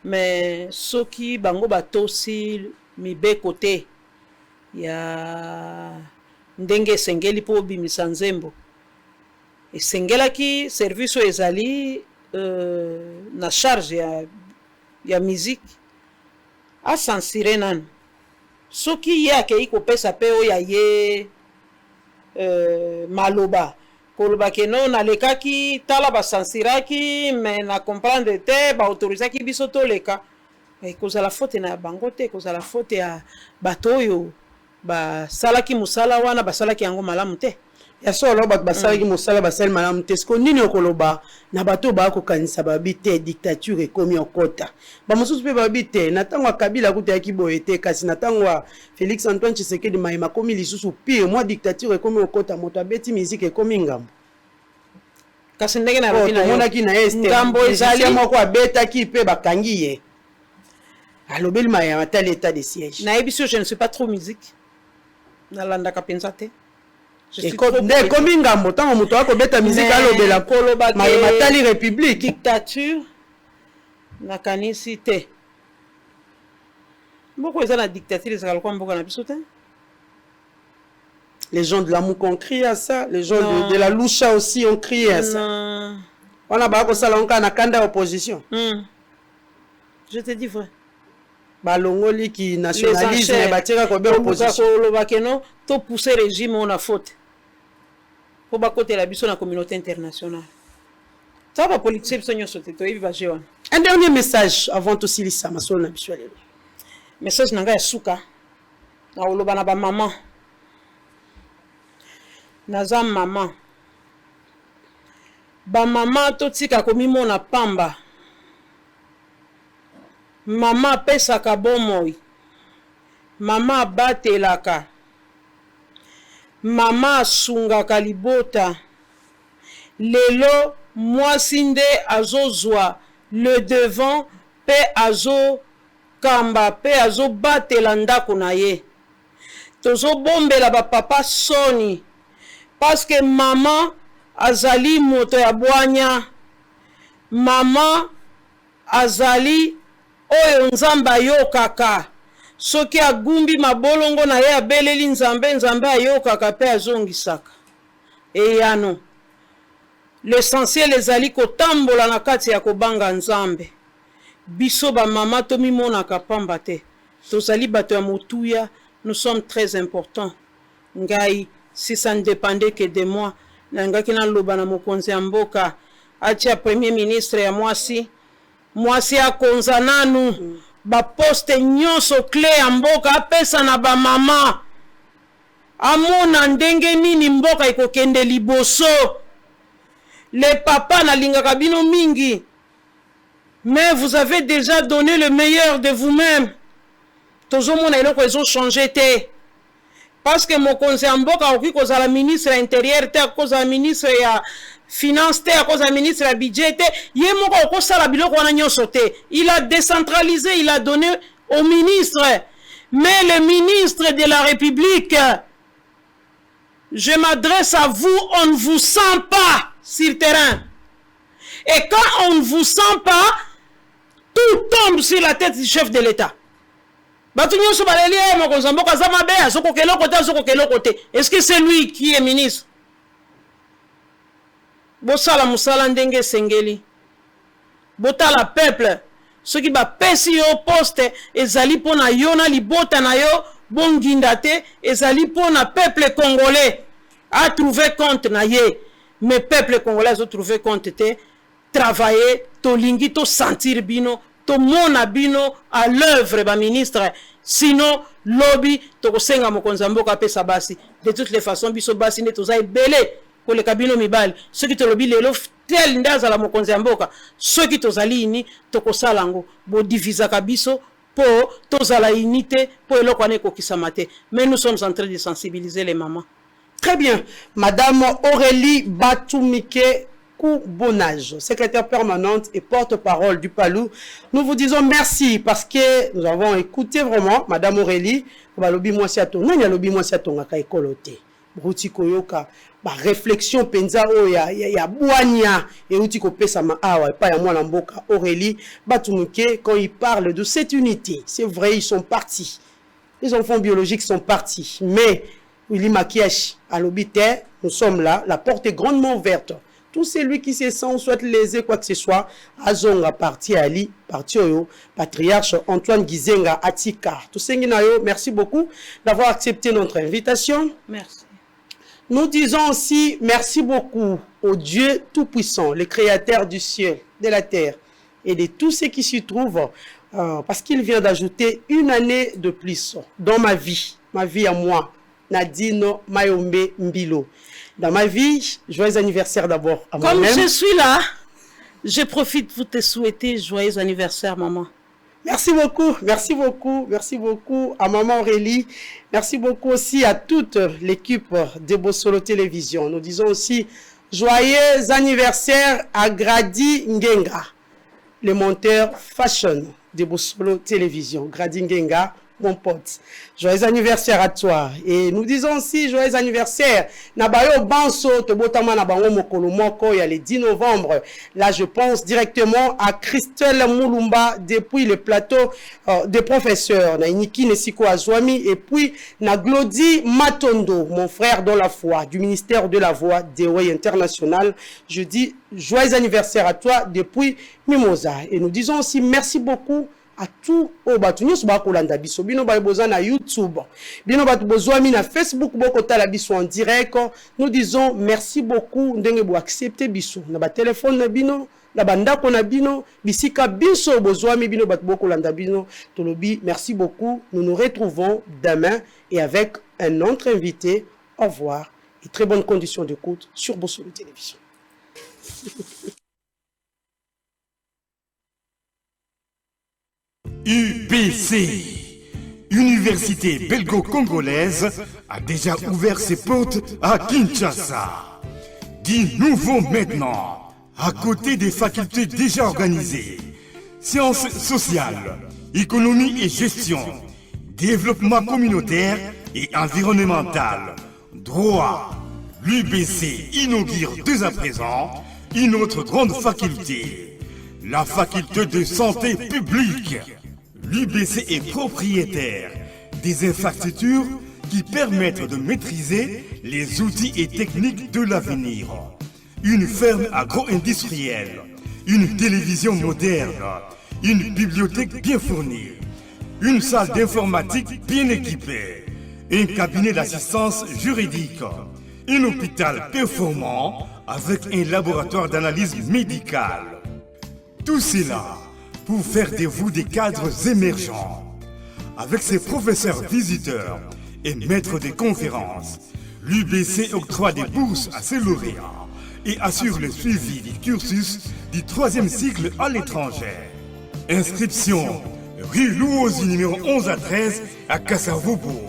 Speaker 8: Mais soki bango batosi mibeko te ya ndenge sengeli po bimisa nzembo. Esengelaki service ezali na charge ya musique a censurer nan. Soki ya ke iko pesa pe o ya ye maloba koloba ke non alekaki tala basansiraki mais na comprendre te ba autorisaki biso toleka kozala faute na bango te, kozala faute ya bato oyo basalaki musala wana basalaki yango malamu te.
Speaker 7: Ya solo bato basalaki musala basali malamu te, sko nini okoloba na bato bakokanisa babi te dictature ekomi okota bamosusu mpe babi te na ntango ya Kabila akutayaki boye te, kasi na ntango ya Félix Antoine Tshisekedi Mahema komi lisusu pire mwa dictature ekomi okota, moto abeti musique ekomi ngambo.
Speaker 8: Kasi ndenge na lobi na yo
Speaker 7: monaki na este ngambo ezali moko abetaki pe bakangi ye alobeli Mahema ata l'état de siège.
Speaker 8: Na ebiso je ne suis pas trop musique na landa kapenza te.
Speaker 7: Comme ngambo tango moto akobeta musique alobela koloba Mahema tali république
Speaker 8: dictature na kanisi te. Mboko eza na dictature ezala kwa mboka na biso te.
Speaker 7: Les gens de l'amour ont crié à ça, les gens de la loucha aussi ont crié à ça. On a pas ça là on a kanda opposition.
Speaker 8: Je te dis vrai.
Speaker 7: balongoli qui nationalisme batira ko be opposition
Speaker 8: kolobakeno to pousser régime on a faute po bakotela biso na communauté internationale ça va politique biso nyonso te toyebi baje wana.
Speaker 7: Un dernier message avant to silisa masolo na biso lelo.
Speaker 8: Message nanga ya suka na oloba na ba maman naza mama ba mama totika komimona pamba mama pesaka bomoi mama batelaka mama asungaka libota lelo mwasi nde azozwa le devant pe azokamba pe azobatela ndako na ye tozobombela bapapa soni parce que mama azali moto ya bwanya mama azali oyo nzambe ayokaka soki agumbi mabolongo na ye abeleli nzambe nzambe ayokaka pe azongisaka eyano l'essentiel ezali kotambola na kati ya kobanga nzambe biso bamama tomimonaka pamba te tozali bato ya motuya nous sommes très importants ngai si ça ne dépendait que de moi nangaki naloba na mokonzi ya mboka atia premier ministre ya mwasi akonza nanu baposte nyonso clé ya mboka apesa na bamama amona ndenge nini mboka ekokende liboso les papas nalingaka bino mingi mais vous avez déjà donné le meilleur de vous-même tozomona eloko ezochanger te parce que mokonzi ya mboka akoki kozala ministre ya intérieur te akozala ministre ya finance te akozala ministre ya budget te ye moko akosala biloko wana nyonso te il a décentralisé il a donné au ministre mais le ministre de la République je m'adresse à vous on ne vous sent pas sur terrain et quand on ne vous sent pas tout tombe sur la tête du chef de l'État. Est-ce que c'est lui qui est ministre? Bosala musala ndenge sengeli. Botala peuple. Ce qui va pesi yo poste ezali pona yo na libota na yo bongindate ezali pona peuple congolais a trouvé compte na ye. Mais peuple congolais a trouvé compte te travailler to lingi to sentir bino to mona bino à l'œuvre ba ministre. Sinon, lobby, tokosenga mokonza mboka pesa basi. De toutes les façons, biso basi ne toza ebele ko le kabino mibali. Ceux qui te lobby lelo tel ndaza la mokonza mboka. Ceux qui tozali ini tokosala ngo bo divisa kabiso po tozala unité po eloko ane kokisama te. Mais nous sommes en train de sensibiliser les mamans.
Speaker 7: Très bien. Madame Aurélie Batumike Koubonage, secrétaire permanente et porte-parole du Palou. Nous vous disons merci parce que nous avons écouté vraiment Madame Aurélie. Réflexion penza ya boania et outi ko pesa ma awa pa ya mwana mboka Aurélie Batumike quand il parle de cette unité. C'est vrai, ils sont partis. Les enfants biologiques sont partis, mais Willy Makiash à l'obité, nous sommes là, la porte est grandement ouverte. Tout celui qui se sent soit lésé quoi que ce soit, Azonga parti Ali, parti Oyo, patriarche Antoine Gizenga Atika. Tout Senginayo, merci beaucoup d'avoir accepté notre invitation.
Speaker 8: Merci.
Speaker 7: Nous disons aussi merci beaucoup au Dieu Tout-Puissant, le Créateur du ciel, de la terre et de tout ce qui s'y trouve, parce qu'il vient d'ajouter une année de plus dans ma vie à moi, Nadino Mayombe Mbilo. Dans ma vie, joyeux anniversaire d'abord à moi-même.
Speaker 8: Comme je suis là, je profite pour te souhaiter joyeux anniversaire, maman.
Speaker 7: Merci beaucoup, merci beaucoup, merci beaucoup à maman Aurélie. Merci beaucoup aussi à toute l'équipe de Bosolo Télévision. Nous disons aussi joyeux anniversaire à Grady Ngenga, le monteur fashion de Bosolo Télévision. Grady Ngenga, mon pote. Joyeux anniversaire à toi. Et nous disons aussi joyeux anniversaire. Nabayo Banso, Tobotama Nabango Mokolo Moko, il y a le 10 novembre. Là, je pense directement à Christelle Moulumba depuis le plateau des professeurs. Na Iniki Nesiko Azwami et puis na Glody Matondo, mon frère dans la foi, du ministère de la Voix d'Eway International. Je dis joyeux anniversaire à toi depuis Mimosa. Et nous disons aussi merci beaucoup à tout au bato nyonso bakolanda biso bino boza na YouTube bino bato bozwami na Facebook bokotala biso en direct. Nous disons merci beaucoup ndenge bo accepter biso na ba téléphone na bino na bandako na bino bisika biso bozwami bino bato bokolanda bino tolobi merci beaucoup. Nous nous retrouvons demain et avec un autre invité. Au revoir et très bonnes conditions d'écoute sur Bosolo Télévision.
Speaker 1: UBC, Université belgo-congolaise, a déjà ouvert ses portes à Kinshasa. Dit nouveau maintenant, à côté des facultés déjà organisées, sciences sociales, économie et gestion, développement communautaire et environnemental, droit, l'UBC inaugure dès à présent une autre grande faculté, la faculté de santé publique. L'UBC est propriétaire des infrastructures qui permettent de maîtriser les outils et techniques de l'avenir. Une ferme agro-industrielle, une télévision moderne, une bibliothèque bien fournie, une salle d'informatique bien équipée, un cabinet d'assistance juridique, un hôpital performant avec un laboratoire d'analyse médicale. Tout cela pour faire de vous des cadres émergents. Avec ses professeurs visiteurs et maîtres de conférences, l'UBC octroie des bourses à ses lauréats et assure le suivi du cursus du 3e cycle à l'étranger. Inscription rue Louosi numéro 11 à 13 à Kassavobo.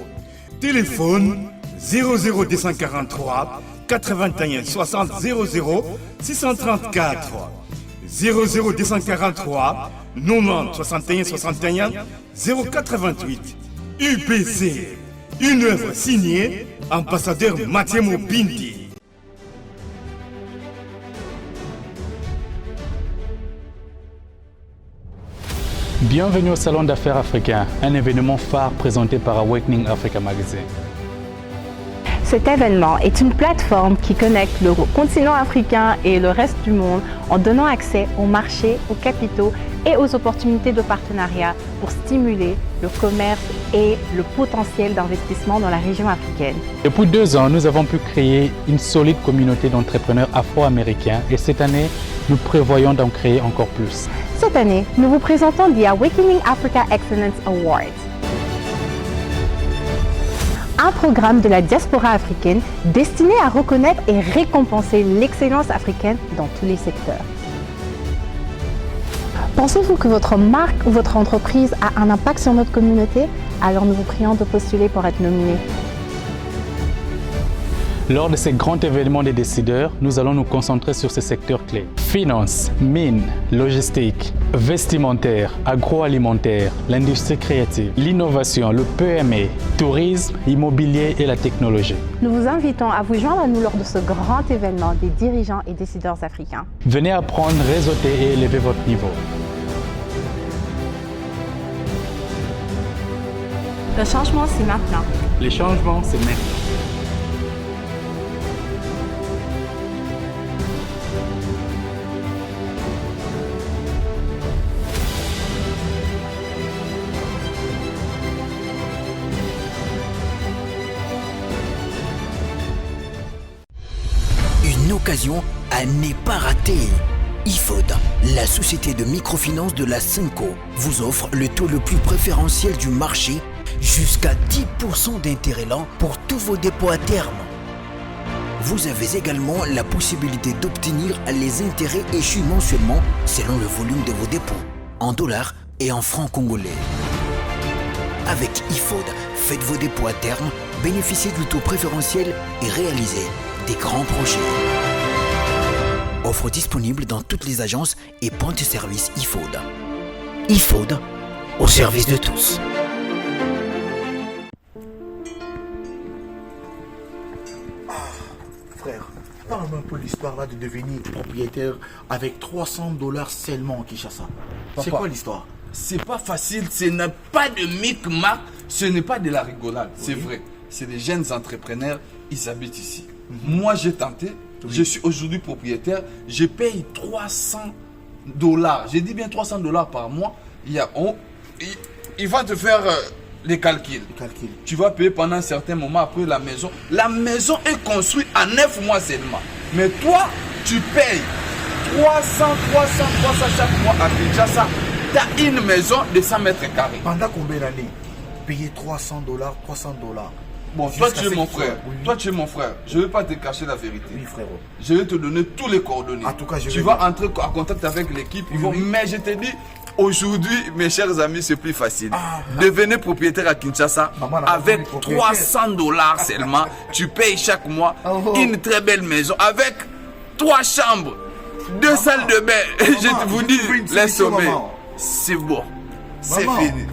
Speaker 1: Téléphone 00243 81 60 00 634 00243 90 61 61 088. UPC, une œuvre signée ambassadeur Mathiemo Bindi.
Speaker 2: Bienvenue au Salon d'affaires africain, un événement phare présenté par Awakening Africa Magazine.
Speaker 3: Cet événement est une plateforme qui connecte le continent africain et le reste du monde en donnant accès aux marchés, aux capitaux et aux opportunités de partenariat pour stimuler le commerce et le potentiel d'investissement dans la région africaine.
Speaker 2: Depuis 2 ans, nous avons pu créer une solide communauté d'entrepreneurs afro-américains et cette année, nous prévoyons d'en créer encore plus.
Speaker 3: Cette année, nous vous présentons The Awakening Africa Excellence Awards, un programme de la diaspora africaine destiné à reconnaître et récompenser l'excellence africaine dans tous les secteurs. Pensez-vous que votre marque ou votre entreprise a un impact sur notre communauté? Alors nous vous prions de postuler pour être nominé.
Speaker 2: Lors de ces grands événements des décideurs, nous allons nous concentrer sur ces secteurs clés. Finance, mines, logistique, vestimentaire, agroalimentaire, l'industrie créative, l'innovation, le PME, tourisme, immobilier et la technologie.
Speaker 3: Nous vous invitons à vous joindre à nous lors de ce grand événement des dirigeants et décideurs africains.
Speaker 2: Venez apprendre, réseauter et élever votre niveau.
Speaker 3: Le changement, c'est maintenant.
Speaker 2: Les changements, c'est maintenant.
Speaker 4: Une occasion à ne pas rater. IFOD, la société de microfinance de la Cinco, vous offre le taux le plus préférentiel du marché, jusqu'à 10% d'intérêt lent pour tous vos dépôts à terme. Vous avez également la possibilité d'obtenir les intérêts échus mensuellement selon le volume de vos dépôts, en dollars et en francs congolais. Avec IFOD, faites vos dépôts à terme, bénéficiez du taux préférentiel et réalisez des grands projets. Offre disponible dans toutes les agences et points de service IFOD. IFOD, au service de tous.
Speaker 5: Frère, parle-moi un peu l'histoire là de devenir propriétaire avec $300 seulement en Kinshasa. C'est quoi l'histoire?
Speaker 6: C'est pas facile, ce n'est pas de micmac, ce n'est pas de la rigolade, c'est vrai. C'est des jeunes entrepreneurs, ils habitent ici. Moi j'ai tenté, je suis aujourd'hui propriétaire, je paye $300. Je dis bien $300 par mois. Il y a il va te faire les calculs. Tu vas payer pendant un certain moment après la maison. La maison est construite en 9 mois seulement. Mais toi, tu payes 300 chaque mois à Kinshasa. Tu as une maison de 100 mètres carrés.
Speaker 5: Pendant combien d'années? Payer $300.
Speaker 6: Bon, toi tu es mon frère. Toi tu es mon frère. Je ne vais pas te cacher la vérité.
Speaker 5: Oui, frérot.
Speaker 6: Je vais te donner tous les coordonnées.
Speaker 5: En tout cas,
Speaker 6: tu vas entrer en contact avec l'équipe. Mais je te dis, aujourd'hui, mes chers amis, c'est plus facile. Devenez propriétaire à Kinshasa avec $300 seulement. Tu payes chaque mois une très belle maison avec 3 chambres, 2 salles de bain. Je vous dis, les sommets, c'est bon. C'est fini.